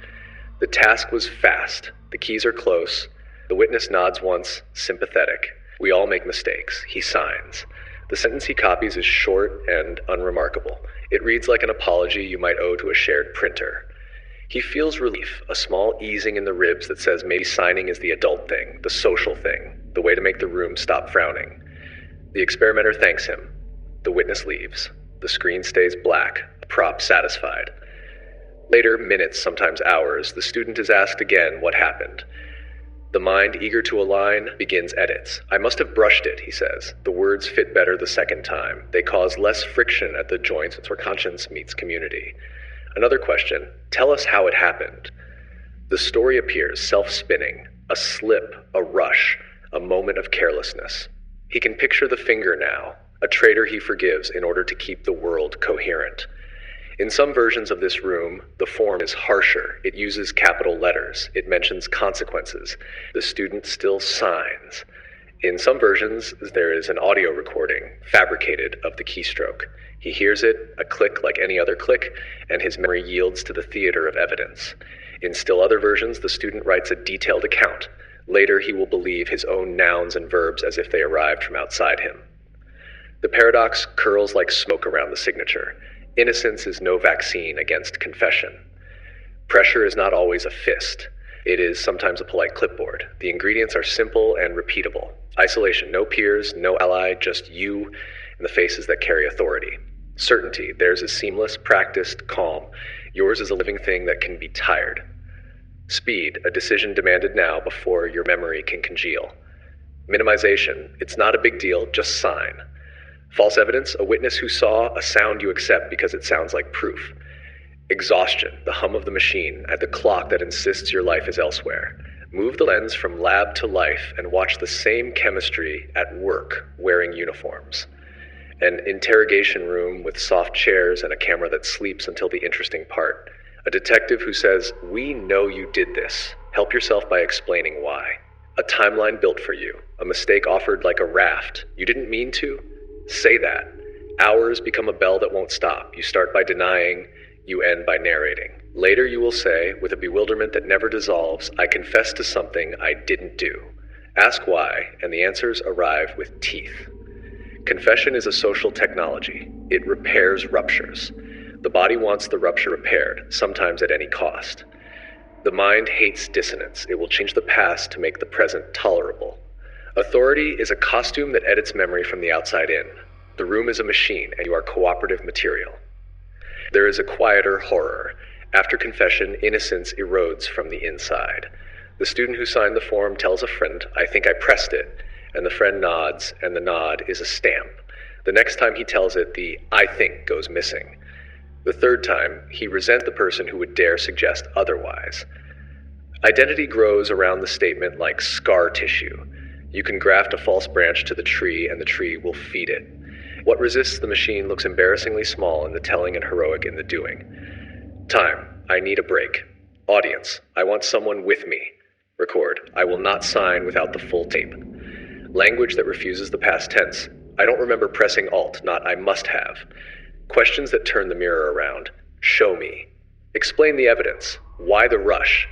The task was fast. The keys are close. The witness nods once, sympathetic. We all make mistakes. He signs. The sentence he copies is short and unremarkable. It reads like an apology you might owe to a shared printer. He feels relief, a small easing in the ribs that says maybe signing is the adult thing, the social thing, the way to make the room stop frowning. The experimenter thanks him. The witness leaves. The screen stays black, the prop satisfied. Later, minutes, sometimes hours, the student is asked again what happened. The mind, eager to align, begins edits. I must have brushed it, he says. The words fit better the second time. They cause less friction at the joints where conscience meets community. Another question, tell us how it happened. The story appears self-spinning, a slip, a rush, a moment of carelessness. He can picture the finger now, a traitor he forgives in order to keep the world coherent. In some versions of this room, the form is harsher. It uses capital letters. It mentions consequences. The student still signs. In some versions, there is an audio recording, fabricated, of the keystroke. He hears it, a click like any other click, and his memory yields to the theater of evidence. In still other versions, the student writes a detailed account. Later, he will believe his own nouns and verbs as if they arrived from outside him. The paradox curls like smoke around the signature. Innocence is no vaccine against confession. Pressure is not always a fist. It is sometimes a polite clipboard. The ingredients are simple and repeatable. Isolation, no peers, no ally, just you and the faces that carry authority. Certainty, theirs is seamless, practiced, calm. Yours is a living thing that can be tired. Speed, a decision demanded now before your memory can congeal. Minimization, it's not a big deal, just sign. False evidence, a witness who saw a sound you accept because it sounds like proof. Exhaustion, the hum of the machine, at the clock that insists your life is elsewhere. Move the lens from lab to life and watch the same chemistry at work wearing uniforms. An interrogation room with soft chairs and a camera that sleeps until the interesting part. A detective who says, "We know you did this. Help yourself by explaining why." A timeline built for you. A mistake offered like a raft. You didn't mean to? Say that. Hours become a bell that won't stop. You start by denying, you end by narrating. Later you will say, with a bewilderment that never dissolves, "I confess to something I didn't do." Ask why, and the answers arrive with teeth. Confession is a social technology. It repairs ruptures. The body wants the rupture repaired, sometimes at any cost. The mind hates dissonance. It will change the past to make the present tolerable. Authority is a costume that edits memory from the outside in. The room is a machine, and you are cooperative material. There is a quieter horror. After confession, innocence erodes from the inside. The student who signed the form tells a friend, "I think I pressed it," and the friend nods, and the nod is a stamp. The next time he tells it, the "I think" goes missing. The third time, he resents the person who would dare suggest otherwise. Identity grows around the statement like scar tissue. You can graft a false branch to the tree, and the tree will feed it. What resists the machine looks embarrassingly small in the telling and heroic in the doing. Time. I need a break. Audience. I want someone with me. Record. I will not sign without the full tape. Language that refuses the past tense. I don't remember pressing Alt, not I must have. Questions that turn the mirror around. Show me. Explain the evidence. Why the rush?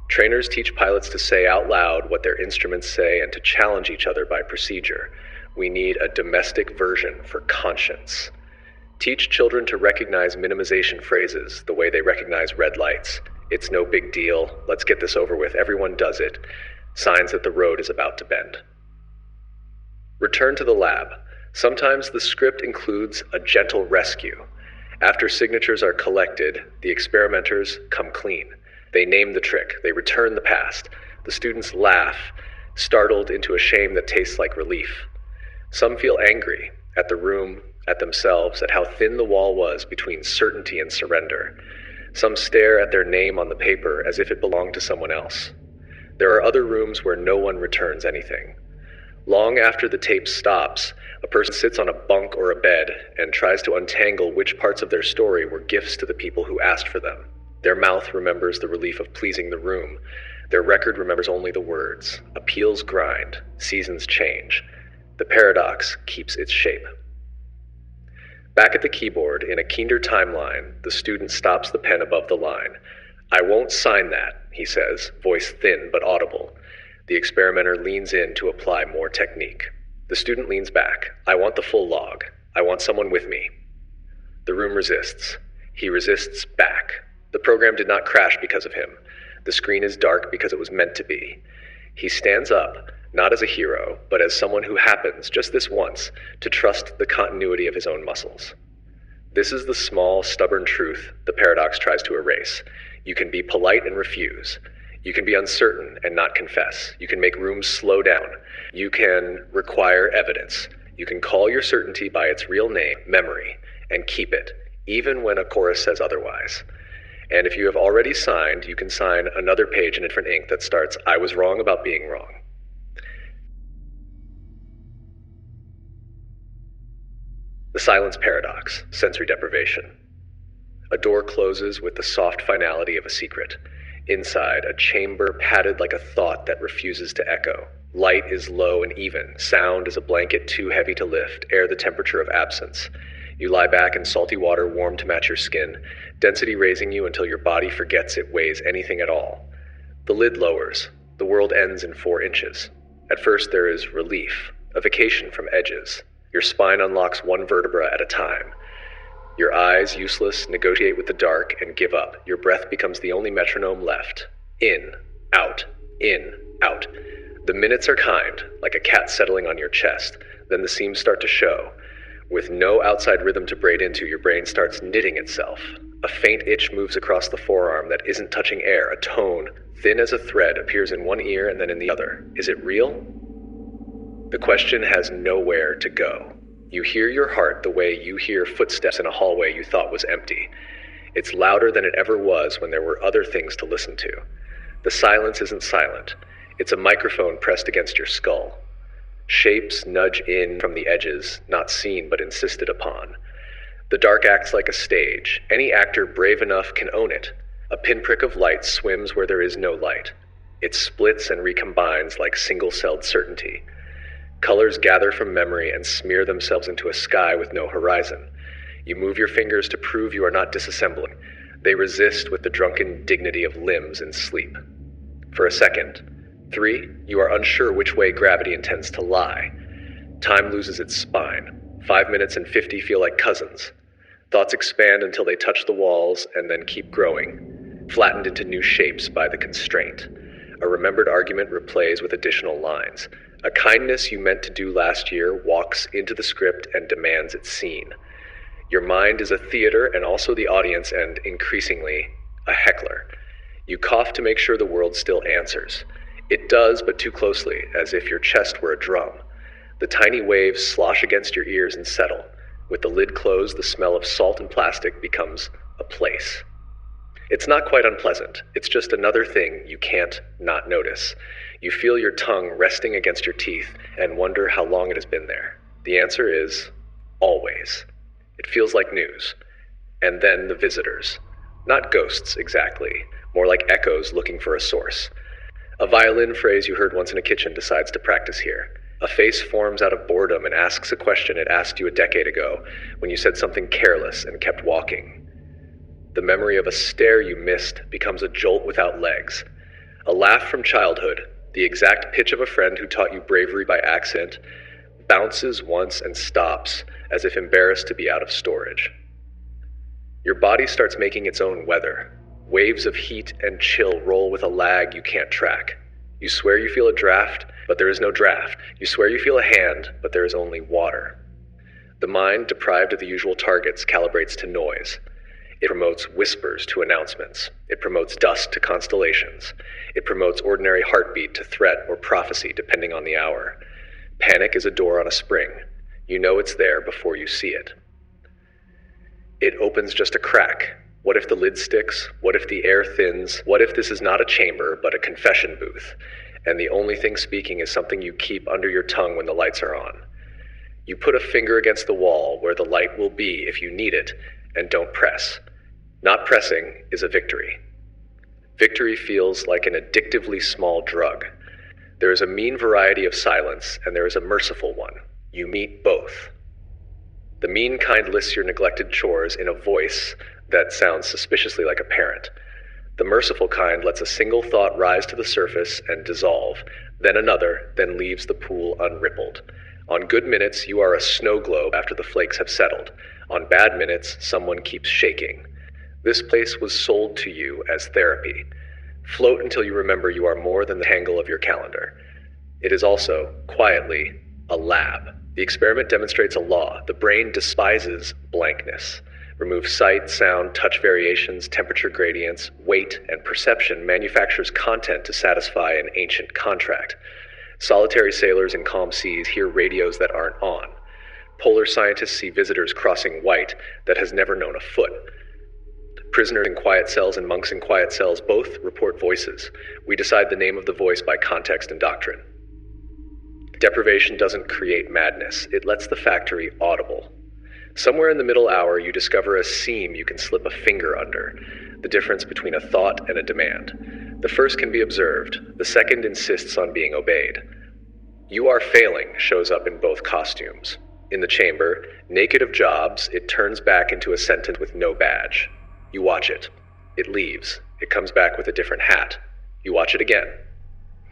Trainers teach pilots to say out loud what their instruments say and to challenge each other by procedure. We need a domestic version for conscience. Teach children to recognize minimization phrases the way they recognize red lights. It's no big deal. Let's get this over with. Everyone does it. Signs that the road is about to bend. Return to the lab. Sometimes the script includes a gentle rescue. After signatures are collected, the experimenters come clean. They name the trick. They return the past. The students laugh, startled into a shame that tastes like relief. Some feel angry at the room, at themselves, at how thin the wall was between certainty and surrender. Some stare at their name on the paper as if it belonged to someone else. There are other rooms where no one returns anything. Long after the tape stops, a person sits on a bunk or a bed and tries to untangle which parts of their story were gifts to the people who asked for them. Their mouth remembers the relief of pleasing the room. Their record remembers only the words. Appeals grind. Seasons change. The paradox keeps its shape. Back at the keyboard, in a kinder timeline, the student stops the pen above the line. "I won't sign that," he says, voice thin but audible. The experimenter leans in to apply more technique. The student leans back. "I want the full log. I want someone with me." The room resists. He resists back. The program did not crash because of him. The screen is dark because it was meant to be. He stands up, not as a hero, but as someone who happens, just this once, to trust the continuity of his own muscles. This is the small, stubborn truth the paradox tries to erase. You can be polite and refuse. You can be uncertain and not confess. You can make rooms slow down. You can require evidence. You can call your certainty by its real name, memory, and keep it, even when a chorus says otherwise. And if you have already signed, you can sign another page in a different ink that starts, "I was wrong about being wrong." The Silence Paradox, sensory deprivation. A door closes with the soft finality of a secret. Inside, a chamber padded like a thought that refuses to echo. Light is low and even. Sound is a blanket too heavy to lift. Air the temperature of absence. You lie back in salty water warm to match your skin, density raising you until your body forgets it weighs anything at all. The lid lowers. The world ends in 4 inches. At first there is relief, a vacation from edges. Your spine unlocks one vertebra at a time. Your eyes, useless, negotiate with the dark and give up. Your breath becomes the only metronome left. In, out, in, out. The minutes are kind, like a cat settling on your chest. Then the seams start to show. With no outside rhythm to braid into, your brain starts knitting itself. A faint itch moves across the forearm that isn't touching air. A tone, thin as a thread, appears in one ear and then in the other. Is it real? The question has nowhere to go. You hear your heart the way you hear footsteps in a hallway you thought was empty. It's louder than it ever was when there were other things to listen to. The silence isn't silent. It's a microphone pressed against your skull. Shapes nudge in from the edges, not seen but insisted upon. The dark acts like a stage. Any actor brave enough can own it. A pinprick of light swims where there is no light. It splits and recombines like single-celled certainty. Colors gather from memory and smear themselves into a sky with no horizon. You move your fingers to prove you are not disassembling. They resist with the drunken dignity of limbs in sleep. For a second, 3, you are unsure which way gravity intends to lie. Time loses its spine. 5 minutes and 50 feel like cousins. Thoughts expand until they touch the walls and then keep growing, flattened into new shapes by the constraint. A remembered argument replays with additional lines. A kindness you meant to do last year walks into the script and demands its scene. Your mind is a theater and also the audience and, increasingly, a heckler. You cough to make sure the world still answers. It does, but too closely, as if your chest were a drum. The tiny waves slosh against your ears and settle. With the lid closed, the smell of salt and plastic becomes a place. It's not quite unpleasant. It's just another thing you can't not notice. You feel your tongue resting against your teeth and wonder how long it has been there. The answer is always. It feels like news. And then the visitors. Not ghosts, exactly. More like echoes looking for a source. A violin phrase you heard once in a kitchen decides to practice here. A face forms out of boredom and asks a question it asked you a decade ago when you said something careless and kept walking. The memory of a stare you missed becomes a jolt without legs. A laugh from childhood, the exact pitch of a friend who taught you bravery by accident, bounces once and stops as if embarrassed to be out of storage. Your body starts making its own weather. Waves of heat and chill roll with a lag you can't track. You swear you feel a draft, but there is no draft. You swear you feel a hand, but there is only water. The mind, deprived of the usual targets, calibrates to noise. It promotes whispers to announcements. It promotes dust to constellations. It promotes ordinary heartbeat to threat or prophecy, depending on the hour. Panic is a door on a spring. You know it's there before you see it. It opens just a crack. What if the lid sticks? What if the air thins? What if this is not a chamber, but a confession booth? And the only thing speaking is something you keep under your tongue when the lights are on. You put a finger against the wall where the light will be if you need it, and don't press. Not pressing is a victory. Victory feels like an addictively small drug. There is a mean variety of silence, and there is a merciful one. You meet both. The mean kind lists your neglected chores in a voice that sounds suspiciously like a parent. The merciful kind lets a single thought rise to the surface and dissolve, then another, then leaves the pool unrippled. On good minutes, you are a snow globe after the flakes have settled. On bad minutes, someone keeps shaking. This place was sold to you as therapy. Float until you remember you are more than the tangle of your calendar. It is also, quietly, a lab. The experiment demonstrates a law. The brain despises blankness. Remove sight, sound, touch variations, temperature gradients, weight, and perception manufactures content to satisfy an ancient contract. Solitary sailors in calm seas hear radios that aren't on. Polar scientists see visitors crossing white that has never known a foot. Prisoners in quiet cells and monks in quiet cells both report voices. We decide the name of the voice by context and doctrine. Deprivation doesn't create madness. It lets the factory audible. Somewhere in the middle hour, you discover a seam you can slip a finger under, the difference between a thought and a demand. The first can be observed. The second insists on being obeyed. You are failing shows up in both costumes. In the chamber, naked of jobs, it turns back into a sentence with no badge. You watch it. It leaves. It comes back with a different hat. You watch it again.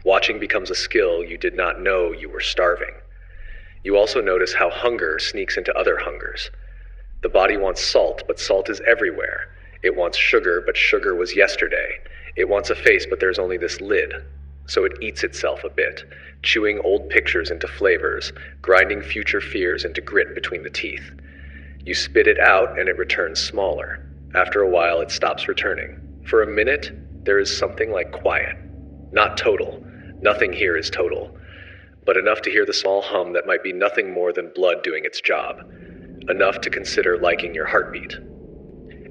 Watching becomes a skill you did not know you were starving. You also notice how hunger sneaks into other hungers. The body wants salt, but salt is everywhere. It wants sugar, but sugar was yesterday. It wants a face, but there's only this lid. so it eats itself a bit, chewing old pictures into flavors, grinding future fears into grit between the teeth. You spit it out and it returns smaller. After a while, it stops returning. For a minute, there is something like quiet. Not total. Nothing here is total. But enough to hear the small hum that might be nothing more than blood doing its job. Enough to consider liking your heartbeat.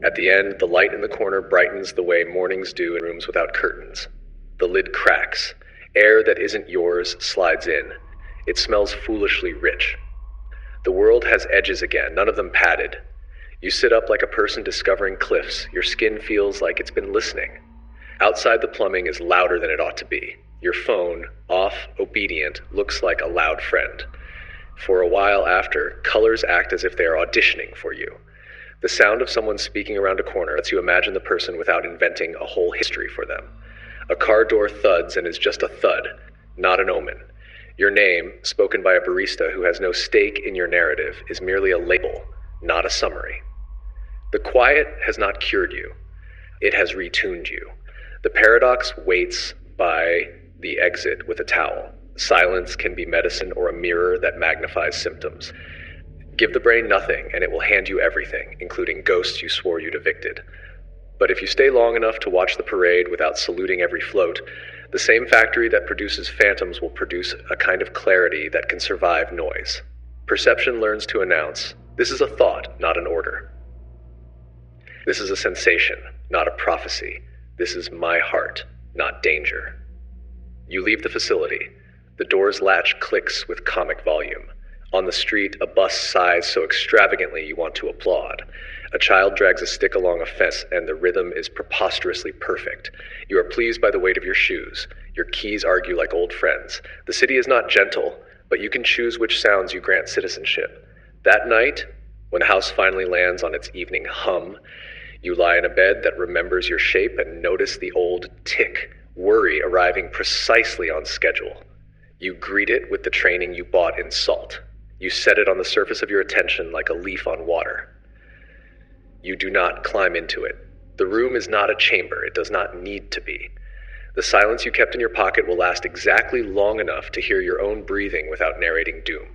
At the end, the light in the corner brightens the way mornings do in rooms without curtains. The lid cracks. Air that isn't yours slides in. It smells foolishly rich. The world has edges again, none of them padded. You sit up like a person discovering cliffs. Your skin feels like it's been listening. Outside, the plumbing is louder than it ought to be. Your phone, off, obedient, looks like a loud friend. For a while after, colors act as if they are auditioning for you. The sound of someone speaking around a corner lets you imagine the person without inventing a whole history for them. A car door thuds and is just a thud, not an omen. Your name, spoken by a barista who has no stake in your narrative, is merely a label, not a summary. The quiet has not cured you. It has retuned you. The paradox waits by the exit with a towel. Silence can be medicine or a mirror that magnifies symptoms. Give the brain nothing, and it will hand you everything, including ghosts you swore you'd evicted. But if you stay long enough to watch the parade without saluting every float, the same factory that produces phantoms will produce a kind of clarity that can survive noise. Perception learns to announce, this is a thought, not an order. This is a sensation, not a prophecy. This is my heart, not danger. You leave the facility. The door's latch clicks with comic volume. On the street, a bus sighs so extravagantly you want to applaud. A child drags a stick along a fence, and the rhythm is preposterously perfect. You are pleased by the weight of your shoes. Your keys argue like old friends. The city is not gentle, but you can choose which sounds you grant citizenship. That night, when the house finally lands on its evening hum, you lie in a bed that remembers your shape and notice the old tick, worry arriving precisely on schedule. You greet it with the training you bought in salt. You set it on the surface of your attention like a leaf on water. You do not climb into it. The room is not a chamber. It does not need to be. The silence you kept in your pocket will last exactly long enough to hear your own breathing without narrating doom.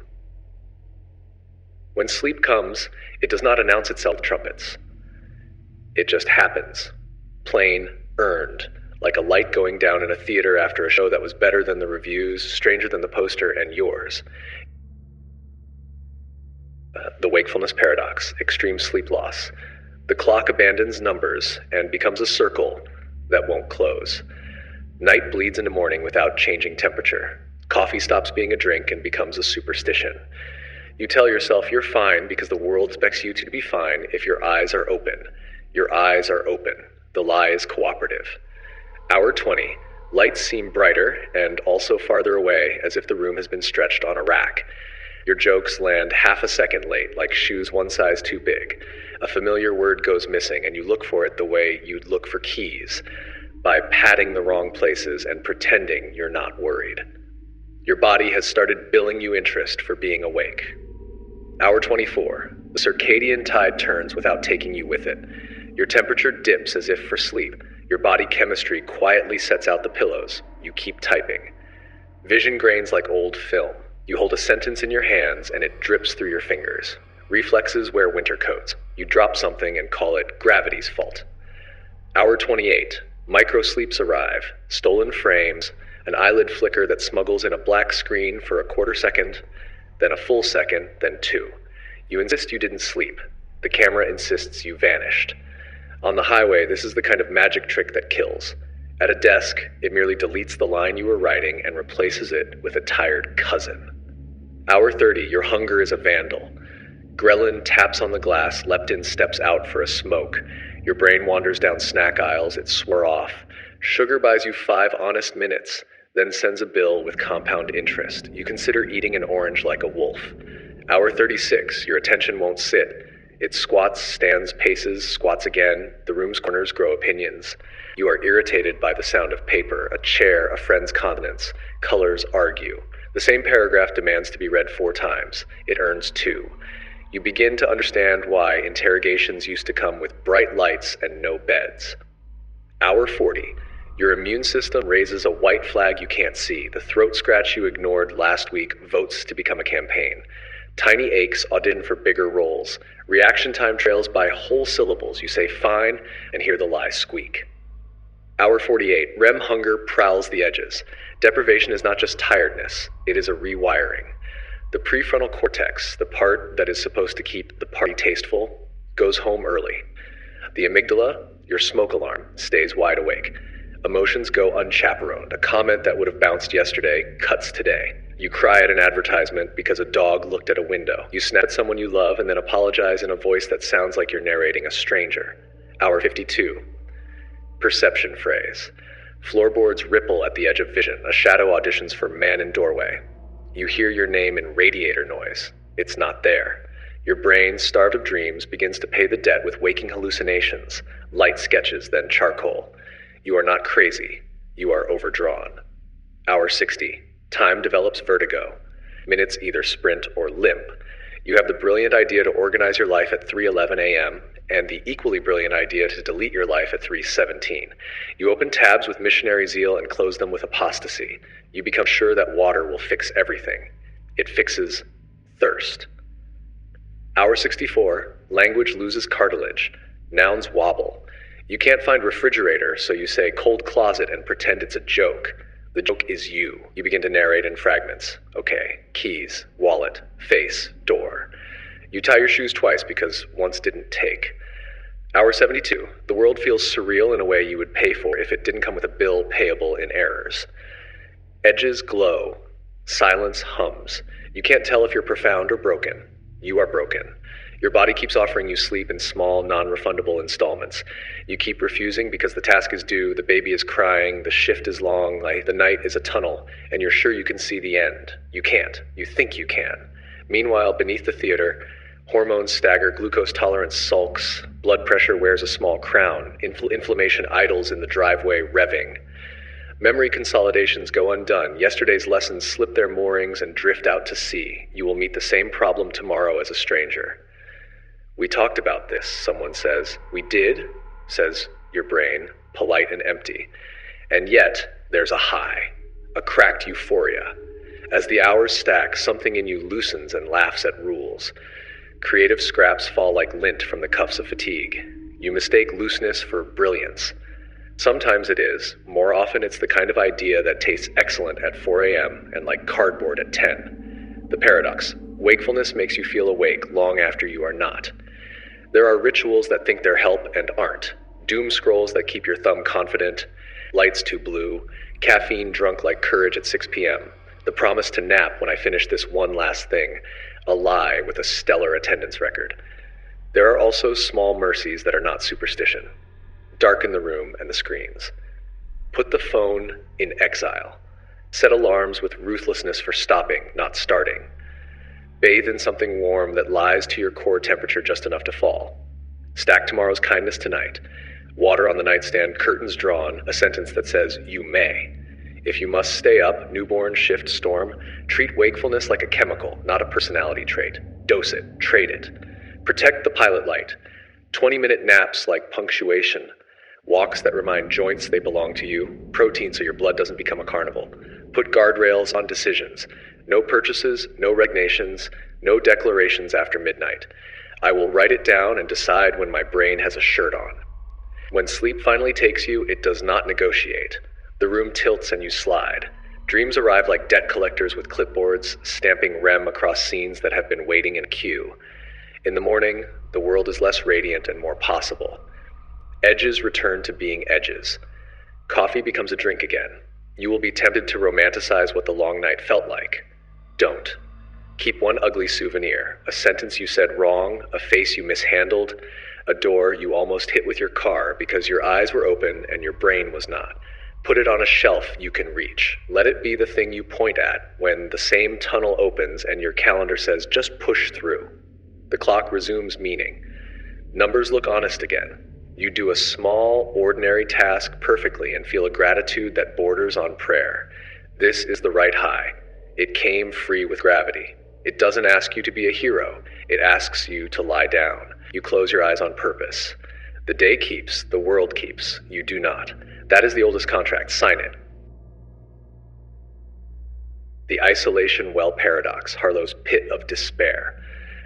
When sleep comes, it does not announce itself with trumpets. It just happens. Plain, earned, like a light going down in a theater after a show that was better than the reviews, stranger than the poster, and yours. The Wakefulness Paradox, extreme sleep loss. The clock abandons numbers and becomes a circle that won't close. Night bleeds into morning without changing temperature. Coffee stops being a drink and becomes a superstition. You tell yourself you're fine because the world expects you to be fine if your eyes are open. Your eyes are open. The lie is cooperative. Hour 20. Lights seem brighter and also farther away, as if the room has been stretched on a rack. Your jokes land half a second late, like shoes one size too big. A familiar word goes missing, and you look for it the way you'd look for keys, by patting the wrong places and pretending you're not worried. Your body has started billing you interest for being awake. Hour 24. The circadian tide turns without taking you with it. Your temperature dips as if for sleep. Your body chemistry quietly sets out the pillows. You keep typing. Vision grains like old film. You hold a sentence in your hands and it drips through your fingers. Reflexes wear winter coats. You drop something and call it gravity's fault. Hour 28. Microsleeps arrive. Stolen frames. An eyelid flicker that smuggles in a black screen for a quarter second, then a full second, then two. You insist you didn't sleep. The camera insists you vanished. On the highway, this is the kind of magic trick that kills. At a desk, it merely deletes the line you were writing and replaces it with a tired cousin. Hour 30, your hunger is a vandal. Ghrelin taps on the glass, leptin steps out for a smoke. Your brain wanders down snack aisles, it swore off. Sugar buys you 5 honest minutes, then sends a bill with compound interest. You consider eating an orange like a wolf. Hour 36, your attention won't sit. It squats, stands, paces, squats again. The room's corners grow opinions. You are irritated by the sound of paper, a chair, a friend's countenance. Colors argue. The same paragraph demands to be read 4 times. It earns 2. You begin to understand why interrogations used to come with bright lights and no beds. Hour 40. Your immune system raises a white flag you can't see. The throat scratch you ignored last week votes to become a campaign. Tiny aches audition for bigger roles. Reaction time trails by whole syllables. You say fine and hear the lie squeak. Hour 48. REM hunger prowls the edges. Deprivation is not just tiredness, it is a rewiring. The prefrontal cortex, the part that is supposed to keep the party tasteful, goes home early. The amygdala, your smoke alarm, stays wide awake. Emotions go unchaperoned. A comment that would have bounced yesterday cuts today. You cry at an advertisement because a dog looked at a window. You snap at someone you love and then apologize in a voice that sounds like you're narrating a stranger. Hour 52. Perception phrase. Floorboards ripple at the edge of vision. A shadow auditions for man in doorway. You hear your name in radiator noise. It's not there. Your brain, starved of dreams, begins to pay the debt with waking hallucinations, light sketches, then charcoal. You are not crazy. You are overdrawn. Hour 60. Time develops vertigo. Minutes either sprint or limp. You have the brilliant idea to organize your life at 3:11 a.m. and the equally brilliant idea to delete your life at 3:17. You open tabs with missionary zeal and close them with apostasy. You become sure that water will fix everything. It fixes thirst. Hour 64. Language loses cartilage. Nouns wobble. You can't find refrigerator, so you say cold closet and pretend it's a joke. The joke is you. You begin to narrate in fragments. Okay, keys, wallet, face, door. You tie your shoes twice because once didn't take. Hour 72. The world feels surreal in a way you would pay for if it didn't come with a bill payable in errors. Edges glow. Silence hums. You can't tell if you're profound or broken. You are broken. Your body keeps offering you sleep in small, non-refundable installments. You keep refusing because the task is due, the baby is crying, the shift is long, like the night is a tunnel, and you're sure you can see the end. You can't. You think you can. Meanwhile, beneath the theater, hormones stagger, glucose tolerance sulks, blood pressure wears a small crown, inflammation idles in the driveway, revving. Memory consolidations go undone. Yesterday's lessons slip their moorings and drift out to sea. You will meet the same problem tomorrow as a stranger. We talked about this, someone says. We did, says your brain, polite and empty. And yet, there's a high, a cracked euphoria. As the hours stack, something in you loosens and laughs at rules. Creative scraps fall like lint from the cuffs of fatigue. You mistake looseness for brilliance. Sometimes it is. More often it's the kind of idea that tastes excellent at 4 a.m. and like cardboard at 10. The paradox. Wakefulness makes you feel awake long after you are not. There are rituals that think they're help and aren't. Doom scrolls that keep your thumb confident. Lights too blue. Caffeine drunk like courage at 6 p.m. The promise to nap when I finish this one last thing. A lie with a stellar attendance record. There are also small mercies that are not superstition. Darken the room and the screens. Put the phone in exile. Set alarms with ruthlessness for stopping, not starting. Bathe in something warm that lies to your core temperature just enough to fall. Stack tomorrow's kindness tonight. Water on the nightstand, curtains drawn, a sentence that says, you may. If you must stay up, newborn, shift, storm, treat wakefulness like a chemical, not a personality trait. Dose it, trade it. Protect the pilot light. 20-minute naps like punctuation. Walks that remind joints they belong to you. Protein so your blood doesn't become a carnival. Put guardrails on decisions. No purchases, no resignations, no declarations after midnight. I will write it down and decide when my brain has a shirt on. When sleep finally takes you, it does not negotiate. The room tilts and you slide. Dreams arrive like debt collectors with clipboards, stamping REM across scenes that have been waiting in queue. In the morning, the world is less radiant and more possible. Edges return to being edges. Coffee becomes a drink again. You will be tempted to romanticize what the long night felt like. Don't. Keep one ugly souvenir, a sentence you said wrong, a face you mishandled, a door you almost hit with your car because your eyes were open and your brain was not. Put it on a shelf you can reach. Let it be the thing you point at when the same tunnel opens and your calendar says just push through. The clock resumes meaning. Numbers look honest again. You do a small, ordinary task perfectly and feel a gratitude that borders on prayer. This is the right high. It came free with gravity. It doesn't ask you to be a hero. It asks you to lie down. You close your eyes on purpose. The day keeps, the world keeps, you do not. That is the oldest contract, sign it. The Isolation Well Paradox, Harlow's pit of despair.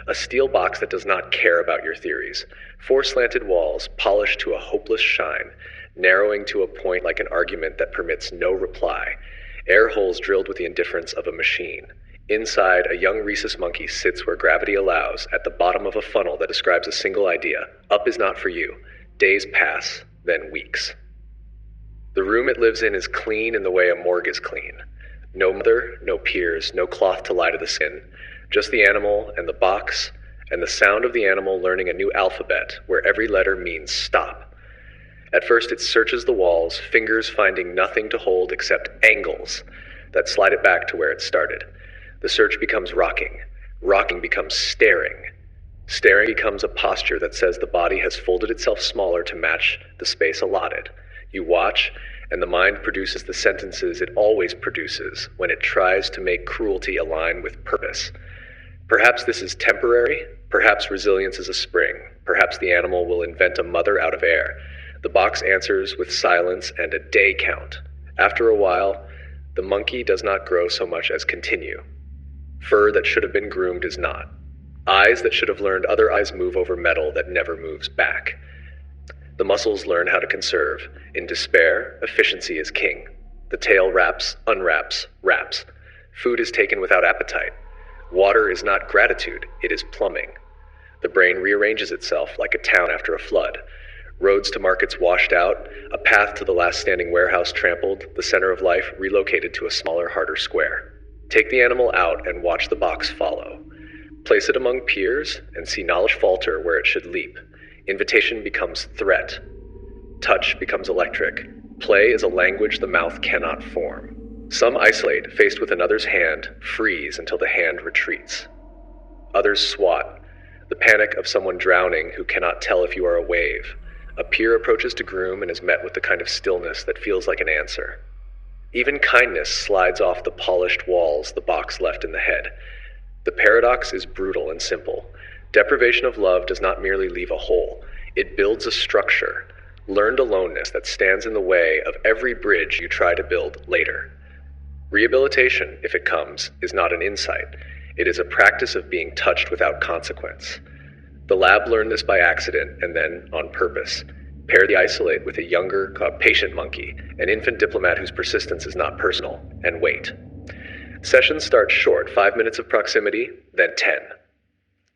A steel box that does not care about your theories. 4 slanted walls, polished to a hopeless shine, narrowing to a point like an argument that permits no reply. Air holes drilled with the indifference of a machine. Inside, a young rhesus monkey sits where gravity allows, at the bottom of a funnel that describes a single idea. Up is not for you. Days pass, then weeks. The room it lives in is clean in the way a morgue is clean. No mother, no peers, no cloth to lie to the skin. Just the animal and the box, and the sound of the animal learning a new alphabet, where every letter means stop. At first it searches the walls, fingers finding nothing to hold except angles that slide it back to where it started. The search becomes rocking. Rocking becomes staring. Staring becomes a posture that says the body has folded itself smaller to match the space allotted. You watch, and the mind produces the sentences it always produces when it tries to make cruelty align with purpose. Perhaps this is temporary. Perhaps resilience is a spring. Perhaps the animal will invent a mother out of air. The box answers with silence and a day count. After a while, the monkey does not grow so much as continue. Fur that should have been groomed is not. Eyes that should have learned other eyes move over metal that never moves back. The muscles learn how to conserve. In despair, efficiency is king. The tail wraps, unwraps, wraps. Food is taken without appetite. Water is not gratitude, it is plumbing. The brain rearranges itself like a town after a flood. Roads to markets washed out, a path to the last standing warehouse trampled, the center of life relocated to a smaller, harder square. Take the animal out and watch the box follow. Place it among peers and see knowledge falter where it should leap. Invitation becomes threat. Touch becomes electric. Play is a language the mouth cannot form. Some isolate, faced with another's hand, freeze until the hand retreats. Others swat, the panic of someone drowning who cannot tell if you are a wave. A peer approaches to groom and is met with the kind of stillness that feels like an answer. Even kindness slides off the polished walls the box left in the head. The paradox is brutal and simple. Deprivation of love does not merely leave a hole. It builds a structure, learned aloneness that stands in the way of every bridge you try to build later. Rehabilitation, if it comes, is not an insight. It is a practice of being touched without consequence. The lab learned this by accident and then on purpose. Pair the isolate with a younger, patient monkey, an infant diplomat whose persistence is not personal, and wait. Sessions start short, 5 minutes of proximity, then 10.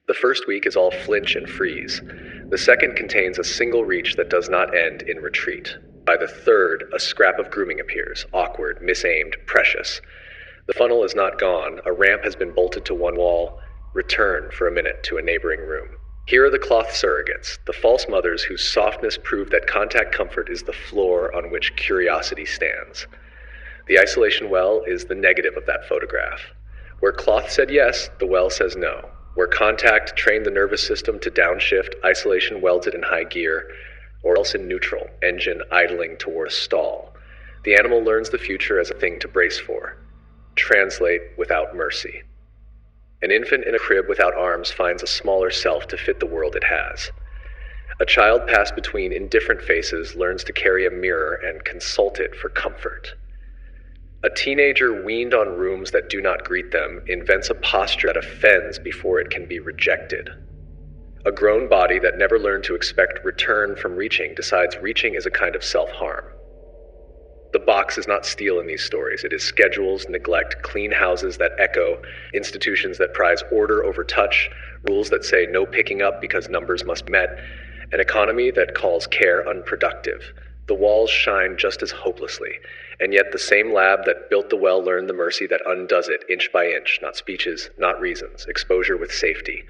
The first week is all flinch and freeze. The second contains a single reach that does not end in retreat. By the third, a scrap of grooming appears, awkward, misaimed, precious. The funnel is not gone, a ramp has been bolted to one wall. Return for a minute to a neighboring room. Here are the cloth surrogates, the false mothers whose softness proved that contact comfort is the floor on which curiosity stands. The isolation well is the negative of that photograph. Where cloth said yes, the well says no. Where contact trained the nervous system to downshift, isolation welds it in high gear, or else in neutral, engine idling toward a stall. The animal learns the future as a thing to brace for. Translate without mercy. An infant in a crib without arms finds a smaller self to fit the world it has. A child passed between indifferent faces learns to carry a mirror and consult it for comfort. A teenager weaned on rooms that do not greet them invents a posture that offends before it can be rejected. A grown body that never learned to expect return from reaching decides reaching is a kind of self-harm. The box is not steel in these stories. It is schedules, neglect, clean houses that echo, institutions that prize order over touch, rules that say no picking up because numbers must be met, an economy that calls care unproductive. The walls shine just as hopelessly, and yet the same lab that built the well learned the mercy that undoes it inch by inch, not speeches, not reasons, exposure with safety,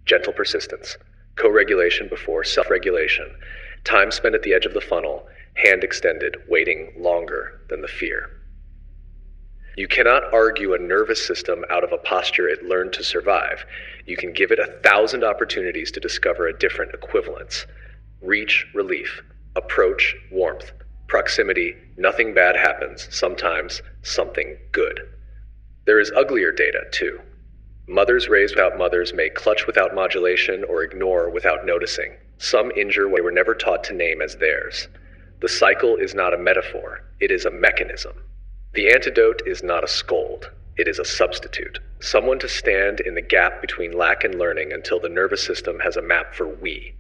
gentle persistence, co-regulation before self-regulation, time spent at the edge of the funnel, hand extended, waiting longer than the fear. You cannot argue a nervous system out of a posture it learned to survive. You can give it 1,000 opportunities to discover a different equivalence. Reach, relief. Approach, warmth. Proximity, nothing bad happens. Sometimes, something good. There is uglier data, too. Mothers raised without mothers may clutch without modulation or ignore without noticing. Some injure what they were never taught to name as theirs. The cycle is not a metaphor, it is a mechanism. The antidote is not a scold, it is a substitute. Someone to stand in the gap between lack and learning until the nervous system has a map for we.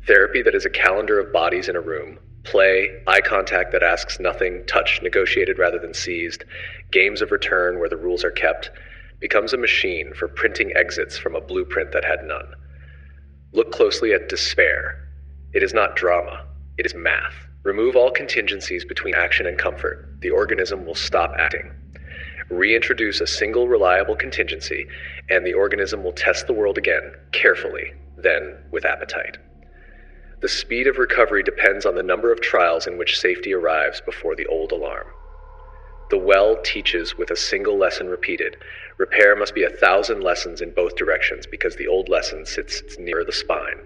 Therapy that is a calendar of bodies in a room, play, eye contact that asks nothing, touch negotiated rather than seized, games of return where the rules are kept, becomes a machine for printing exits from a blueprint that had none. Look closely at despair. It is not drama, it is math. Remove all contingencies between action and comfort. The organism will stop acting. Reintroduce a single reliable contingency, and the organism will test the world again, carefully, then with appetite. The speed of recovery depends on the number of trials in which safety arrives before the old alarm. The well teaches with a single lesson repeated. Repair must be 1,000 lessons in both directions because the old lesson sits nearer the spine.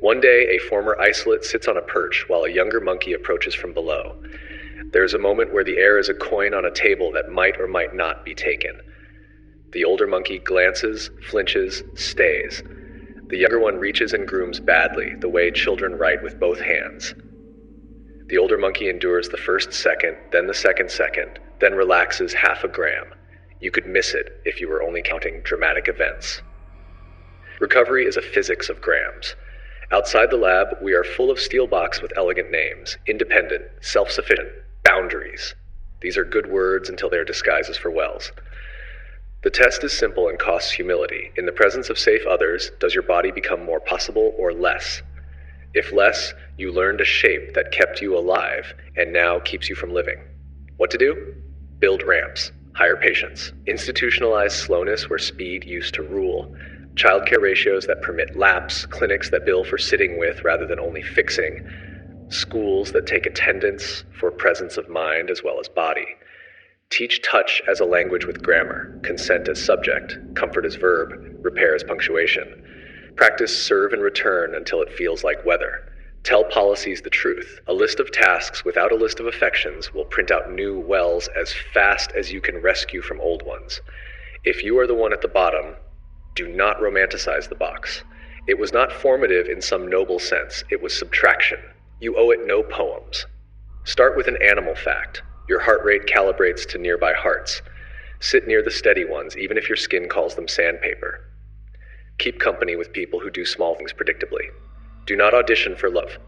One day, a former isolate sits on a perch while a younger monkey approaches from below. There is a moment where the air is a coin on a table that might or might not be taken. The older monkey glances, flinches, stays. The younger one reaches and grooms badly, the way children write with both hands. The older monkey endures the first second, then the second, then relaxes half a gram. You could miss it if you were only counting dramatic events. Recovery is a physics of grams. Outside the lab, we are full of steel box with elegant names: independent, self-sufficient, boundaries. These are good words until they are disguises for wells. The test is simple and costs humility. In the presence of safe others, does your body become more possible or less? If less, you learned a shape that kept you alive and now keeps you from living. What to do? Build ramps, hire patience, institutionalize slowness where speed used to rule, childcare ratios that permit laps, clinics that bill for sitting with rather than only fixing, schools that take attendance for presence of mind as well as body. Teach touch as a language with grammar, consent as subject, comfort as verb, repair as punctuation. Practice serve and return until it feels like weather. Tell policies the truth. A list of tasks without a list of affections will print out new wells as fast as you can rescue from old ones. If you are the one at the bottom, do not romanticize the box. It was not formative in some noble sense. It was subtraction. You owe it no poems. Start with an animal fact. Your heart rate calibrates to nearby hearts. Sit near the steady ones, even if your skin calls them sandpaper. Keep company with people who do small things predictably. Do not audition for love.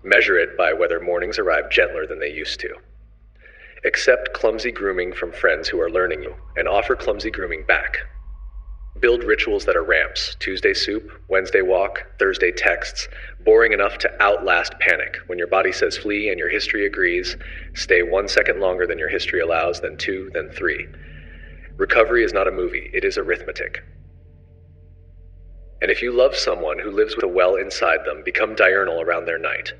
Measure it by whether mornings arrive gentler than they used to. Accept clumsy grooming from friends who are learning you, and offer clumsy grooming back. Build rituals that are ramps: Tuesday soup, Wednesday walk, Thursday texts, boring enough to outlast panic. When your body says flee and your history agrees, stay 1 second longer than your history allows, then 2, then 3. Recovery is not a movie, it is arithmetic. And if you love someone who lives with a well inside them, become diurnal around their night.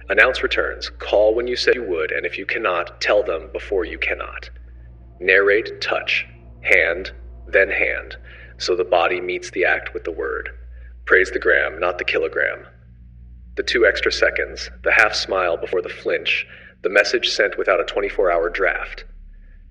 Announce returns, call when you said you would, and if you cannot, tell them before you cannot. Narrate, touch, hand, then hand, so the body meets the act with the word. Praise the gram, not the kilogram. The 2 extra seconds, the half smile before the flinch, the message sent without a 24-hour draft.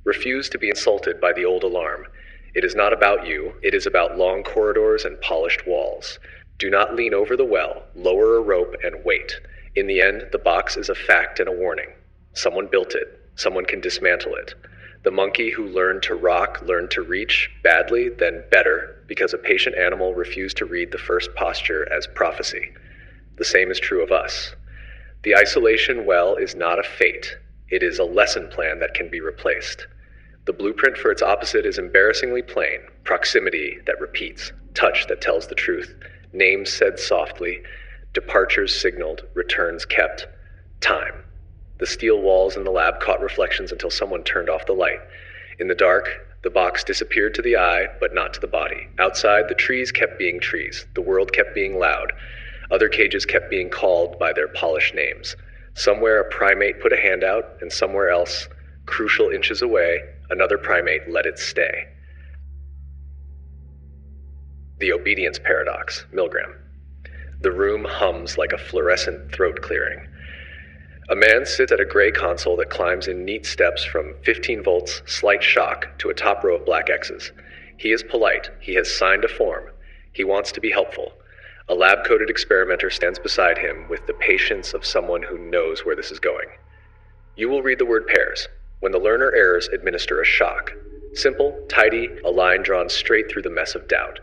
Refuse to be insulted by the old alarm. It is not about you, it is about long corridors and polished walls. Do not lean over the well, lower a rope and wait. In the end, the box is a fact and a warning. Someone built it, someone can dismantle it. The monkey who learned to rock learned to reach, badly, then better, because a patient animal refused to read the first posture as prophecy. The same is true of us. The isolation well is not a fate. It is a lesson plan that can be replaced. The blueprint for its opposite is embarrassingly plain: proximity that repeats, touch that tells the truth, names said softly, departures signaled, returns kept, time. The steel walls in the lab caught reflections until someone turned off the light. In the dark, the box disappeared to the eye, but not to the body. Outside, the trees kept being trees. The world kept being loud. Other cages kept being called by their polished names. Somewhere a primate put a hand out, and somewhere else, crucial inches away, another primate let it stay. The Obedience Paradox, Milgram. The room hums like a fluorescent throat clearing. A man sits at a gray console that climbs in neat steps from 15 volts, slight shock, to a top row of black X's. He is polite. He has signed a form. He wants to be helpful. A lab-coated experimenter stands beside him with the patience of someone who knows where this is going. You will read the word pairs. When the learner errs, administer a shock. Simple, tidy, a line drawn straight through the mess of doubt.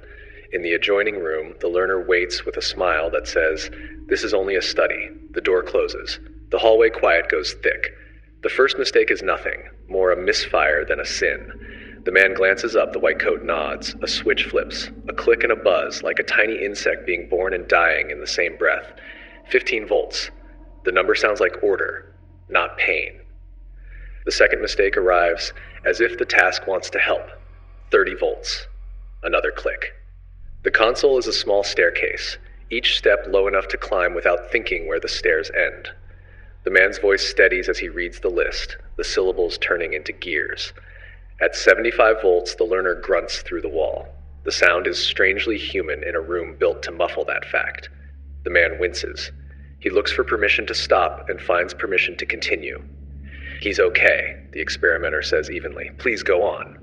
In the adjoining room, the learner waits with a smile that says, "This is only a study." The door closes. The hallway quiet goes thick. The first mistake is nothing, more a misfire than a sin. The man glances up, the white coat nods, a switch flips, a click and a buzz, like a tiny insect being born and dying in the same breath. 15 volts. The number sounds like order, not pain. The second mistake arrives as if the task wants to help. 30 volts. Another click. The console is a small staircase, each step low enough to climb without thinking where the stairs end. The man's voice steadies as he reads the list, the syllables turning into gears. At 75 volts, the learner grunts through the wall. The sound is strangely human in a room built to muffle that fact. The man winces. He looks for permission to stop and finds permission to continue. "He's okay," the experimenter says evenly. "Please go on."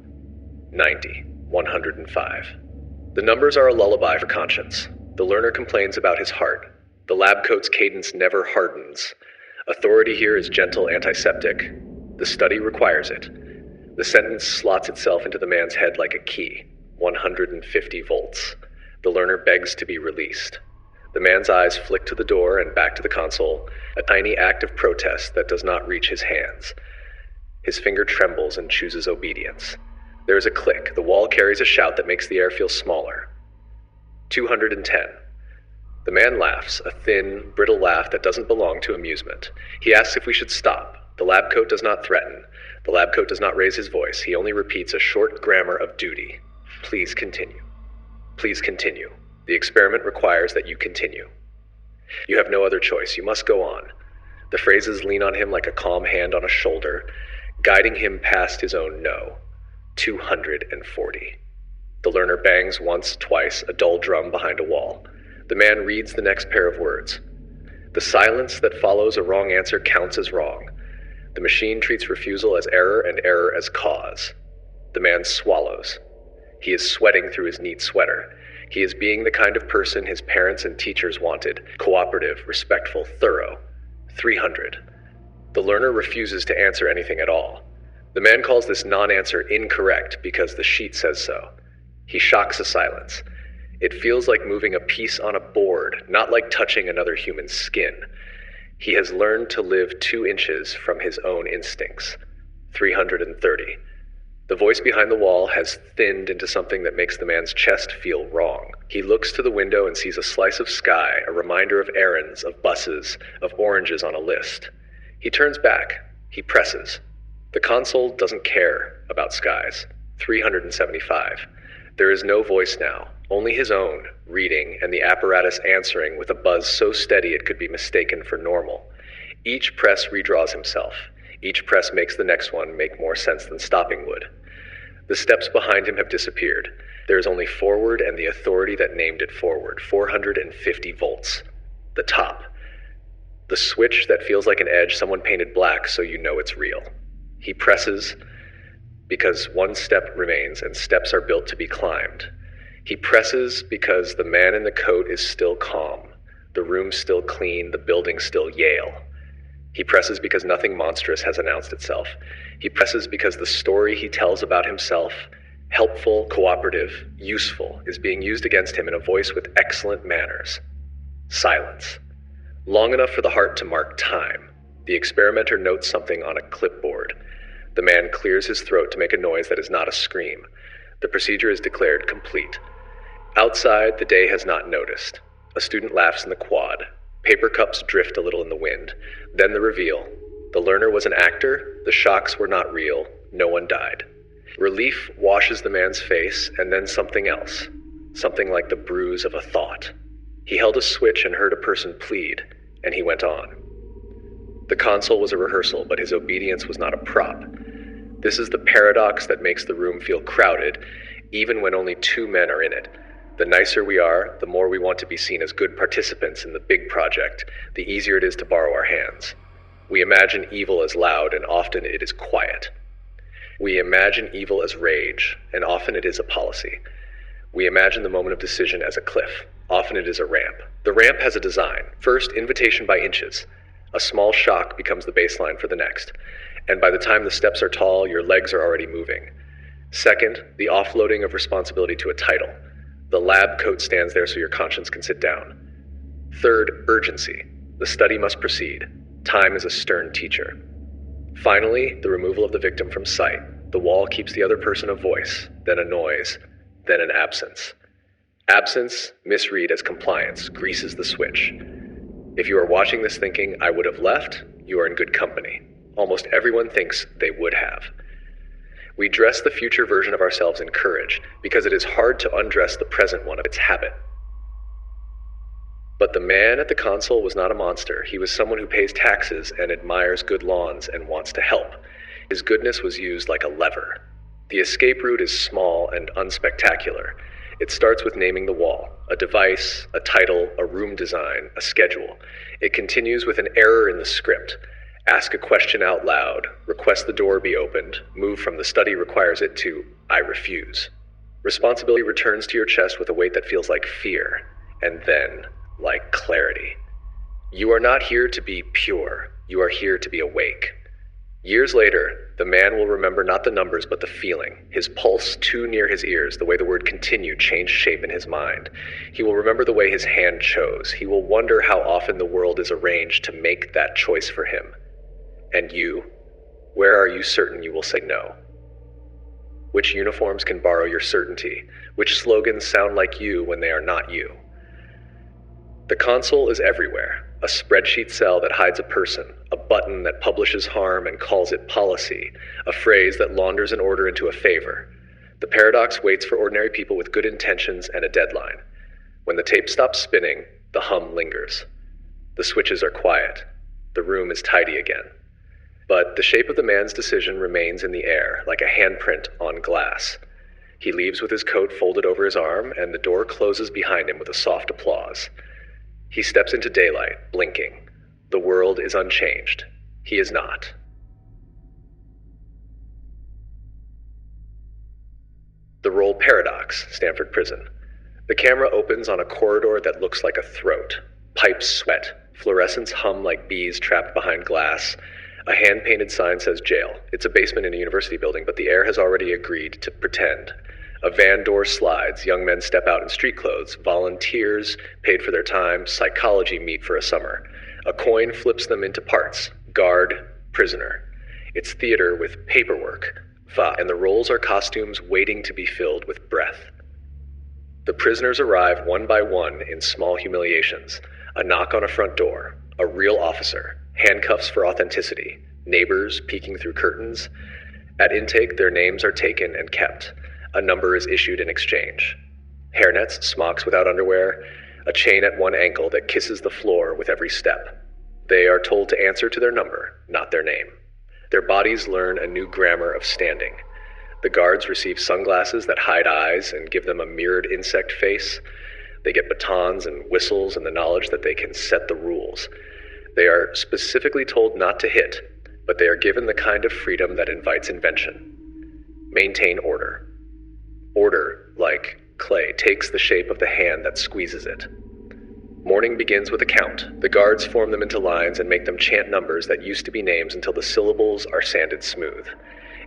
90, 105. The numbers are a lullaby for conscience. The learner complains about his heart. The lab coat's cadence never hardens. Authority here is gentle antiseptic. The study requires it. The sentence slots itself into the man's head like a key. 150 volts. The learner begs to be released. The man's eyes flick to the door and back to the console, a tiny act of protest that does not reach his hands. His finger trembles and chooses obedience. There is a click. The wall carries a shout that makes the air feel smaller. 210. The man laughs, a thin, brittle laugh that doesn't belong to amusement. He asks if we should stop. The lab coat does not threaten. The lab coat does not raise his voice. He only repeats a short grammar of duty. Please continue. Please continue. The experiment requires that you continue. You have no other choice. You must go on. The phrases lean on him like a calm hand on a shoulder, guiding him past his own no. 240. The learner bangs once, twice, a dull drum behind a wall. The man reads the next pair of words. The silence that follows a wrong answer counts as wrong. The machine treats refusal as error and error as cause. The man swallows. He is sweating through his neat sweater. He is being the kind of person his parents and teachers wanted, cooperative, respectful, thorough. 300. The learner refuses to answer anything at all. The man calls this non-answer incorrect because the sheet says so. He shocks a silence. It feels like moving a piece on a board, not like touching another human's skin. He has learned to live 2 inches from his own instincts. 330. The voice behind the wall has thinned into something that makes the man's chest feel wrong. He looks to the window and sees a slice of sky, a reminder of errands, of buses, of oranges on a list. He turns back. He presses. The console doesn't care about skies. 375. There is no voice now, only his own, reading, and the apparatus answering with a buzz so steady it could be mistaken for normal. Each press redraws himself. Each press makes the next one make more sense than stopping would. The steps behind him have disappeared. There is only forward and the authority that named it forward. 450 volts. The top. The switch that feels like an edge someone painted black so you know it's real. He presses because one step remains and steps are built to be climbed. He presses because the man in the coat is still calm, the room still clean, the building still Yale. He presses because nothing monstrous has announced itself. He presses because the story he tells about himself, helpful, cooperative, useful, is being used against him in a voice with excellent manners. Silence. Long enough for the heart to mark time. The experimenter notes something on a clipboard. The man clears his throat to make a noise that is not a scream. The procedure is declared complete. Outside, the day has not noticed. A student laughs in the quad. Paper cups drift a little in the wind. Then the reveal. The learner was an actor. The shocks were not real. No one died. Relief washes the man's face, and then something else. Something like the bruise of a thought. He held a switch and heard a person plead, and he went on. The console was a rehearsal, but his obedience was not a prop. This is the paradox that makes the room feel crowded, even when only 2 men are in it. The nicer we are, the more we want to be seen as good participants in the big project, the easier it is to borrow our hands. We imagine evil as loud, and often it is quiet. We imagine evil as rage, and often it is a policy. We imagine the moment of decision as a cliff. Often it is a ramp. The ramp has a design. First, invitation by inches. A small shock becomes the baseline for the next. And by the time the steps are tall, your legs are already moving. Second, the offloading of responsibility to a title. The lab coat stands there so your conscience can sit down. Third, urgency. The study must proceed. Time is a stern teacher. Finally, the removal of the victim from sight. The wall keeps the other person a voice, then a noise, then an absence. Absence, misread as compliance, greases the switch. If you are watching this thinking, I would have left, you are in good company. Almost everyone thinks they would have. We dress the future version of ourselves in courage, because it is hard to undress the present one of its habit. But the man at the console was not a monster. He was someone who pays taxes and admires good lawns and wants to help. His goodness was used like a lever. The escape route is small and unspectacular. It starts with naming the wall, a device, a title, a room design, a schedule. It continues with an error in the script. Ask a question out loud, request the door be opened, move from the study requires it to, I refuse. Responsibility returns to your chest with a weight that feels like fear, and then like clarity. You are not here to be pure, you are here to be awake. Years later, the man will remember not the numbers but the feeling, his pulse too near his ears, the way the word continue changed shape in his mind. He will remember the way his hand chose. He will wonder how often the world is arranged to make that choice for him. And you, where are you certain you will say no? Which uniforms can borrow your certainty? Which slogans sound like you when they are not you? The console is everywhere, a spreadsheet cell that hides a person, a button that publishes harm and calls it policy, a phrase that launders an order into a favor. The paradox waits for ordinary people with good intentions and a deadline. When the tape stops spinning, the hum lingers. The switches are quiet. The room is tidy again. But the shape of the man's decision remains in the air, like a handprint on glass. He leaves with his coat folded over his arm, and the door closes behind him with a soft applause. He steps into daylight, blinking. The world is unchanged. He is not. The Roll Paradox, Stanford Prison. The camera opens on a corridor that looks like a throat. Pipes sweat. Fluorescents hum like bees trapped behind glass. A hand-painted sign says jail. It's a basement in a university building, but the air has already agreed to pretend. A van door slides, young men step out in street clothes, volunteers paid for their time, psychology meet for a summer. A coin flips them into parts, guard, prisoner. It's theater with paperwork, and the roles are costumes waiting to be filled with breath. The prisoners arrive one by one in small humiliations, a knock on a front door, a real officer, handcuffs for authenticity, neighbors peeking through curtains. At intake, their names are taken and kept. A number is issued in exchange. Hairnets, smocks without underwear, a chain at one ankle that kisses the floor with every step. They are told to answer to their number, not their name. Their bodies learn a new grammar of standing. The guards receive sunglasses that hide eyes and give them a mirrored insect face. They get batons and whistles and the knowledge that they can set the rules. They are specifically told not to hit, but they are given the kind of freedom that invites invention. Maintain order. Order, like clay, takes the shape of the hand that squeezes it. Morning begins with a count. The guards form them into lines and make them chant numbers that used to be names until the syllables are sanded smooth.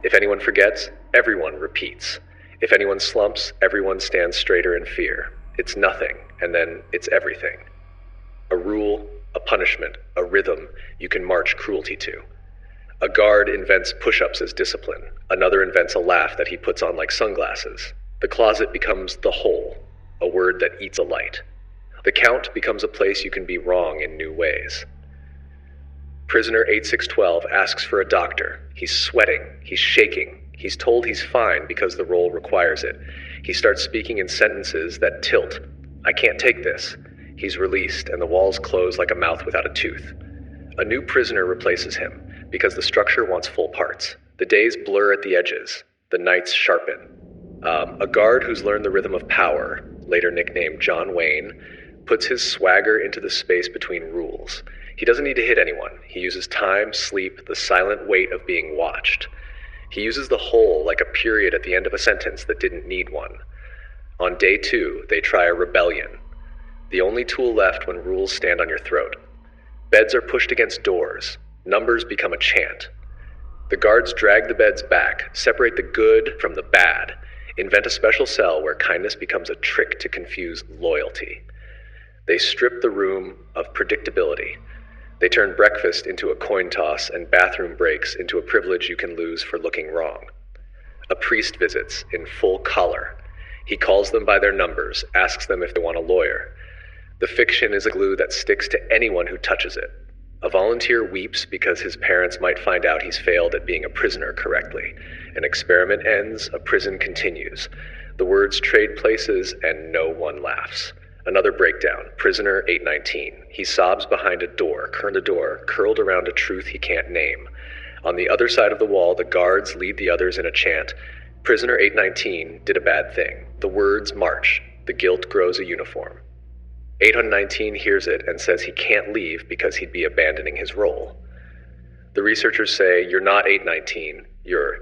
If anyone forgets, everyone repeats. If anyone slumps, everyone stands straighter in fear. It's nothing, and then it's everything. A rule, a punishment, a rhythm you can march cruelty to. A guard invents push-ups as discipline. Another invents a laugh that he puts on like sunglasses. The closet becomes the hole, a word that eats a light. The count becomes a place you can be wrong in new ways. Prisoner 8612 asks for a doctor. He's sweating. He's shaking. He's told he's fine because the role requires it. He starts speaking in sentences that tilt. I can't take this. He's released, and the walls close like a mouth without a tooth. A new prisoner replaces him, because the structure wants full parts. The days blur at the edges. The nights sharpen. A guard who's learned the rhythm of power, later nicknamed John Wayne, puts his swagger into the space between rules. He doesn't need to hit anyone. He uses time, sleep, the silent weight of being watched. He uses the whole like a period at the end of a sentence that didn't need one. On day 2, they try a rebellion. The only tool left when rules stand on your throat. Beds are pushed against doors. Numbers become a chant. The guards drag the beds back, separate the good from the bad, invent a special cell where kindness becomes a trick to confuse loyalty. They strip the room of predictability. They turn breakfast into a coin toss and bathroom breaks into a privilege you can lose for looking wrong. A priest visits in full collar. He calls them by their numbers, asks them if they want a lawyer. The fiction is a glue that sticks to anyone who touches it. A volunteer weeps because his parents might find out he's failed at being a prisoner correctly. An experiment ends, a prison continues. The words trade places and no one laughs. Another breakdown, prisoner 819. He sobs behind a door, curled around a truth he can't name. On the other side of the wall, the guards lead the others in a chant. Prisoner 819 did a bad thing. The words march. The guilt grows a uniform. 819 hears it and says he can't leave because he'd be abandoning his role. The researchers say, "You're not 819, you're..."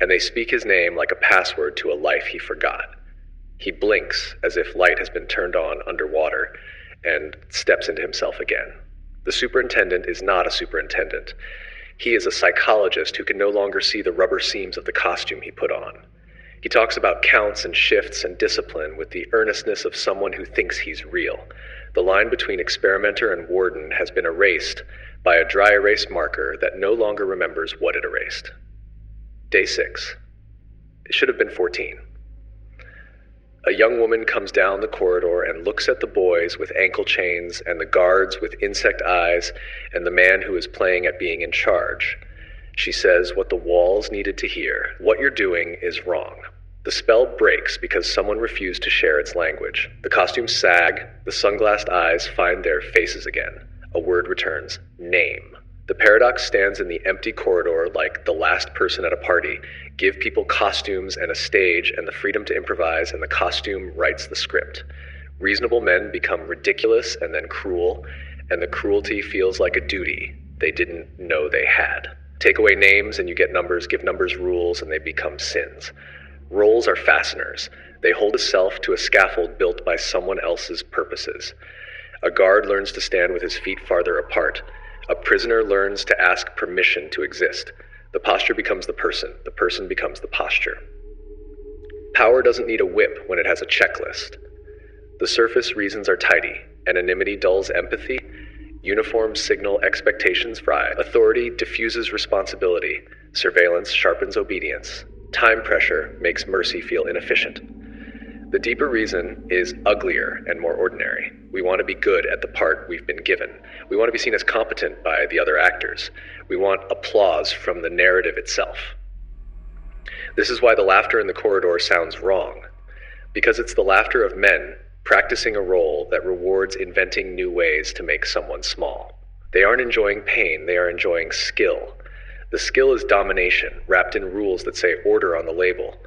And they speak his name like a password to a life he forgot. He blinks as if light has been turned on underwater and steps into himself again. The superintendent is not a superintendent. He is a psychologist who can no longer see the rubber seams of the costume he put on. He talks about counts and shifts and discipline with the earnestness of someone who thinks he's real. The line between experimenter and warden has been erased by a dry erase marker that no longer remembers what it erased. Day 6. It should have been 14. A young woman comes down the corridor and looks at the boys with ankle chains and the guards with insect eyes and the man who is playing at being in charge. She says what the walls needed to hear. What you're doing is wrong. The spell breaks because someone refused to share its language. The costumes sag, the sunglassed eyes find their faces again. A word returns, name. The paradox stands in the empty corridor like the last person at a party. Give people costumes and a stage and the freedom to improvise, and the costume writes the script. Reasonable men become ridiculous and then cruel, and the cruelty feels like a duty they didn't know they had. Take away names and you get numbers, give numbers rules and they become sins. Roles are fasteners. They hold a self to a scaffold built by someone else's purposes. A guard learns to stand with his feet farther apart. A prisoner learns to ask permission to exist. The posture becomes the person becomes the posture. Power doesn't need a whip when it has a checklist. The surface reasons are tidy. Anonymity dulls empathy. Uniforms signal expectations fry. Authority diffuses responsibility. Surveillance sharpens obedience. Time pressure makes mercy feel inefficient. The deeper reason is uglier and more ordinary. We want to be good at the part we've been given. We want to be seen as competent by the other actors. We want applause from the narrative itself. This is why the laughter in the corridor sounds wrong, because it's the laughter of men practicing a role that rewards inventing new ways to make someone small. They aren't enjoying pain, they are enjoying skill. The skill is domination, wrapped in rules that say order on the label.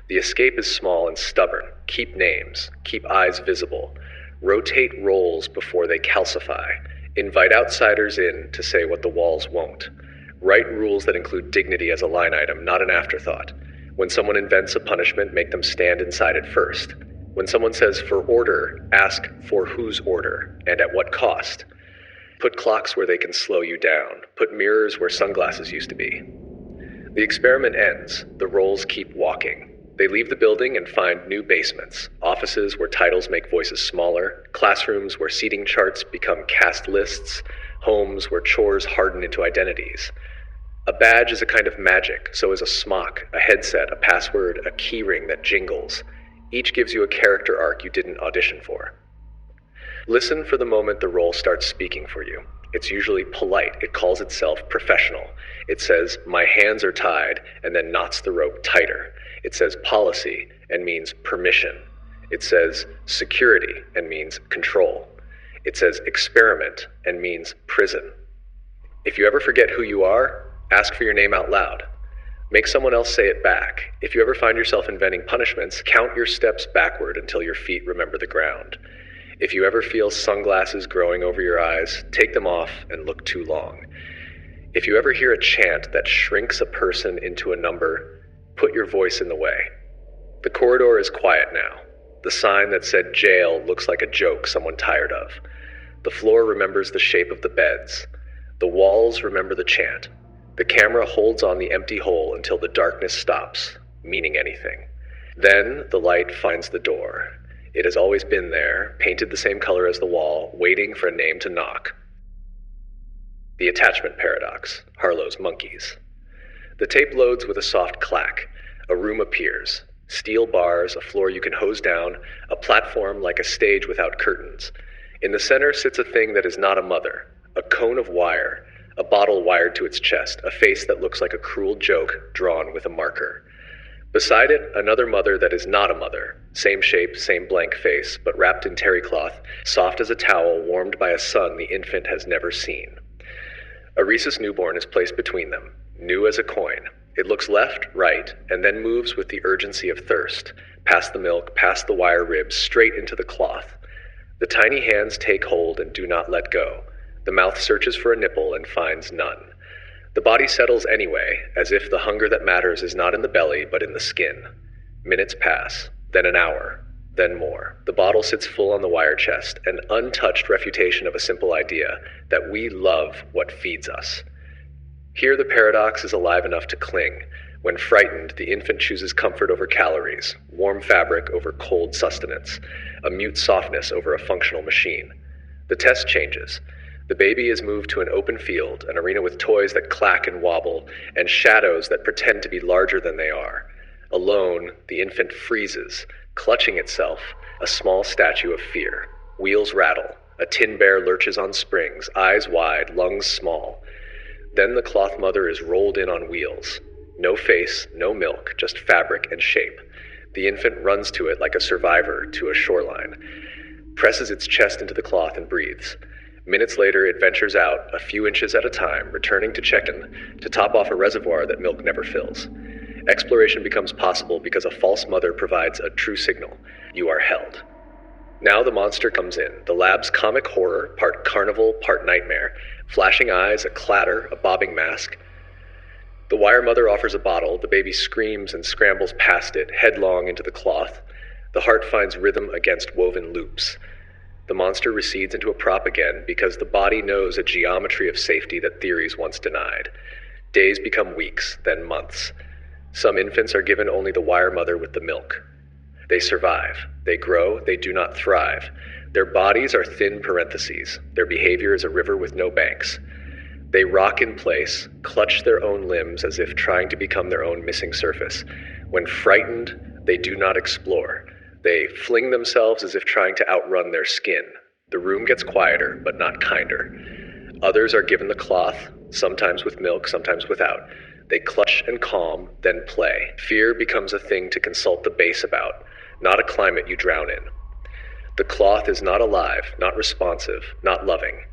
The escape is small and stubborn. Keep names, keep eyes visible. Rotate roles before they calcify. Invite outsiders in to say what the walls won't. Write rules that include dignity as a line item, not an afterthought. When someone invents a punishment, make them stand inside it first. When someone says for order, ask for whose order and at what cost. Put clocks where they can slow you down. Put mirrors where sunglasses used to be. The experiment ends. The roles keep walking. They leave the building and find new basements, offices where titles make voices smaller, classrooms where seating charts become cast lists, homes where chores harden into identities. A badge is a kind of magic, so is a smock, a headset, a password, a keyring that jingles. Each gives you a character arc you didn't audition for. Listen for the moment the role starts speaking for you. It's usually polite. It calls itself professional. It says, "My hands are tied," and then knots the rope tighter. It says policy and means permission. It says security and means control. It says experiment and means prison. If you ever forget who you are, ask for your name out loud. Make someone else say it back. If you ever find yourself inventing punishments, count your steps backward until your feet remember the ground. If you ever feel sunglasses growing over your eyes, take them off and look too long. If you ever hear a chant that shrinks a person into a number, put your voice in the way. The corridor is quiet now. The sign that said jail looks like a joke someone tired of. The floor remembers the shape of the beds. The walls remember the chant. The camera holds on the empty hole until the darkness stops, meaning anything. Then the light finds the door. It has always been there, painted the same color as the wall, waiting for a name to knock. The Attachment Paradox, Harlow's Monkeys. The tape loads with a soft clack. A room appears. Steel bars, a floor you can hose down, a platform like a stage without curtains. In the center sits a thing that is not a mother, a cone of wire, a bottle wired to its chest, a face that looks like a cruel joke drawn with a marker. Beside it, another mother that is not a mother, same shape, same blank face, but wrapped in terry cloth, soft as a towel, warmed by a sun the infant has never seen. A rhesus newborn is placed between them, new as a coin. It looks left, right, and then moves with the urgency of thirst, past the milk, past the wire ribs, straight into the cloth. The tiny hands take hold and do not let go. The mouth searches for a nipple and finds none. The body settles anyway, as if the hunger that matters is not in the belly, but in the skin. Minutes pass, then an hour, then more. The bottle sits full on the wire chest, an untouched refutation of a simple idea, that we love what feeds us. Here the paradox is alive enough to cling. When frightened, the infant chooses comfort over calories, warm fabric over cold sustenance, a mute softness over a functional machine. The test changes. The baby is moved to an open field, an arena with toys that clack and wobble, and shadows that pretend to be larger than they are. Alone, the infant freezes, clutching itself, a small statue of fear. Wheels rattle. A tin bear lurches on springs, eyes wide, lungs small. Then the cloth mother is rolled in on wheels. No face, no milk, just fabric and shape. The infant runs to it like a survivor to a shoreline, presses its chest into the cloth and breathes. Minutes later, it ventures out, a few inches at a time, returning to check in, to top off a reservoir that milk never fills. Exploration becomes possible because a false mother provides a true signal. You are held. Now the monster comes in, the lab's comic horror, part carnival, part nightmare. Flashing eyes, a clatter, a bobbing mask. The wire mother offers a bottle, the baby screams and scrambles past it, headlong into the cloth. The heart finds rhythm against woven loops. The monster recedes into a prop again because the body knows a geometry of safety that theories once denied. Days become weeks, then months. Some infants are given only the wire mother with the milk. They survive. They grow. They do not thrive. Their bodies are thin parentheses. Their behavior is a river with no banks. They rock in place, clutch their own limbs as if trying to become their own missing surface. When frightened, they do not explore. They fling themselves as if trying to outrun their skin. The room gets quieter, but not kinder. Others are given the cloth, sometimes with milk, sometimes without. They clutch and calm, then play. Fear becomes a thing to consult the base about, not a climate you drown in. The cloth is not alive, not responsive, not loving.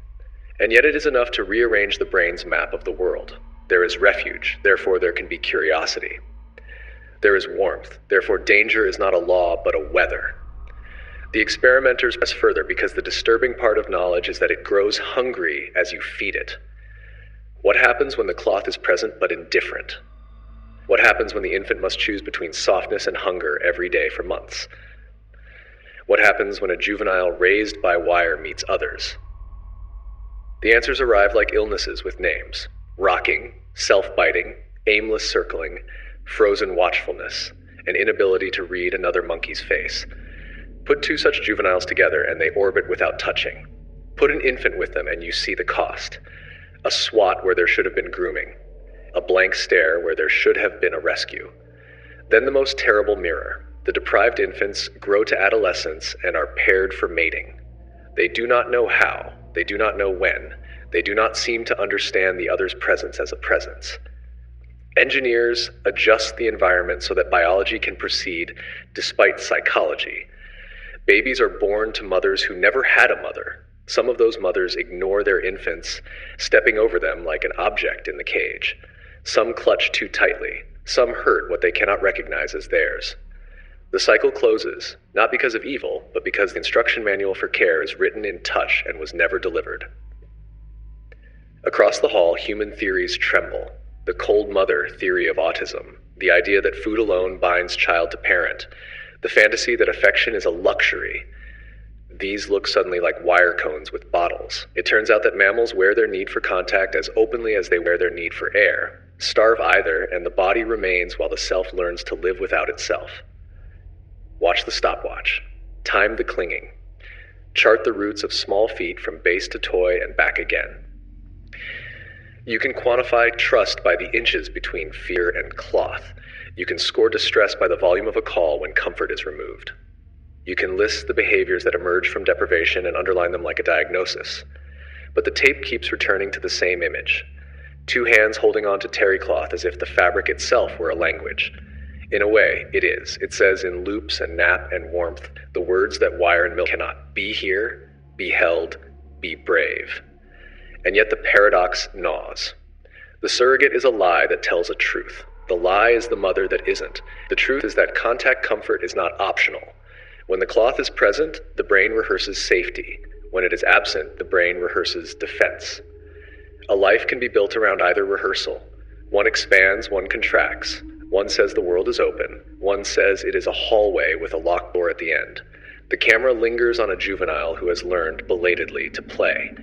And yet it is enough to rearrange the brain's map of the world. There is refuge, therefore there can be curiosity. There is warmth, therefore danger is not a law but a weather. The experimenters press further because the disturbing part of knowledge is that it grows hungry as you feed it. What happens when the cloth is present but indifferent? What happens when the infant must choose between softness and hunger every day for months? What happens when a juvenile raised by wire meets others? The answers arrive like illnesses with names: rocking, self-biting, aimless circling, frozen watchfulness, an inability to read another monkey's face. Put two such juveniles together and they orbit without touching. Put an infant with them and you see the cost. A swat where there should have been grooming. A blank stare where there should have been a rescue. Then the most terrible mirror. The deprived infants grow to adolescence and are paired for mating. They do not know how. They do not know when. They do not seem to understand the other's presence as a presence. Engineers adjust the environment so that biology can proceed despite psychology. Babies are born to mothers who never had a mother. Some of those mothers ignore their infants, stepping over them like an object in the cage. Some clutch too tightly. Some hurt what they cannot recognize as theirs. The cycle closes, not because of evil, but because the instruction manual for care is written in touch and was never delivered. Across the hall, human theories tremble. The cold mother theory of autism, the idea that food alone binds child to parent, the fantasy that affection is a luxury. These look suddenly like wire cones with bottles. It turns out that mammals wear their need for contact as openly as they wear their need for air. Starve either, and the body remains while the self learns to live without itself. Watch the stopwatch. Time the clinging. Chart the routes of small feet from base to toy and back again. You can quantify trust by the inches between fear and cloth. You can score distress by the volume of a call when comfort is removed. You can list the behaviors that emerge from deprivation and underline them like a diagnosis. But the tape keeps returning to the same image. Two hands holding on to terry cloth as if the fabric itself were a language. In a way, it is. It says in loops and nap and warmth the words that wire and milk cannot. Be here, be held, be brave. And yet the paradox gnaws. The surrogate is a lie that tells a truth. The lie is the mother that isn't. The truth is that contact comfort is not optional. When the cloth is present, the brain rehearses safety. When it is absent, the brain rehearses defense. A life can be built around either rehearsal. One expands, one contracts. One says the world is open. One says it is a hallway with a locked door at the end. The camera lingers on a juvenile who has learned, belatedly, to play.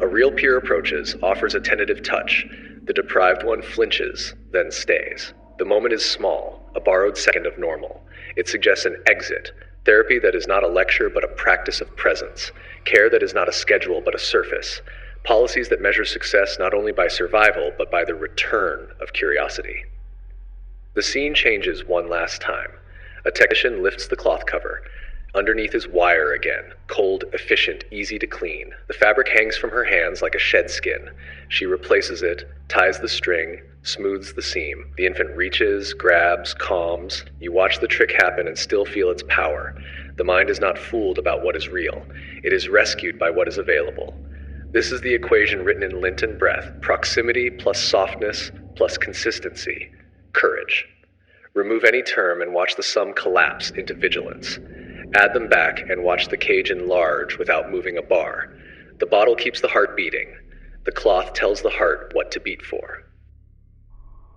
A real peer approaches, offers a tentative touch. The deprived one flinches, then stays. The moment is small, a borrowed second of normal. It suggests an exit, therapy that is not a lecture but a practice of presence, care that is not a schedule but a surface, policies that measure success not only by survival but by the return of curiosity. The scene changes one last time. A technician lifts the cloth cover. Underneath is wire again, cold, efficient, easy to clean. The fabric hangs from her hands like a shed skin. She replaces it, ties the string, smooths the seam. The infant reaches, grabs, calms. You watch the trick happen and still feel its power. The mind is not fooled about what is real. It is rescued by what is available. This is the equation written in lint and breath. Proximity plus softness plus consistency. Courage. Remove any term and watch the sum collapse into vigilance. Add them back and watch the cage enlarge without moving a bar. The bottle keeps the heart beating. The cloth tells the heart what to beat for.